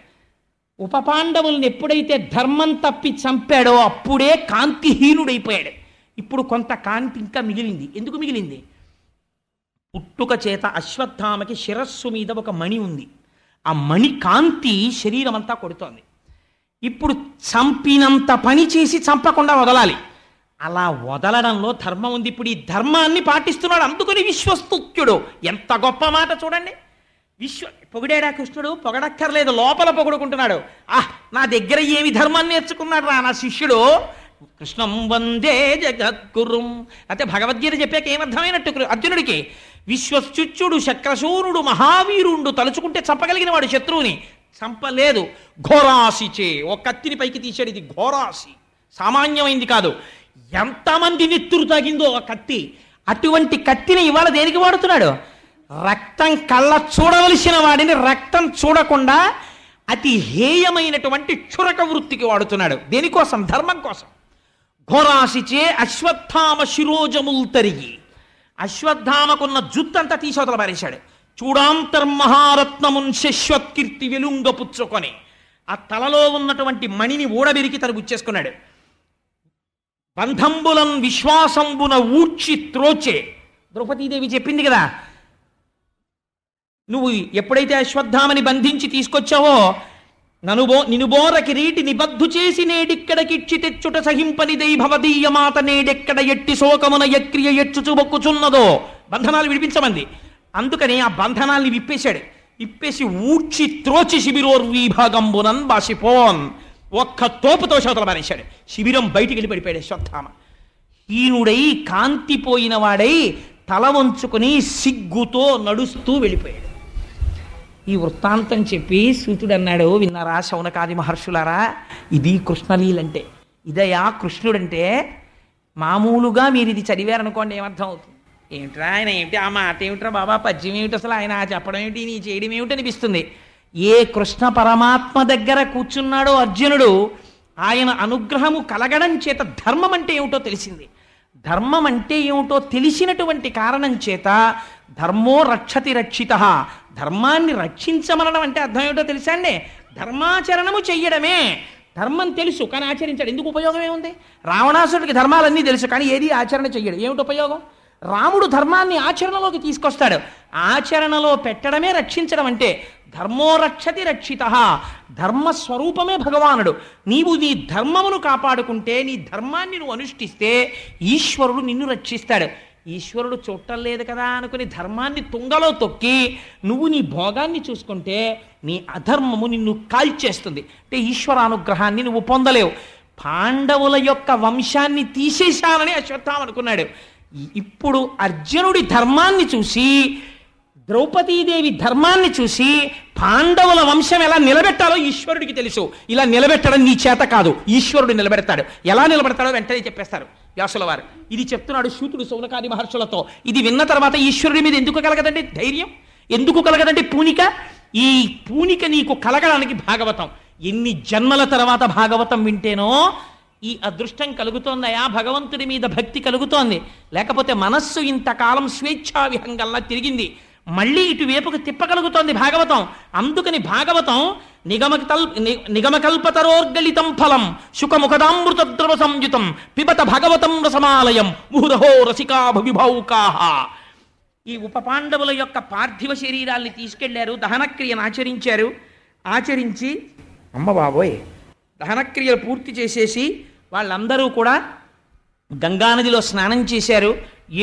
ఉపపాండవుల్ని ఎప్పుడైతే ధర్మం తప్పి చంపాడో అప్పుడే కాంతిహీనుడైపోయాడు. ఇప్పుడు కొంత కాంతి ఇంకా మిగిలింది. ఎందుకు మిగిలింది? పుట్టుక చేత అశ్వత్థామకి శిరస్సు మీద ఒక మణి ఉంది. ఆ మణి కాంతి శరీరం అంతా కొడుతోంది. ఇప్పుడు చంపినంత పని చేసి చంపకుండా వదలాలి. అలా వదలడంలో ధర్మం ఉంది. ఇప్పుడు ఈ ధర్మాన్ని పాటిస్తున్నాడు. అందుకని విశ్వస్తుత్యుడు. ఎంత గొప్ప మాట చూడండి. పొగిడాడా కృష్ణుడు? పొగడక్కర్లేదు, లోపల పొగుడుకుంటున్నాడు. నా దగ్గర ఏమి ధర్మాన్ని నేర్చుకున్నాడు రా నా శిష్యుడు. కృష్ణం వందే జగద్గురుం. అయితే భగవద్గీత చెప్పాక ఏమర్థమైనట్టు అర్జునుడికి? విశ్వస్తుత్యుడు శక్రశూరుడు మహావీరుండు, తలుచుకుంటే చంపగలిగిన వాడు శత్రువుని. చంపలేదు. ఘోరాసిచే ఒక కత్తిని పైకి తీశాడు. ఇది ఘోరాసి, సామాన్యమైంది కాదు. ఎంతమంది నెత్తురు తాగిందో ఆ కత్తి. అటువంటి కత్తిని ఇవాళ దేనికి వాడుతున్నాడు? రక్తం కళ్ళ చూడవలసిన వాడిని రక్తం చూడకుండా అతి హేయమైనటువంటి క్షురక వృత్తికి వాడుతున్నాడు. దేనికోసం? ధర్మం కోసం. ఘోరాసిచే అశ్వత్థామ శిరోజముల్ తరిగి, అశ్వత్థామకున్న జుత్తంతా తీసవతల పారేశాడు. చూడాంతర్మహారత్నమున్ శశ్వత్కీర్తి వెలుంగ పుచ్చుకొని, ఆ తలలో ఉన్నటువంటి మణిని ఊడబెరికి తను గుచ్చేసుకున్నాడు. బంధంబులం విశ్వాసంబున ఊడ్చి త్రోచే. ద్రౌపదీదేవి చెప్పింది కదా, నువ్వు ఎప్పుడైతే అశ్వత్థామని బంధించి తీసుకొచ్చావో నినుబోర కిరీటి నిబద్ధు చేసి నేడిక్కడకిచ్చి తెచ్చుట సహింపనిదై భవదీయ మాత నేడెక్కడ ఎట్టి శోకమున యక్రియ ఎచ్చుచు మొక్కుచున్నదో బంధనాలు విడిపించమంది. అందుకని ఆ బంధనాల్ని విప్పేశాడు. విప్పేసి ఊడ్చి త్రోచి శిబిరోర్వీభాగంబునన్ బాసిపోన్ ఒక్క తోపుతో శోతలు మారేశాడు. శిబిరం బయటికి వెళ్ళి పడిపోయాడు అశ్వత్థామ. హీనుడై కాంతిపోయిన వాడై తల వంచుకుని సిగ్గుతో నడుస్తూ వెళ్ళిపోయాడు. ఈ వృత్తాంతం చెప్పి సూతుడు అన్నాడు, విన్నారా శౌనకాది మహర్షులారా, ఇది కృష్ణలీలంటే. ఇదయా కృష్ణుడంటే. మామూలుగా మీరు ఇది చదివారనుకోండి ఏమర్థం అవుతుంది? ఏమిట్రా ఆయన ఏమిటి, ఆ మాట ఏమిట్రా బాబా, పద్యం ఏమిటి, అసలు ఆయన చెప్పడం ఏమిటి, నీ చేయడం ఏమిటి అనిపిస్తుంది. ఏ కృష్ణ పరమాత్మ దగ్గర కూర్చున్నాడో అర్జునుడు, ఆయన అనుగ్రహము కలగడం చేత ధర్మం అంటే ఏమిటో తెలిసింది. ధర్మం అంటే ఏమిటో తెలిసినటువంటి కారణం చేత ధర్మో రక్షతి రక్షిత, ధర్మాన్ని రక్షించమనడం అంటే అర్థం ఏమిటో తెలుసా అండి? ధర్మాచరణము చెయ్యడమే. ధర్మం తెలుసు కానీ ఆచరించాడు. ఎందుకు ఉపయోగం ఏముంది? రావణాసుడికి ధర్మాలన్నీ తెలుసు కానీ ఏది ఆచరణ చెయ్యడు. ఏమిటి ఉపయోగం? రాముడు ధర్మాన్ని ఆచరణలోకి తీసుకొస్తాడు. ఆచరణలో పెట్టడమే రక్షించడం అంటే. ధర్మో రక్షతి రక్షిత, ధర్మస్వరూపమే భగవానుడు. నీవు నీ ధర్మమును కాపాడుకుంటే, నీ ధర్మాన్ని నువ్వు అనుష్ఠిస్తే ఈశ్వరుడు నిన్ను రక్షిస్తాడు. ఈశ్వరుడు చూడటం లేదు కదా అనుకుని ధర్మాన్ని తుంగలో తొక్కి నువ్వు నీ భోగాన్ని చూసుకుంటే నీ అధర్మము నిన్ను కాల్చేస్తుంది. అంటే ఈశ్వరానుగ్రహాన్ని నువ్వు పొందలేవు. పాండవుల యొక్క వంశాన్ని తీసేశానని అశ్వత్థామ అనుకున్నాడు. ఇప్పుడు అర్జునుడి ధర్మాన్ని చూసి, ద్రౌపదీదేవి ధర్మాన్ని చూసి పాండవుల వంశం ఎలా నిలబెట్టాలో ఈశ్వరుడికి తెలుసు. ఇలా నిలబెట్టడం నీ చేత కాదు, ఈశ్వరుడు నిలబెడతాడు. ఎలా నిలబెడతాడో వెంటనే చెప్పేస్తారు వ్యాసుల వారు. ఇది చెప్తున్నాడు శూతుడు శౌనకాది మహర్షులతో. ఇది విన్న తర్వాత ఈశ్వరుడి మీద ఎందుకు కలగదండి ధైర్యం, ఎందుకు కలగదండి పూనిక? ఈ పూనిక నీకు కలగడానికి భాగవతం. ఎన్ని జన్మల తర్వాత భాగవతం వింటేనో ఈ అదృష్టం కలుగుతోందయా, భగవంతుడి మీద భక్తి కలుగుతోంది. లేకపోతే మనస్సు ఇంతకాలం స్వేచ్ఛా విహంగల్లా తిరిగింది, మళ్ళీ ఇటువైపుకు తిప్పగలుగుతోంది భాగవతం. అందుకని భాగవతం నిగమకల్పతరోర్గలితం ఫలం శుకముఖదామృతద్రవ సంయుతం పిబత భగవతం రసమాలయం ముహురహో రసికా భవిభౌకాహ. ఈ ఉపపాండవుల యొక్క పార్థివ శరీరాల్ని తీసుకెళ్లారు, దహనక్రియను ఆచరించారు. ఆచరించి అమ్మ బాబోయ్ దహనక్రియలు పూర్తి చేసేసి వాళ్ళందరూ కూడా గంగానదిలో స్నానం చేశారు.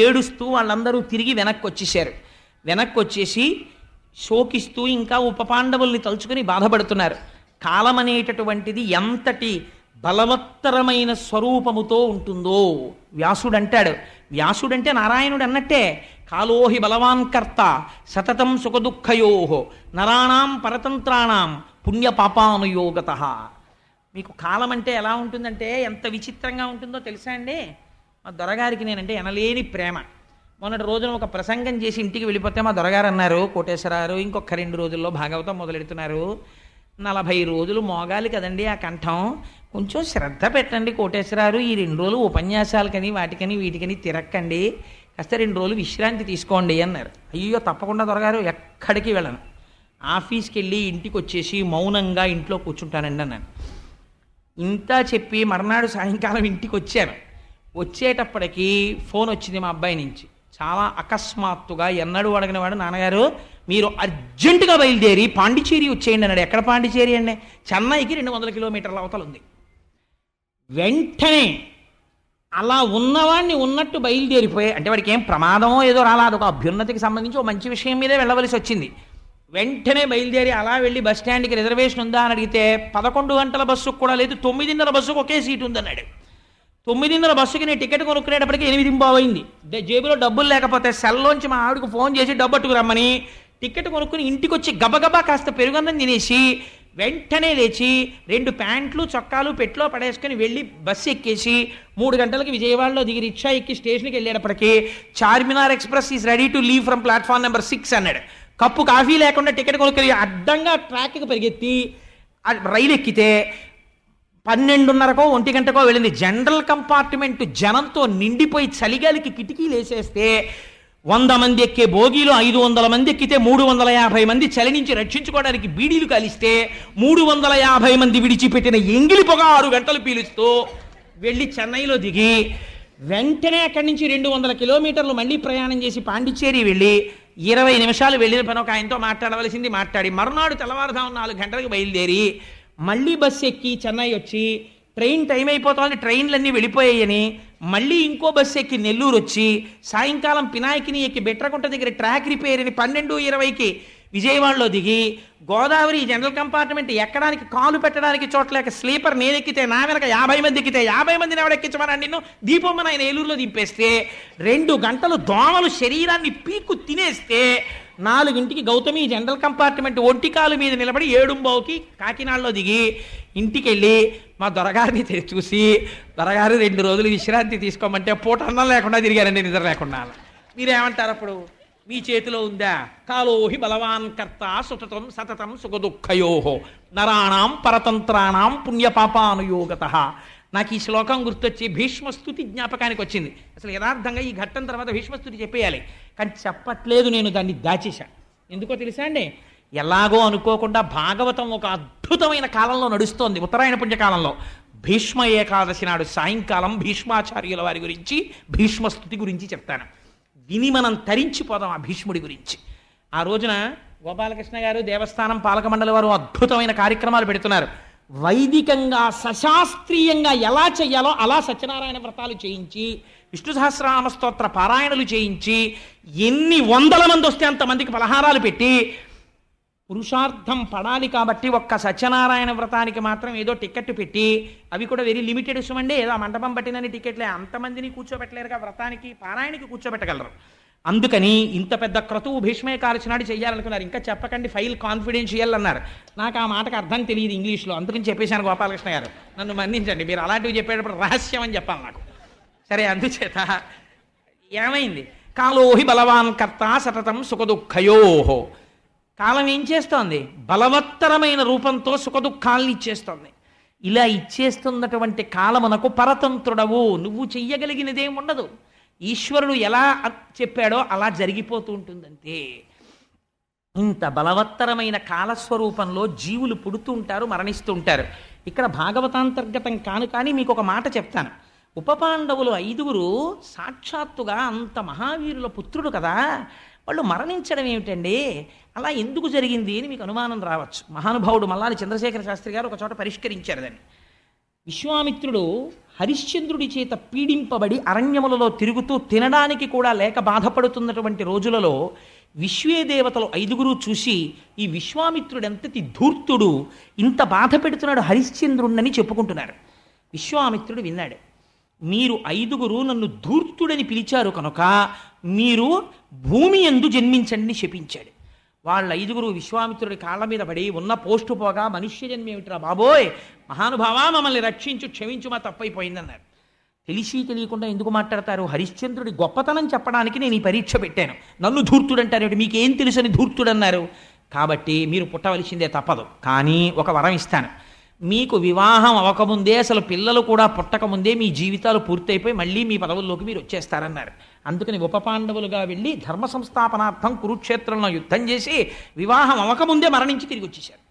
ఏడుస్తూ వాళ్ళందరూ తిరిగి వెనక్కి వచ్చేశారు. వెనక్కి వచ్చేసి శోకిస్తూ ఇంకా ఉపపాండవుల్ని తలుచుకుని బాధపడుతున్నారు. కాలం అనేటటువంటిది ఎంతటి బలవత్తరమైన స్వరూపముతో ఉంటుందో వ్యాసుడంటాడు. వ్యాసుడంటే నారాయణుడు అన్నట్టే. కాలోహి బలవాన్ కర్త సతతం సుఖదుఃఖయోహో నరాణాం పరతంత్రాణం పుణ్యపాపానుయోగత. మీకు కాలం అంటే ఎలా ఉంటుందంటే ఎంత విచిత్రంగా ఉంటుందో తెలుసా అండి? మా దొరగారికి నేనంటే ఎనలేని ప్రేమ. మొన్నటి రోజున ఒక ప్రసంగం చేసి ఇంటికి వెళ్ళిపోతే మా దొరగారు అన్నారు, కోటేశ్వరారు ఇంకొక 2 రోజుల్లో భాగవతం మొదలెడుతున్నారు, 40 రోజులు మోగాలి కదండి ఆ కంఠం, కొంచెం శ్రద్ధ పెట్టండి కోటేశ్వరారు, ఈ 2 రోజులు ఉపన్యాసాలకని వాటికని వీటికని తిరక్కండి, కాస్త 2 రోజులు విశ్రాంతి తీసుకోండి అన్నారు. అయ్యో తప్పకుండా దొరగారు, ఎక్కడికి వెళ్ళను, ఆఫీస్కి వెళ్ళి ఇంటికి వచ్చేసి మౌనంగా ఇంట్లో కూర్చుంటానండి అన్నాను. ఇంత చెప్పి మర్నాడు సాయంకాలం ఇంటికి వచ్చాను. వచ్చేటప్పటికి ఫోన్ వచ్చింది మా అబ్బాయి నుంచి. చాలా అకస్మాత్తుగా, ఎన్నడూ అడగిన వాడు, నాన్నగారు మీరు అర్జెంటుగా బయలుదేరి పాండిచేరి వచ్చేయండి అన్నాడు. ఎక్కడ పాండిచేరి అండి? చెన్నైకి 200 కిలోమీటర్ల అవతల ఉంది. వెంటనే అలా ఉన్నవాడిని ఉన్నట్టు బయలుదేరిపోయి, అంటే వాడికి ఏం ప్రమాదమో ఏదో రాలేదు, ఒక అభ్యున్నతికి సంబంధించి ఒక మంచి విషయం మీదే వెళ్ళవలసి వచ్చింది. వెంటనే బయలుదేరి అలా వెళ్ళి బస్ స్టాండ్కి రిజర్వేషన్ ఉందా అని అడిగితే 11 గంటల బస్సుకు కూడా లేదు, 9:30 బస్సుకు ఒకే సీటు ఉందన్నాడు. 9:30 బస్సుకి నేను టికెట్ కొనుక్కునేటప్పటికి 8:15 అయింది. జేబులో డబ్బులు లేకపోతే సెల్లోంచి మా ఆవిడకు ఫోన్ చేసి డబ్బు పట్టుకు రమ్మని టికెట్ కొనుక్కుని ఇంటికి వచ్చి గబగబా కాస్త పెరుగన్నం తినేసి వెంటనే లేచి 2 ప్యాంట్లు చొక్కాలు పెట్లో పడేసుకొని వెళ్ళి బస్సు ఎక్కేసి 3 గంటలకి విజయవాడలో దిగి రిక్షా ఎక్కి స్టేషన్కి వెళ్ళేటప్పటికి Charminar express is ready to leave from platform number 6 అన్నాడు. కప్పు కాఫీ లేకుండా టికెట్ కొనుక్కొని అడ్డంగా ట్రాక్కి పరిగెత్తి రైలు ఎక్కితే 12:30కో 1 గంటకో వెళ్ళింది. జనరల్ కంపార్ట్మెంట్ జనంతో నిండిపోయి చలిగాలికి కిటికీలు వేసేస్తే 100 మంది ఎక్కే బోగీలో 500 మంది ఎక్కితే 350 మంది చలి నుంచి రక్షించుకోవడానికి బీడీలు కలిస్తే 350 మంది విడిచిపెట్టిన ఎంగిలి పొగ 6 గంటలు పీలుస్తూ వెళ్ళి చెన్నైలో దిగి వెంటనే అక్కడి నుంచి 200 కిలోమీటర్లు మళ్ళీ ప్రయాణం చేసి పాండిచ్చేరి వెళ్ళి 20 నిమిషాలు వెళ్ళిన పని ఒక ఆయనతో మాట్లాడవలసింది మాట్లాడి మరునాడు తెల్లవారుజాము 4 గంటలకు బయలుదేరి మళ్ళీ బస్సు ఎక్కి చెన్నై వచ్చి ట్రైన్ టైం అయిపోతుంది, ట్రైన్లన్నీ వెళ్ళిపోయాయని మళ్ళీ ఇంకో బస్సు ఎక్కి నెల్లూరు వచ్చి సాయంకాలం పినాకిని ఎక్కి బెట్రకుంట దగ్గర ట్రాక్ రిపేర్ అని 12:20కి విజయవాడలో దిగి గోదావరి జనరల్ కంపార్ట్మెంట్ ఎక్కడానికి కాలు పెట్టడానికి చోట్లేక స్లీపర్ నేను ఎక్కితే నా వెనక 50 మంది ఎక్కితే 50 మందిని ఎవడ ఎక్కించమని నిన్ను దీపమ్మని ఆయన ఏలూరులో దింపేస్తే 2 గంటలు దోమలు శరీరాన్ని పీక్కు తినేస్తే 4ంటికి గౌతమి జనరల్ కంపార్ట్మెంట్ ఒంటికాలు మీద నిలబడి 7:15కి కాకినాడలో దిగి ఇంటికి వెళ్ళి మా దొరగారిని చూసి దొరగారు 2 రోజులు విశ్రాంతి తీసుకోమంటే పూట అన్నం లేకుండా తిరిగారండి, నిద్ర లేకుండా. మీరేమంటారు అప్పుడు? మీ చేతిలో ఉందా? కాలోహి బలవాన్ కర్త సుతతం సతతం సుఖదుఃఖయోహో నరాణం పరతంత్రాణం పుణ్యపాపానుయోగత. నాకు ఈ శ్లోకం గుర్తొచ్చి భీష్మస్తుతి జ్ఞాపకానికి వచ్చింది. అసలు యథార్థంగా ఈ ఘట్టం తర్వాత భీష్మస్తుతి చెప్పేయాలి, కానీ చెప్పట్లేదు, నేను దాన్ని దాచేశా. ఎందుకో తెలుసా అండి? ఎలాగో అనుకోకుండా భాగవతం ఒక అద్భుతమైన కాలంలో నడుస్తోంది, ఉత్తరాయణ పుణ్యకాలంలో. భీష్మ ఏకాదశి నాడు సాయంకాలం భీష్మాచార్యుల వారి గురించి భీష్మస్తుతి గురించి చెప్తాను. విని మనం తరించిపోదాం ఆ భీష్ముడి గురించి. ఆ రోజున గోపాలకృష్ణ గారు దేవస్థానం పాలక మండలి వారు అద్భుతమైన కార్యక్రమాలు పెడుతున్నారు. వైదికంగా సశాస్త్రీయంగా ఎలా చెయ్యాలో అలా సత్యనారాయణ వ్రతాలు చేయించి విష్ణు సహస్రనామ స్తోత్ర పారాయణలు చేయించి ఎన్ని 100 మంది వస్తే అంతమందికి పలహారాలు పెట్టి పురుషార్థం పడాలి కాబట్టి ఒక్క సత్యనారాయణ వ్రతానికి మాత్రం ఏదో టికెట్ పెట్టి, అవి కూడా వెరీ లిమిటెడ్ ఇష్టమండి, ఏదో మంటపం పట్టినని టికెట్లే, అంతమందిని కూర్చోబెట్టలేరుగా, వ్రతానికి పారాయణకి కూర్చోబెట్టగలరు. అందుకని ఇంత పెద్ద క్రతువు భీష్మేకాదశి నాడు చెయ్యాలనుకున్నారు. ఇంకా చెప్పకండి, ఫైల్ కాన్ఫిడెన్షియల్ అన్నారు. నాకు ఆ మాటకు అర్థం తెలియదు ఇంగ్లీష్లో, అందుకని చెప్పేశాను గోపాలకృష్ణ గారు, నన్ను మన్నించండి, మీరు అలాంటివి చెప్పేటప్పుడు రహస్యం అని చెప్పాలి నాకు. సరే, అందుచేత ఏమైంది? కాలోహి బలవాన్ కర్త సతతం సుఖదుఃఖయోహో. కాలం ఏం చేస్తోంది? బలవత్తరమైన రూపంతో సుఖదుఖాల్ని ఇచ్చేస్తోంది. ఇలా ఇచ్చేస్తున్నటువంటి కాలమునకు పరతంత్రుడవు, నువ్వు చెయ్యగలిగినదేం ఉండదు. ఈశ్వరుడు ఎలా చెప్పాడో అలా జరిగిపోతూ ఉంటుందంతే. ఇంత బలవత్తరమైన కాలస్వరూపంలో జీవులు పుడుతూ ఉంటారు, మరణిస్తూ ఉంటారు. ఇక్కడ భాగవతాంతర్గతం కాను, కానీ మీకు ఒక మాట చెప్తాను. ఉపపాండవులు 5గురు సాక్షాత్తుగా అంత మహావీరుల పుత్రుడు కదా, వాళ్ళు మరణించడం ఏమిటండి, అలా ఎందుకు జరిగింది అని మీకు అనుమానం రావచ్చు. మహానుభావుడు మల్లాది చంద్రశేఖర శాస్త్రి గారు ఒక చోట పరిష్కరించారు దాన్ని. విశ్వామిత్రుడు హరిశ్చంద్రుడి చేత పీడింపబడి అరణ్యములలో తిరుగుతూ తినడానికి కూడా లేక బాధపడుతున్నటువంటి రోజులలో విశ్వేదేవతలు 5గురు చూసి, ఈ విశ్వామిత్రుడు ఎంతటి ధూర్తుడు, ఇంత బాధ పెడుతున్నాడు హరిశ్చంద్రుడిని చెప్పుకుంటున్నారు. విశ్వామిత్రుడు విన్నాడు, మీరు 5గురు నన్ను ధూర్తుడని పిలిచారు కనుక మీరు భూమి యందు జన్మించండి శపించాడు. వాళ్ళ 5గురు విశ్వామిత్రుడి కాళ్ళ మీద పడి, ఉన్న పోస్టు పోగా మనుష్య జన్మ ఏమిట్రా బాబోయ్, మహానుభావా మమ్మల్ని రక్షించు, క్షమించు, మా తప్పైపోయిందన్నారు. తెలిసి తెలియకుండా ఎందుకు మాట్లాడతారు? హరిశ్చంద్రుడి గొప్పతనం చెప్పడానికి నేను ఈ పరీక్ష పెట్టాను. నన్ను ధూర్తుడంటారు, మీకేం తెలుసని ధూర్తుడన్నారు? కాబట్టి మీరు పుట్టవలసిందే, తప్పదు. కానీ ఒక వరం ఇస్తాను, మీకు వివాహం అవ్వకముందే, అసలు పిల్లలు కూడా పుట్టకముందే మీ జీవితాలు పూర్తయిపోయి మళ్ళీ మీ పదవుల్లోకి మీరు వచ్చేస్తారన్నారు. అందుకని ఉపపాండవులుగా వెళ్ళి ధర్మ సంస్థాపనార్థం కురుక్షేత్రంలో యుద్ధం చేసి వివాహం అవ్వకముందే మరణించి తిరిగి వచ్చేశారు.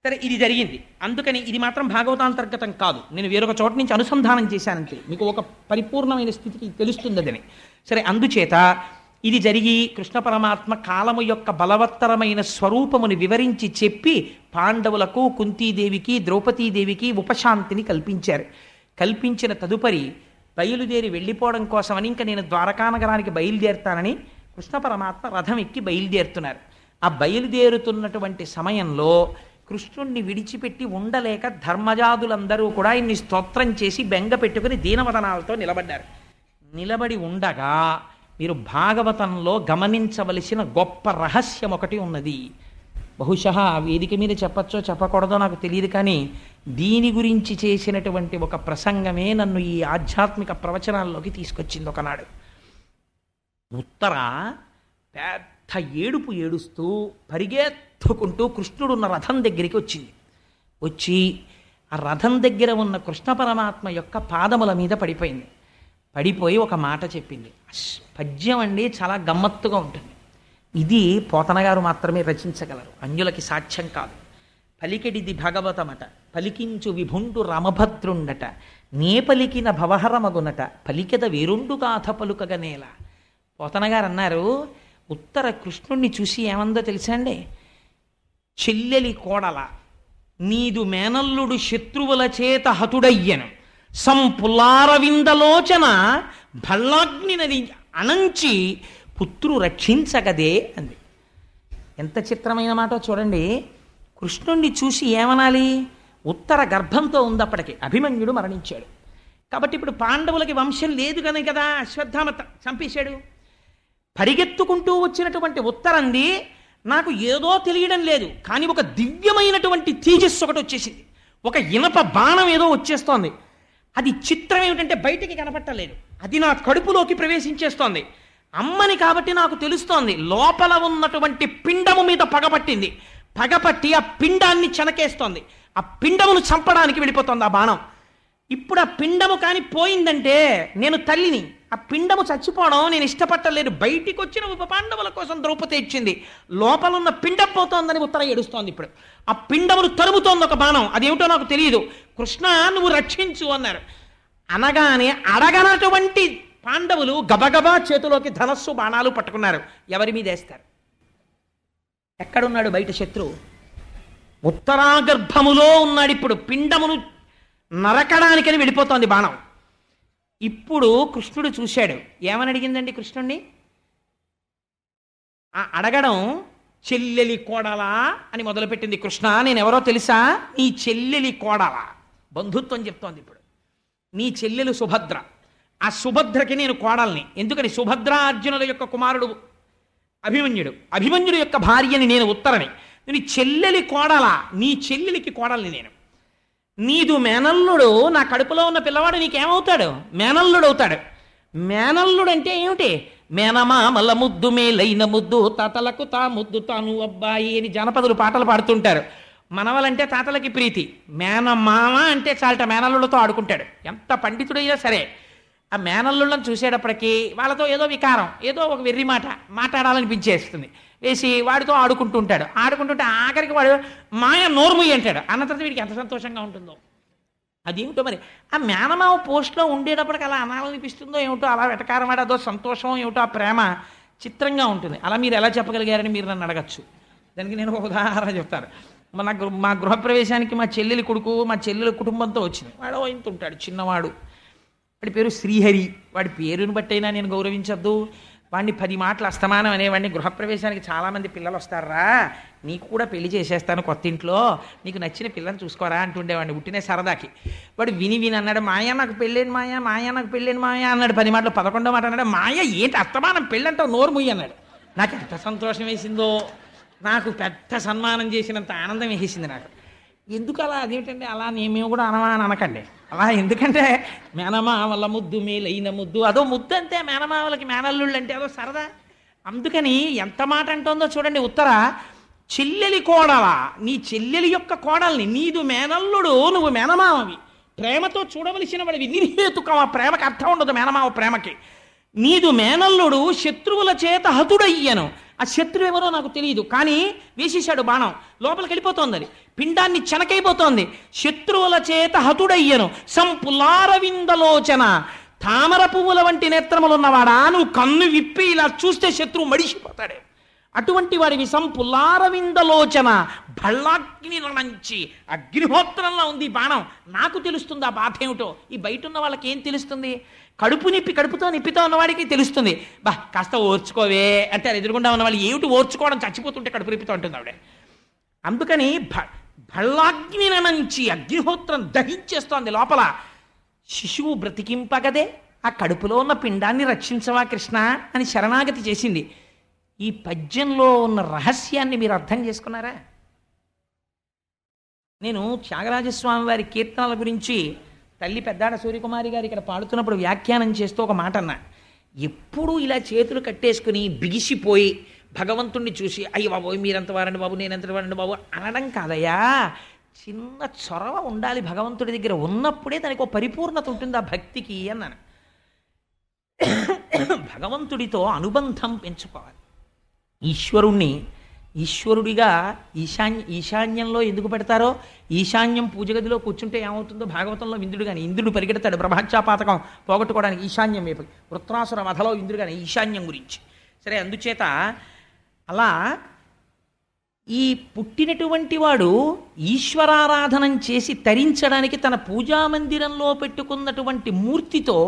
సరే, ఇది జరిగింది. అందుకని ఇది మాత్రం భాగవతాంతర్గతం కాదు, నేను వేరొక చోట నుంచి అనుసంధానం చేశానంతే, మీకు ఒక పరిపూర్ణమైన స్థితికి తెలుస్తుంది అదని. సరే, అందుచేత ఇది జరిగి కృష్ణ పరమాత్మ కాలము యొక్క బలవత్తరమైన స్వరూపముని వివరించి చెప్పి పాండవులకు, కుంతీదేవికి, ద్రౌపదీదేవికి ఉపశాంతిని కల్పించారు. కల్పించిన తదుపరి బయలుదేరి వెళ్ళిపోవడం కోసమని, ఇంకా నేను ద్వారకానగరానికి బయలుదేరుతానని కృష్ణ పరమాత్మ రథం ఎక్కి బయలుదేరుతున్నారు. ఆ బయలుదేరుతున్నటువంటి సమయంలో కృష్ణుణ్ణి విడిచిపెట్టి ఉండలేక ధర్మజాదులందరూ కూడా ఇన్ని స్తోత్రం చేసి బెంగ పెట్టుకుని దీనవదనాలతో నిలబడ్డారు. నిలబడి ఉండగా మీరు భాగవతంలో గమనించవలసిన గొప్ప రహస్యం ఒకటి ఉన్నది. బహుశా వేదిక మీద చెప్పచ్చో చెప్పకూడదో నాకు తెలియదు, కానీ దీని గురించి చేసినటువంటి ఒక ప్రసంగమే నన్ను ఈ ఆధ్యాత్మిక ప్రవచనాల్లోకి తీసుకొచ్చింది. ఒకనాడు ఉత్తర పెద్ద ఏడుపు ఏడుస్తూ పరిగెత్తుకుంటూ కృష్ణుడున్న రథం దగ్గరికి వచ్చింది. వచ్చి ఆ రథం దగ్గర ఉన్న కృష్ణ పరమాత్మ యొక్క పాదముల మీద పడిపోయింది. పడిపోయి ఒక మాట చెప్పింది. పద్యం అండి చాలా గమ్మత్తుగా ఉంటుంది. ఇది పోతన గారు మాత్రమే రచించగలరు, అన్యులకి సాధ్యం కాదు. పలికెడిది భాగవతమట, పలికించు విభుండు రామభద్రుండట, నే పలికిన భవహరమగునట, పలికెద వేరుండు గాథ పలుకగనేల. పోతన గారు అన్నారు, ఉత్తర కృష్ణుణ్ణి చూసి ఏమందో తెలుసా అండి? చెల్లెలి కోడల నీదు మేనల్లుడు శత్రువుల చేత హతుడయ్యను, సంపులారవిందలోచన భల్లాగ్నినది అనంచి పుత్రు రక్షించగదే అంది. ఎంత చిత్రమైన మాట చూడండి. కృష్ణుణ్ణి చూసి ఏమనాలి? ఉత్తర గర్భంతో ఉంది అప్పటికి, అభిమన్యుడు మరణించాడు కాబట్టి ఇప్పుడు పాండవులకి వంశం లేదు కనుక కదా అశ్వత్థామ చంపేశాడు. పరిగెత్తుకుంటూ వచ్చినటువంటి ఉత్తరంది, నాకు ఏదో తెలియడం లేదు కానీ ఒక దివ్యమైనటువంటి తేజస్సు ఒకటి వచ్చేసింది, ఒక ఇనప బాణం ఏదో వచ్చేస్తోంది. అది చిత్రం ఏమిటంటే బయటికి కనపట్టలేదు, అది నా కడుపులోకి ప్రవేశించేస్తోంది. అమ్మని కాబట్టి నాకు తెలుస్తోంది, లోపల ఉన్నటువంటి పిండము మీద పగపట్టింది, పగపట్టి ఆ పిండాన్ని చెనకేస్తోంది, ఆ పిండమును చంపడానికి వెళ్ళిపోతుంది ఆ బాణం. ఇప్పుడు ఆ పిండము కానీ పోయిందంటే నేను తల్లిని, ఆ పిండము చచ్చిపోవడం నేను ఇష్టపట్టలేదు. బయటికి వచ్చిన ఉప పాండవుల కోసం ద్రౌపది ఇచ్చింది, లోపల ఉన్న పిండం పోతోందని ఉత్తర ఏడుస్తోంది. ఇప్పుడు ఆ పిండమును తరుముతోంది ఒక బాణం, అదేమిటో నాకు తెలియదు. కృష్ణ నువ్వు రక్షించు అన్నారు. అనగానే అడగనటువంటి పాండవులు గబగబా చేతిలోకి ధనస్సు బాణాలు పట్టుకున్నారు. ఎవరి మీద వేస్తారు? ఎక్కడున్నాడు బయట శత్రువు? ఉత్తరాగర్భములో ఉన్నాడు. ఇప్పుడు పిండమును నరకడానికని వెళ్ళిపోతోంది బాణం. ఇప్పుడు కృష్ణుడు చూశాడు. ఏమని అడిగిందండి కృష్ణుణ్ణి? ఆ అడగడం చెల్లెలి కోడలా అని మొదలుపెట్టింది. కృష్ణ నేనెవరో తెలుసా? నీ చెల్లెలి కోడలా. బంధుత్వం చెప్తోంది. ఇప్పుడు నీ చెల్లెలు సుభద్ర, ఆ సుభద్రకి నేను కోడల్ని. ఎందుకని? సుభద్ర అర్జునుల యొక్క కుమారుడు అభిమన్యుడు, అభిమన్యుడు యొక్క భార్యని నేను ఉత్తరని. నీ చెల్లెలి కోడలా, నీ చెల్లెలికి కోడల్ని నేను. నీదు మేనల్లుడు, నా కడుపులో ఉన్న పిల్లవాడు నీకేమవుతాడు? మేనల్లుడు అవుతాడు. మేనల్లుడు అంటే ఏమిటి? మేనమా మల్ల ముద్దు మేలైన ముద్దు, తాతలకు తా ముద్దు తాను అబ్బాయి అని జనపదులు పాటలు పాడుతుంటారు. మనవలంటే తాతలకి ప్రీతి, మేనమామ అంటే చాలట మేనల్లుడితో ఆడుకుంటాడు. ఎంత పండితుడైనా సరే ఆ మేనల్లుళ్ళని చూసేటప్పటికీ వాళ్ళతో ఏదో వికారం, ఏదో ఒక వెర్రి మాట మాట్లాడాలనిపించేస్తుంది. వేసి వాడితో ఆడుకుంటూ ఉంటాడు. ఆడుకుంటుంటే ఆఖరికి వాడు మాయ నోర్ముయ్యి అంటాడు. అన్న తర్వాత వీడికి ఎంత సంతోషంగా ఉంటుందో. అదేమిటో మరి ఆ మేనమావ పోస్ట్లో ఉండేటప్పటికి అలా అనాలనిపిస్తుందో ఏమిటో, అలా వెటకారమాడ అదో సంతోషం ఏమిటో, ఆ ప్రేమ చిత్రంగా ఉంటుంది. అలా మీరు ఎలా చెప్పగలిగారని మీరు నన్ను అడగచ్చు. దానికి నేను ఒక ఉదాహరణ చెప్తాను. మా గృహప్రవేశానికి మా చెల్లెలి కొడుకు మా చెల్లెలి కుటుంబంతో వచ్చింది. వాడు ఇంత ఉంటాడు, చిన్నవాడు. వాడి పేరు శ్రీహరి. వాడి పేరుని బట్టయినా నేను గౌరవించద్దు. వాడిని 10 మాటలు అస్తమానం అనేవాడిని. గృహప్రవేశానికి చాలామంది పిల్లలు వస్తారా, నీకు కూడా పెళ్లి చేసేస్తాను కొత్త ఇంట్లో, నీకు నచ్చిన పిల్లని చూసుకోరా అంటుండేవాడిని పుట్టినే సరదాకి. వాడు విని అన్నాడు, మాయా నాకు పెళ్ళేను మాయా, మాయా నాకు పెళ్ళేను మాయా అన్నాడు. 10 మాటలు 11వ మాట అన్నాడు, మాయ ఏంటి అస్తమానం పెళ్ళంటావు, నోరు ముయ్యి అన్నాడు. నాకు ఎంత సంతోషం వేసిందో, నాకు పెద్ద సన్మానం చేసినంత ఆనందం వేసేసింది నాకు. ఎందుకు అలా? అదేమిటండి అలా మేము కూడా అనమా అని అనకండి అలా. ఎందుకంటే మేనమా వల్ల ముద్దు మేలైన ముద్దు, అదో ముద్దు అంతే. మేనమావలకి మేనల్లుళ్ళు అంటే అదో సరదా. అందుకని ఎంత మాట అంటుందో చూడండి. ఉత్తర చెల్లెలి కోడలా, నీ చెల్లెలి యొక్క కోడల్ని, నీదు మేనల్లుడు నువ్వు మేనమావవి, ప్రేమతో చూడవలసిన వాడివి. నిర్హేతుకం, ఆ ప్రేమకి అర్థం ఉండదు మేనమావ ప్రేమకి. నీదు మేనల్లుడు శత్రువుల చేత హతుడయ్యను. ఆ శత్రువు ఎవరో నాకు తెలియదు కానీ వేసేశాడు బాణం, లోపలికి వెళ్ళిపోతోంది, అది పిండాన్ని చెనకైపోతోంది. శత్రువుల చేత హతుడయ్యను సంపులారవిందలోచన, తామర పువ్వుల వంటి నేత్రములున్నవాడా, నువ్వు కన్ను విప్పి ఇలా చూస్తే శత్రువు మడిసిపోతాడే, అటువంటి వాడివి. సంపులారవిందలోచన, భళ్ళాగ్ని నుంచి అగ్నిహోత్రంలో ఉంది బాణం. నాకు తెలుస్తుంది ఆ బాధ ఏమిటో, ఈ బయట ఉన్న వాళ్ళకి ఏం తెలుస్తుంది? కడుపుతో నిప్పితో ఉన్నవాడికి తెలుస్తుంది. బా కాస్త ఓర్చుకోవే అంటే, అది ఎదురుగుండా ఉన్న వాళ్ళు ఏమిటి ఓర్చుకోవడం, చచ్చిపోతుంటే కడుపు నిప్పితో ఉంటుంది ఆవిడ. అందుకని భళ్ళాగ్ని నుంచి అగ్నిహోత్రం దహించేస్తోంది లోపల. శిశువు బ్రతికింపగదే, ఆ కడుపులో ఉన్న పిండాన్ని రక్షించవా కృష్ణ అని శరణాగతి చేసింది. ఈ పద్యంలో ఉన్న రహస్యాన్ని మీరు అర్థం చేసుకున్నారా? నేను త్యాగరాజస్వామి వారి కీర్తనల గురించి తల్లి పెద్దాడ సూర్యకుమారి గారు ఇక్కడ పాడుతున్నప్పుడు వ్యాఖ్యానం చేస్తూ ఒక మాట అన్నా. ఎప్పుడూ ఇలా చేతులు కట్టేసుకుని బిగిసిపోయి భగవంతుణ్ణి చూసి అయ్య బాబోయ్ మీరెంత వారండి బాబు, నేనెంత వారండి బాబు అనడం కాదయ్యా. చిన్న చొరవ ఉండాలి భగవంతుడి దగ్గర. ఉన్నప్పుడే దానికి ఒక పరిపూర్ణత ఉంటుంది ఆ భక్తికి అన్నాను. భగవంతుడితో అనుబంధం పెంచుకోవాలి. ఈశ్వరుడిగా ఈశాన్యంలో ఎందుకు పెడతారో, ఈశాన్యం పూజ గదిలో కూర్చుంటే ఏమవుతుందో భాగవతంలో ఇంద్రుడు కానీ, ఇంద్రుడు పరిగెడతాడు బ్రహ్మహత్యాపాతకం పోగొట్టుకోవడానికి ఈశాన్యం వైపు, వృత్రాసుర వధలో ఇంద్రుడు కానీ ఈశాన్యం గురించి. సరే, అందుచేత అలా ఈ పుట్టినటువంటి వాడు ఈశ్వరారాధనం చేసి తరించడానికి తన పూజామందిరంలో పెట్టుకున్నటువంటి మూర్తితో,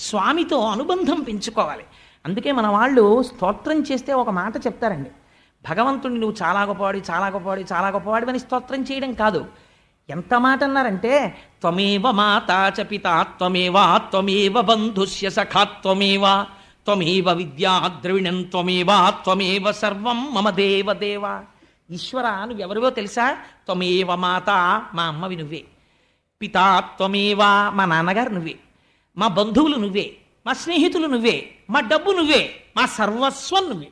స్వామితో అనుబంధం పెంచుకోవాలి. అందుకే మన వాళ్ళు స్తోత్రం చేస్తే ఒక మాట చెప్తారండి, భగవంతుడిని నువ్వు చాలా గొప్పవాడి, చాలా గొప్పవాడి, చాలా గొప్పవాడి అని స్తోత్రం చేయడం కాదు. ఎంత మాట అన్నారంటే, త్వమేవ మాతా చ పితా త్వమేవ త్వమేవ బంధుస్య సఖా త్వమేవ త్వమేవ విద్యా ద్రవిణం త్వమేవ త్వమేవ సర్వం మమ దేవదేవ. ఈశ్వర, నువ్వెవరివో తెలుసా? త్వమేవ మాత, మా అమ్మవి నువ్వే. పితా త్వమేవ, మా నాన్నగారు నువ్వే. మా బంధువులు నువ్వే, మా స్నేహితులు నువ్వే, మా డబ్బు నువ్వే, మా సర్వస్వం నువ్వే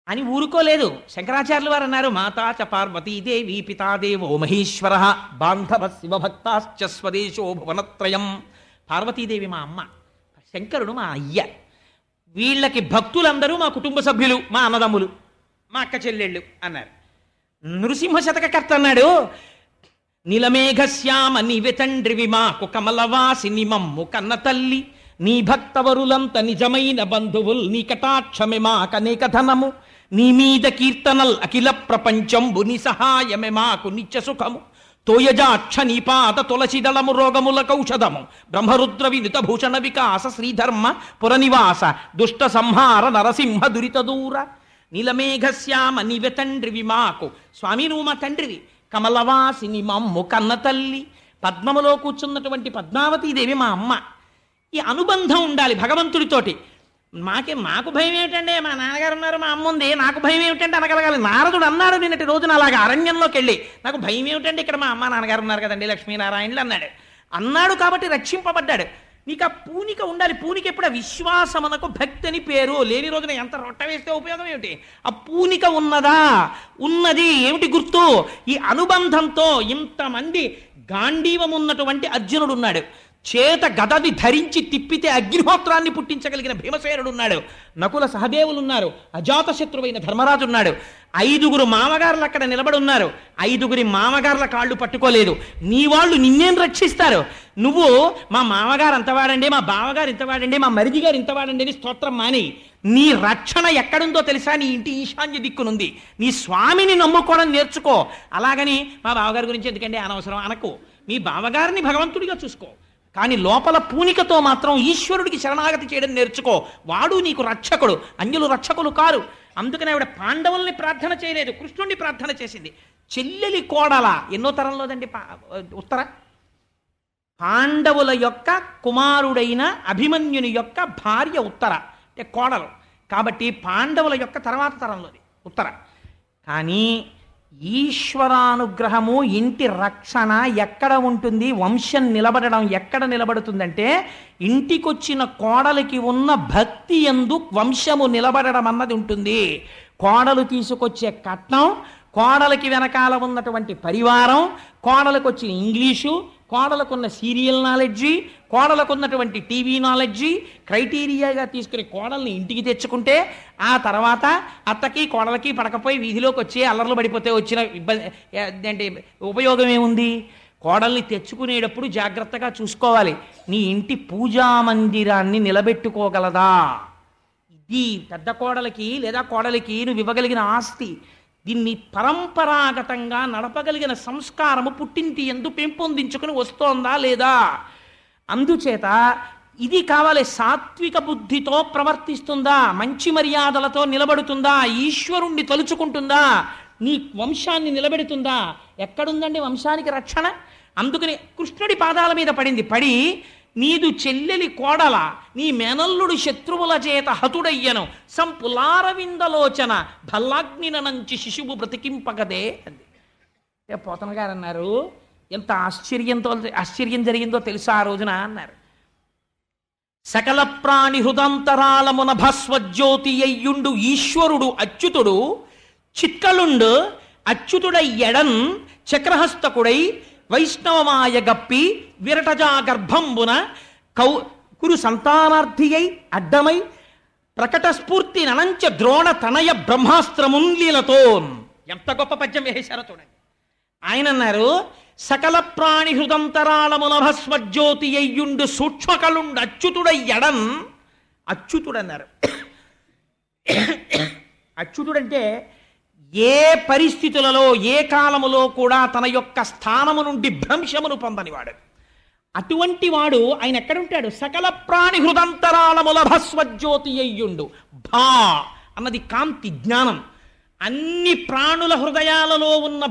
అని ఊరుకోలేదు. శంకరాచార్యులు వారు అన్నారు, మాతా చ పార్వతీదేవి పితాదేవో మహేశ్వర బాంధవ శివభక్తాశ్చ స్వదేశో భువనత్రయం. పార్వతీదేవి మా అమ్మ, శంకరుడు మా అయ్య. వీళ్ళకి భక్తులందరూ మా కుటుంబ సభ్యులు, మా అన్నదమ్ములు, మా అక్క చెల్లెళ్ళు అన్నారు. నృసింహ శతకకర్త అన్నాడు, నిలమేఘశ్యామ నీవె తండ్రివి మాకు కమలవాసిని మమ్ము కన్న తల్లి, నీ భక్తవరులంత నిజమైన బంధువుల్, నీ కటాక్షమే మాకనేక ధనము, నీ మీద కీర్తనల్ అఖిల ప్రపంచంబు, నీ సహాయమే మాకు నిత్య సుఖము, తోయజాక్ష నీపాద తులసిదళము రోగముల కౌషధము, బ్రహ్మరుద్ర వినుత భూషణ వికాస శ్రీధర్మ పురనివాస దుష్ట సంహార నరసింహ దురిత దూర. నీలమేఘశ్యామ నీవె తండ్రివి మాకు, స్వామి నువ్వు మా తండ్రివి, కమలవాసిని మమ్ము కన్న తల్లి, పద్మములో కూర్చున్నటువంటి పద్మావతీదేవి మా అమ్మ. ఈ అనుబంధం ఉండాలి భగవంతుడితోటి. మాకు భయం ఏమిటండి, మా నాన్నగారు ఉన్నారు, మా అమ్మ ఉంది, నాకు భయం ఏమిటంటే అనగలగాలి. నారదుడు అన్నాడు నిన్నటి రోజున అలాగా అరణ్యంలోకి వెళ్ళి, నాకు భయం ఏమిటండి, ఇక్కడ మా అమ్మ నాన్నగారు ఉన్నారు కదండి లక్ష్మీనారాయణులు అన్నాడు కాబట్టి రక్షింపబడ్డాడు. నీకు ఆ పూనిక ఉండాలి. పూనిక ఎప్పుడు? విశ్వాసమునకు భక్తి అని పేరు. లేని రోజున ఎంత రొట్ట వేస్తే ఉపయోగం ఏమిటి? ఆ పూనిక ఉన్నదా? ఉన్నది. ఏమిటి గుర్తు? ఈ అనుబంధంతో ఇంతమంది గాంధీవం ఉన్నటువంటి అర్జునుడు ఉన్నాడు, చేత గదది ధరించి తిప్పితే అగ్నిహోత్రాన్ని పుట్టించగలిగిన భీమసేనుడు ఉన్నాడు, నకుల సహదేవులు ఉన్నారు, అజాతశత్రువైన ధర్మరాజు ఉన్నాడు, 5గురు మామగారులు అక్కడ నిలబడి ఉన్నారు. 5గురి మామగారుల కాళ్ళు పట్టుకోలేదు. నీ వాళ్ళు నిన్నేం రక్షిస్తారు? నువ్వు మా మామగారు అంతవాడండి, మా బావగారు ఇంతవాడండి, మా మరిది గారు ఇంతవాడండి అని స్తోత్రం మాని, నీ రక్షణ ఎక్కడుందో తెలుసా? నీ ఇంటి ఈశాన్య దిక్కునుంది. నీ స్వామిని నమ్ముకోవడం నేర్చుకో. అలాగని మా బావగారి గురించి ఎందుకంటే అనవసరం అనకు. మీ బావగారిని భగవంతుడిగా చూసుకో, కానీ లోపల పూనికతో మాత్రం ఈశ్వరుడికి శరణాగతి చేయడం నేర్చుకో. వాడు నీకు రక్షకుడు, అన్యులు రక్షకులు కారు. అందుకని ఆవిడ పాండవుల్ని ప్రార్థన చేయలేదు, కృష్ణుడిని ప్రార్థన చేసింది. చెల్లెలి కోడల ఎన్నో తరంలోదండి ఉత్తర? పాండవుల యొక్క కుమారుడైన అభిమన్యుని యొక్క భార్య ఉత్తర, అంటే కోడలు. కాబట్టి పాండవుల యొక్క తర్వాత తరంలోది ఉత్తర. కానీ ఈశ్వరానుగ్రహము, ఇంటి రక్షణ ఎక్కడ ఉంటుంది? వంశం నిలబడడం ఎక్కడ నిలబడుతుందంటే, ఇంటికొచ్చిన కోడలికి ఉన్న భక్తి యందు వంశము నిలబడడం అన్నది ఉంటుంది. కోడలు తీసుకొచ్చే కట్నం, కోడలికి వెనకాల ఉన్నటువంటి పరివారం, కోడలకు వచ్చిన ఇంగ్లీషు, కోడలకున్న సీరియల్ నాలెడ్జి, కోడలకున్నటువంటి టీవీ నాలెడ్జి క్రైటీరియాగా తీసుకుని కోడల్ని ఇంటికి తెచ్చుకుంటే, ఆ తర్వాత అత్తకి కోడలకి పడకపోయి వీధిలోకి వచ్చి అల్లర్లు పడిపోతే వచ్చిన ఇబ్బంది అంటే ఉపయోగం ఏముంది? కోడల్ని తెచ్చుకునేటప్పుడు జాగ్రత్తగా చూసుకోవాలి. నీ ఇంటి పూజా మందిరాన్ని నిలబెట్టుకోగలదా? ఇది పెద్ద కోడలికి లేదా కోడలికి నువ్వు ఇవ్వగలిగిన ఆస్తి. దీన్ని పరంపరాగతంగా నడపగలిగిన సంస్కారము పుట్టింటి యందు పెంపొందించుకుని వస్తోందా లేదా? అందుచేత ఇది కావాలి. సాత్విక బుద్ధితో ప్రవర్తిస్తుందా? మంచి మర్యాదలతో నిలబడుతుందా? ఈశ్వరుణ్ణి తలుచుకుంటుందా? నీ వంశాన్ని నిలబెడుతుందా? ఎక్కడుందండి వంశానికి రక్షణ? అందుకని కృష్ణుడి పాదాల మీద పడి, నీదు చెల్లెలి కోడల, నీ మేనల్లుడు శత్రువుల చేత హతుడయ్యను, సంపులారవిందలోచన భల్లాగ్నినంచి శిశువు బ్రతికింపగదే అంది. పోతన గారు అన్నారు, ఎంత ఆశ్చర్యం జరిగిందో తెలుసా ఆ రోజున అన్నారు. సకల ప్రాణి హృదంతరాళమున భస్వజ్యోతి అయ్యుండు ఈశ్వరుడు అచ్యుతుడు చిత్కలుండు అచ్యుతుడై ఎడన్ చక్రహస్తకుడై వైష్ణవమాయ గప్పి విరటజా గర్భంబున కురు సంతానార్థి అయి అడ్డమై ప్రకటస్ఫూర్తి ననంచ ద్రోణ తనయ బ్రహ్మాస్త్రమున్లీలతో. ఎంత గొప్ప పద్యం వేశారో చూడండి. ఆయన అన్నారు, సకల ప్రాణి హృదంతరాళముల భస్మజ్యోతి అయ్యుండు సూక్ష్మకళుండు అచ్యుతుడయ్యడన్. అచ్యుతుడన్నారు. అచ్యుతుడంటే ఏ పరిస్థితులలో ఏ కాలములో కూడా తన యొక్క స్థానము నుండి భ్రంశమును పొందనివాడు. అటువంటి వాడు ఆయన ఎక్కడుంటాడు? సకల ప్రాణి హృదంతరాళముల భస్వజ్యోతి అయ్యుండు. భా అన్నది కాంతి, జ్ఞానం. అన్ని ప్రాణుల హృదయాలలో ఉన్న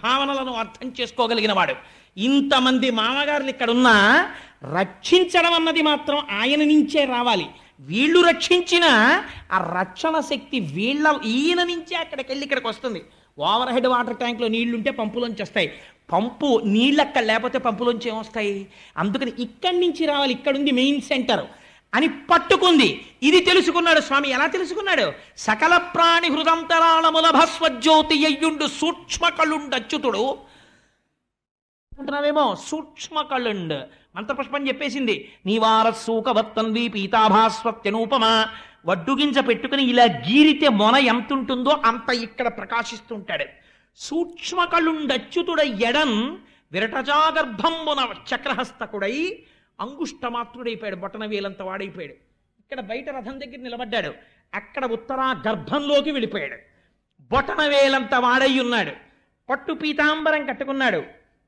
భావనలను అర్థం చేసుకోగలిగిన వాడు. ఇంతమంది మామగారులు ఇక్కడున్నా రక్షించడం అన్నది మాత్రం ఆయన నుంచే రావాలి. వీళ్ళు రక్షించిన ఆ రక్షణ శక్తి ఈయన నుంచే అక్కడికి వెళ్ళి ఇక్కడికి వస్తుంది. ఓవర్ హెడ్ వాటర్ ట్యాంక్లో నీళ్లుంటే పంపులోంచి వస్తాయి. పంపు నీళ్ళు అక్కడ లేకపోతే పంపులోంచి ఏమొస్తాయి? అందుకని ఇక్కడి నుంచి రావాలి, ఇక్కడుంది మెయిన్ సెంటర్ అని పట్టుకుంది. ఇది తెలుసుకున్నాడు స్వామి. ఎలా తెలుసుకున్నాడు? సకల ప్రాణి హృదంతరాళముల భస్వజ్యోతి అయ్యుండు సూక్ష్మకళుండు అచ్యుతుడు అంటున్నావేమో. సూక్ష్మకళుండ్ మంత్రపుష్పం చెప్పేసింది. నీవారసూకవత్తన్వి పీతాభాస్వత్యనూపమా. వడ్డుగింజ పెట్టుకుని ఇలా గీరితే మొన ఎంత ఉంటుందో అంత ఇక్కడ ప్రకాశిస్తుంటాడు. సూక్ష్మకళుండచ్యుతుడ ఎడన్ విరటజాగర్భంబున చక్రహస్తకుడై అంగుష్టమాత్రుడైపోయాడు. బొటన వేలంత వాడైపోయాడు. ఇక్కడ బయట రథం దగ్గర నిలబడ్డాడు. అక్కడ ఉత్తరా గర్భంలోకి వెళ్ళిపోయాడు. బొటన వేలంత వాడై ఉన్నాడు. పట్టు పీతాంబరం కట్టుకున్నాడు.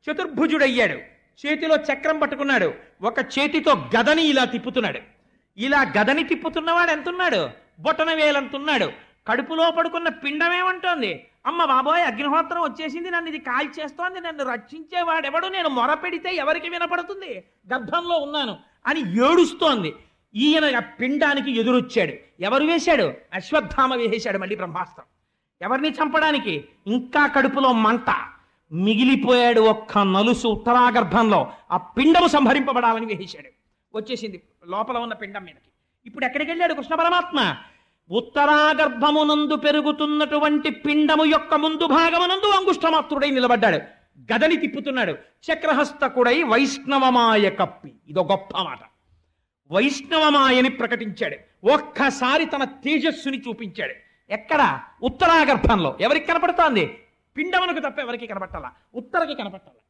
చతుర్భుజుడయ్యాడు. చేతిలో చక్రం పట్టుకున్నాడు. ఒక చేతితో గదని ఇలా తిప్పుతున్నాడు. ఇలా గదని తిప్పుతున్నవాడు ఎంతున్నాడు? బొటన వేలంతున్నాడు. కడుపులో పడుకున్న పిండమేమంటోంది? అమ్మ బాబోయ్, అగ్నిహోత్రం వచ్చేసింది, నన్ను ఇది కాల్చేస్తోంది, నన్ను రక్షించేవాడెవడు, నేను మొర పెడితే ఎవరికి వినపడుతుంది, గర్భంలో ఉన్నాను అని ఏడుస్తోంది. ఈయన ఆ పిండానికి ఎదురొచ్చాడు. ఎవరు వేశాడు? అశ్వత్థామ వేసేశాడు మళ్ళీ బ్రహ్మాస్త్రం. ఎవరిని చంపడానికి? ఇంకా కడుపులో మంట మిగిలిపోయాడు. ఒక్క నలుసు ఉత్తరాగర్భంలో ఆ పిండము సంహరింపబడాలని వేసేశాడు. వచ్చేసింది లోపల ఉన్న పిండం మీదకి. ఇప్పుడు ఎక్కడికి వెళ్ళాడు కృష్ణ పరమాత్మ? ఉత్తరాగర్భమునందు పెరుగుతున్నటువంటి పిండము యొక్క ముందు భాగమునందు అంగుష్టమాత్రుడై నిలబడ్డాడు. గదని తిప్పుతున్నాడు. చక్రహస్తకుడై వైష్ణవమాయ కప్పి. ఇదో గొప్ప మాట. వైష్ణవమాయని ప్రకటించాడు. ఒక్కసారి తన తేజస్సుని చూపించాడు. ఎక్కడ? ఉత్తరాగర్భంలో. ఎవరికి కనపడుతోంది? పిండమునకు తప్ప ఎవరికి కనపట్టాలా? ఉత్తరకి కనపట్టాలా,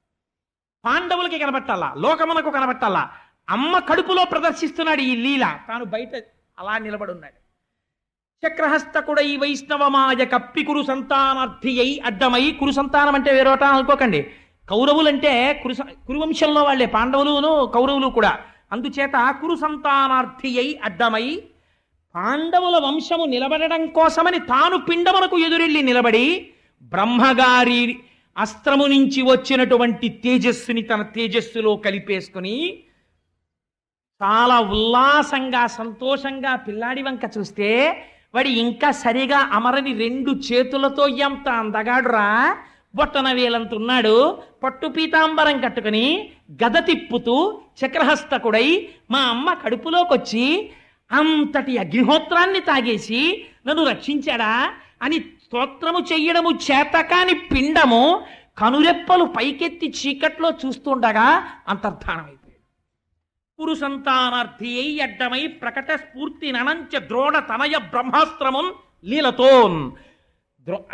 పాండవులకి కనపట్టాలా, లోకమునకు కనపట్టాలా. అమ్మ కడుపులో ప్రదర్శిస్తున్నాడు ఈ లీల. తాను బయట అలా నిలబడున్నాడు. చక్రహస్తకుడై వైష్ణవమాయ కప్పి కురు సంతానార్థి అయి అడ్డమై. కురు సంతానం అంటే వేరోట అనుకోకండి. కౌరవులంటే కురువంశంలో వాళ్ళే పాండవులును కౌరవులు కూడా. అందుచేత కురు సంతానార్థి అయి అడ్డమై పాండవుల వంశము నిలబడడం కోసమని తాను పిండమునకు ఎదురెళ్ళి నిలబడి బ్రహ్మగారి అస్త్రము నుంచి వచ్చినటువంటి తేజస్సుని తన తేజస్సులో కలిపేసుకుని చాలా ఉల్లాసంగా సంతోషంగా పిల్లాడి వంక చూస్తే వాడి ఇంకా సరిగా అమరని 2 చేతులతో ఎంత అందగాడురా, బొట్టన వేలంతున్నాడు. పట్టు పీతాంబరం కట్టుకుని గద తిప్పుతూ చక్రహస్తకుడై మా అమ్మ కడుపులోకొచ్చి అంతటి అగ్నిహోత్రాన్ని తాగేసి నన్ను రక్షించాడా అని స్తోత్రము చెయ్యడము చేతకాని పిండము కనురెప్పలు పైకెత్తి చీకట్లో చూస్తుండగా అంతర్ధానమైపోయాడు. కురు సంతానార్థి అయి అడ్డమై ప్రకట స్ఫూర్తి ననంచ ద్రోణ తనయ బ్రహ్మాస్త్రమున్ లీలతోన్.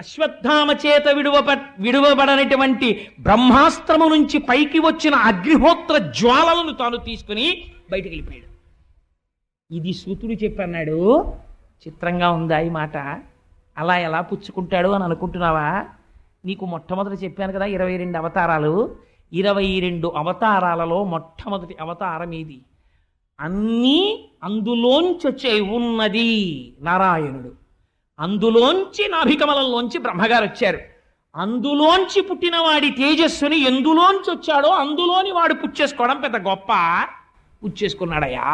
అశ్వత్థామ చేత విడువబడనటువంటి బ్రహ్మాస్త్రము నుంచి పైకి వచ్చిన అగ్నిహోత్ర జ్వాలలను తాను తీసుకుని బయటికి వెళ్ళిపోయాడు. ఇది సూతుడు చెప్పన్నాడు. చిత్రంగా ఉందా ఈ మాట? అలా ఎలా పుచ్చుకుంటాడు అని అనుకుంటున్నావా? నీకు మొట్టమొదటి చెప్పాను కదా 22 అవతారాలు. 22 అవతారాలలో మొట్టమొదటి అవతారం ఇది. అన్నీ అందులోంచి వచ్చే ఉన్నది నారాయణుడు. అందులోంచి నాభికమలంలోంచి బ్రహ్మగారు వచ్చారు. అందులోంచి పుట్టిన వాడి తేజస్సుని ఎందులోంచి వచ్చాడో అందులోని వాడు పుచ్చేసుకోవడం పెద్ద గొప్ప. పుచ్చేసుకున్నాడయా.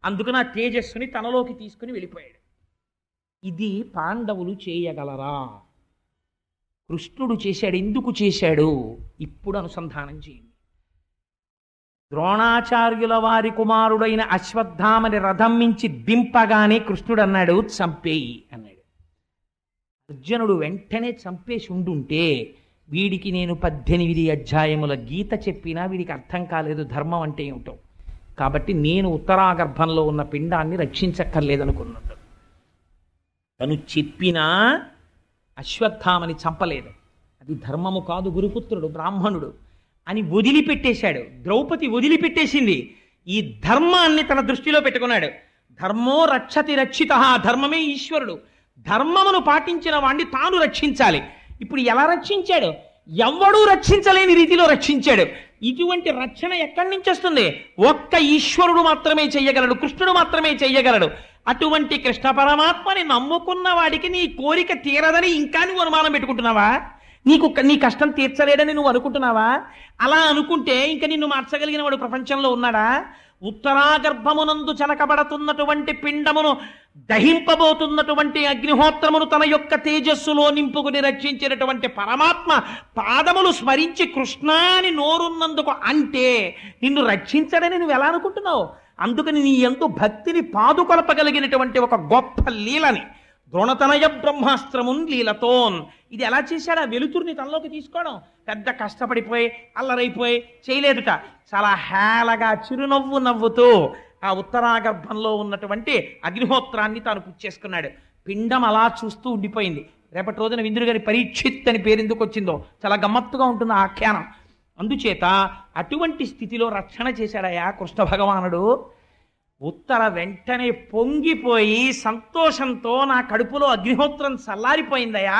అందుకని ఆ తేజస్సుని తనలోకి తీసుకుని వెళ్ళిపోయాడు. ఇది పాండవులు చేయగలరా? కృష్ణుడు చేశాడు. ఎందుకు చేశాడు? ఇప్పుడు అనుసంధానం చేయండి. ద్రోణాచార్యుల వారి కుమారుడైన అశ్వత్థామని రథం మించి దింపగానే కృష్ణుడు అన్నాడు చంపేయి అన్నాడు. అర్జునుడు వెంటనే చంపేసి ఉండుంటే వీడికి నేను 18 అధ్యాయముల గీత చెప్పినా వీడికి అర్థం కాలేదు ధర్మం అంటే ఏమిటో. కాబట్టి నేను ఉత్తరాగర్భంలో ఉన్న పిండాన్ని రక్షించక్కర్లేదనుకున్నాడు. తను చెప్పినా అశ్వత్థామని చంపలేదు. అది ధర్మము కాదు, గురుపుత్రుడు బ్రాహ్మణుడు అని వదిలిపెట్టేశాడు. ద్రౌపది వదిలిపెట్టేసింది. ఈ ధర్మాన్ని తన దృష్టిలో పెట్టుకున్నాడు. ధర్మో రక్షతి రక్షిత, ధర్మమే ఈశ్వరుడు. ధర్మమును పాటించిన వాణ్ణి తాను రక్షించాలి. ఇప్పుడు ఎలా రక్షించాడు? ఎవ్వడూ రక్షించలేని రీతిలో రక్షించాడు. ఇటువంటి రక్షణ ఎక్కడి నుంచి వస్తుంది? ఒక్క ఈశ్వరుడు మాత్రమే చెయ్యగలడు, కృష్ణుడు మాత్రమే చెయ్యగలడు. అటువంటి కృష్ణ పరమాత్మని నమ్ముకున్న వాడికి నీ కోరిక తీరదని ఇంకా నువ్వు అనుమానం పెట్టుకుంటున్నావా? నీ కష్టం తీర్చలేడని నువ్వు అనుకుంటున్నావా? అలా అనుకుంటే ఇంకా నిన్ను మార్చగలిగిన వాడు ప్రపంచంలో ఉన్నాడా? ఉత్తరాగర్భమునందు చెనకబడుతున్నటువంటి పిండమును దహింపబోతున్నటువంటి అగ్నిహోత్రమును తన యొక్క తేజస్సులో నింపుకుని రక్షించినటువంటి పరమాత్మ పాదములు స్మరించి కృష్ణాని నోరున్నందుకు అంటే నిన్ను రక్షించడని నువ్వు ఎలా అనుకుంటున్నావు? అందుకని నీ యందు భక్తిని పాదుకొలపగలిగినటువంటి ఒక గొప్ప లీలని ద్రోణతనయ బ్రహ్మాస్త్రమున్ లీలతోన్, ఇది ఎలా చేశాడు? ఆ వెలుతురుని తనలోకి తీసుకోవడం పెద్ద కష్టపడిపోయి అల్లరైపోయి చేయలేదుట. చాలా హేళగా చిరునవ్వు నవ్వుతూ ఆ ఉత్తరాగర్భంలో ఉన్నటువంటి అగ్నిహోత్రాన్ని తాను పుచ్చేసుకున్నాడు. పిండం అలా చూస్తూ ఉండిపోయింది. రేపటి రోజున ఇంద్రుడి గారి పరీక్షిత్ అని పేరు ఎందుకు వచ్చిందో చాలా గమ్మత్తుగా ఉంటుంది ఆ ఆఖ్యానం. అందుచేత అటువంటి స్థితిలో రక్షణ చేశాడయా కృష్ణ భగవానుడు. ఉత్తర వెంటనే పొంగిపోయి సంతోషంతో నా కడుపులో అగ్నిహోత్రం చల్లారిపోయిందయా,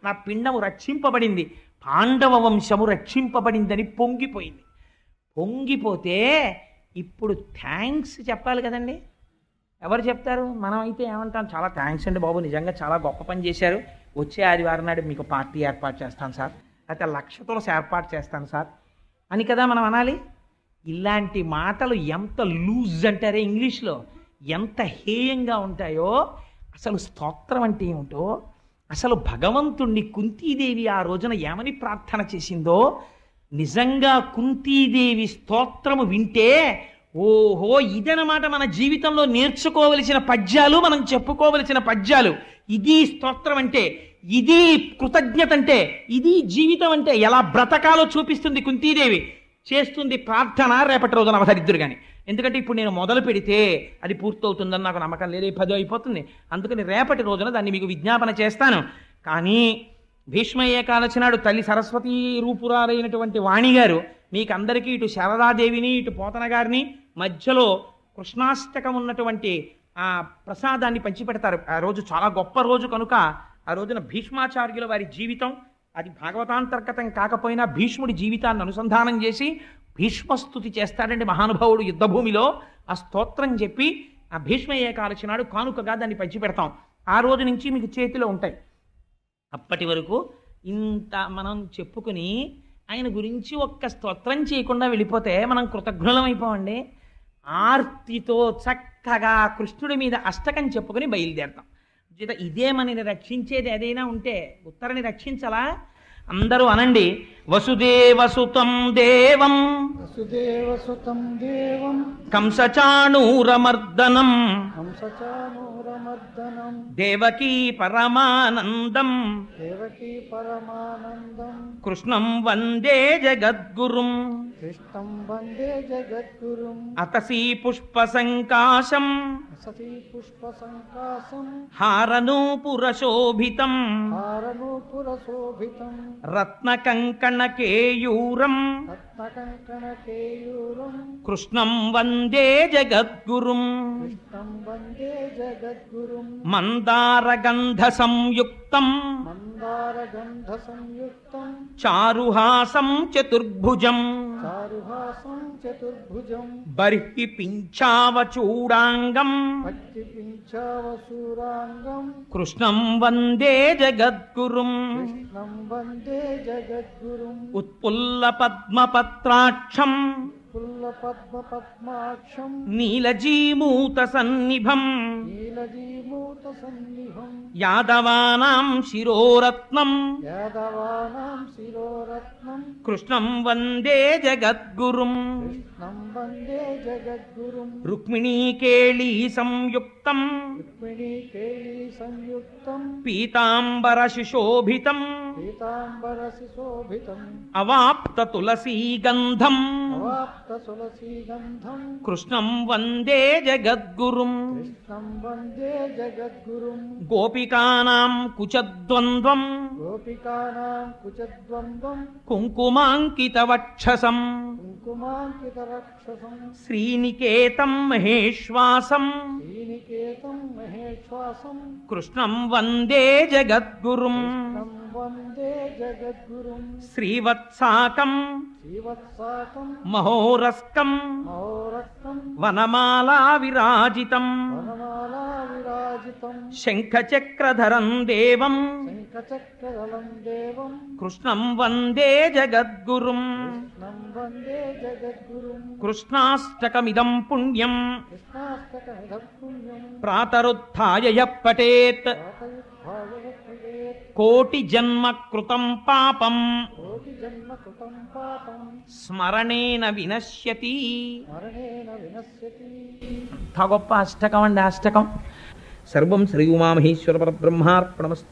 నా పిండము రక్షింపబడింది, పాండవ వంశము రక్షింపబడిందని పొంగిపోయింది. పొంగిపోతే ఇప్పుడు థ్యాంక్స్ చెప్పాలి కదండి. ఎవరు చెప్తారు? మనం అయితే ఏమంటాం, చాలా థ్యాంక్స్ అండి బాబు, నిజంగా చాలా గొప్ప పని చేశారు, వచ్చే ఆదివారం నాడు మీకు పార్టీ ఏర్పాటు చేస్తాను సార్, అయితే 1,00,000 తులసి ఏర్పాటు చేస్తాను సార్ అని కదా మనం అనాలి. ఇలాంటి మాటలు ఎంత లూజ్ అంటారే ఇంగ్లీష్లో, ఎంత హేయంగా ఉంటాయో. అసలు స్తోత్రం అంటే ఏమిటో, అసలు భగవంతుణ్ణి కుంతీదేవి ఆ రోజున ఏమని ప్రార్థన చేసిందో, నిజంగా కుంతీదేవి స్తోత్రము వింటే ఓహో ఇదనమాట మన జీవితంలో నేర్చుకోవలసిన పద్యాలు, మనం చెప్పుకోవలసిన పద్యాలు. ఇది స్తోత్రం అంటే, ఇది కృతజ్ఞత అంటే, ఇది జీవితం అంటే ఎలా బ్రతకాలో చూపిస్తుంది కుంతీదేవి. చేస్తుంది ప్రార్థన రేపటి రోజున అవసరిద్దురు కానీ. ఎందుకంటే ఇప్పుడు నేను మొదలు పెడితే అది పూర్తవుతుందని నాకు నమ్మకం లేదు, 10 అయిపోతుంది. అందుకని రేపటి రోజున దాన్ని మీకు విజ్ఞాపన చేస్తాను. కానీ భీష్మ ఏకాదశి నాడు తల్లి సరస్వతీ రూపురారైనటువంటి వాణిగారు మీకు అందరికీ ఇటు శారదాదేవిని ఇటు పోతన గారిని మధ్యలో కృష్ణాష్టకం ఉన్నటువంటి ఆ ప్రసాదాన్ని పంచిపెడతారు. ఆ రోజు చాలా గొప్ప రోజు కనుక ఆ రోజున భీష్మాచార్యుల వారి జీవితం అది భాగవతాంతర్గతం కాకపోయినా భీష్ముడి జీవితాన్ని అనుసంధానం చేసి భీష్మస్తుతి చేస్తాడండి మహానుభావుడు యుద్ధభూమిలో. ఆ స్తోత్రం చెప్పి ఆ భీష్మ ఏకాదశి నాడు కానుకగా దాన్ని పంచిపెడతాం. ఆ రోజు నుంచి మీకు చేతిలో ఉంటాయి. అప్పటి వరకు ఇంత మనం చెప్పుకుని ఆయన గురించి ఒక్క స్తోత్రం చేయకుండా వెళ్ళిపోతే మనం కృతజ్ఞులం అయిపోవండి. ఆర్తితో చక్కగా కృష్ణుడి మీద అష్టకం చెప్పుకొని బయలుదేరతాం. ఇదే మనని రక్షించేది ఏదైనా ఉంటే ఉత్తరని రక్షించలా. అందరూ అనండి, వసుదేవసుతం దేవం వసుదేవసుతం దేవం కంసచాణూరమర్దనం కంసచాణూరమర్దనం దేవకీ పరమానందం దేవకీ పరమానందం కృష్ణం వందే జగద్గురుం కృష్ణం వందే జగద్గురుం అతసీ పుష్పసంకాశం సతీ పుష్పసంకాసం హారనూపురశోభితం హారనూపురశోభితం రత్నకంకణకేయూరం రత్నకంకణకేయూరం కృష్ణం వందే జగద్గురుం కృష్ణం వందే జగద్గురుం మందారగంధ సంయుక్తం మందారగంధ సంయుక్తం చారుహాసం చతుర్భుజం చారుహాసం చతుర్భుజం బర్హి పింఛావచూడాంగం భక్తి పింఛావసూరాంగం కృష్ణం వందే జగద్గురుం కృష్ణం వందే జగద్గురుం ఉత్పుల్ల పద్మపత్రాక్షం పుల్లపద్మపద్మాక్షం నీలజీమూత సన్నిభం నీలజీమూత श्रीभूतसन्निभम् యాదవానాం శిరోరత్నం यादवानां शिरोरत्नम् కృష్ణం వందే జగద్గురుం कृष्णं वन्दे जगद्गुरुम् రుక్మిణీకేళీ సంయుక్తం रुक्मिणीकेली संयुक्तम् పీతాంబర శుశోభితం पीताम्बरशिशोभितम् అవాప్త తులసీగంధం अवाप्ततुलसीगन्धम् కృష్ణం వందే జగద్గురుం कृष्णं वन्दे जगद्गुरुम् గోపికానాం కుచద్వంద్వం गोपिकानां कुचद्वन्द्वम् కుంకుమాంకితవక్షసం कुङ्कुमाङ्कितरक्षसम् శ్రీనికేతం మహేశ్వాసం श्रीनिकेतं महेश्वासम् కృష్ణం వందే జగద్గురుం कृष्णं वन्दे जगद्गुरुम् శ్రీవత్సాకం श्रीवत्साकं మహోరస్కం महोरक्तम् వనమాలా విరాజితం वनमाला विराजितम् శంఖచక్రధరం దేవం शङ्खचक्रदलं देवम् కృష్ణం వందే జగద్గురుం कृष्णं वन्दे जगद्गुरुम् కృష్ణాష్టకమిదం పుణ్యం कृष्णाष्टकमिदं पुण्यम् ప్రాతరుత్థాయ యః పఠేత్ प्रातयुद्धायवक्रियेत् కోటి జన్మ కృతం పాపం कोटिजन्मकृतं पापम् స్మరణేన వినశ్యతి. मरणेन विनश्यति ఇంత గొప్ప అష్టకం అండి అష్టకం. సర్వం శ్రీ ఉమామహేశ్వర పరబ్రహ్మార్పణమస్తు.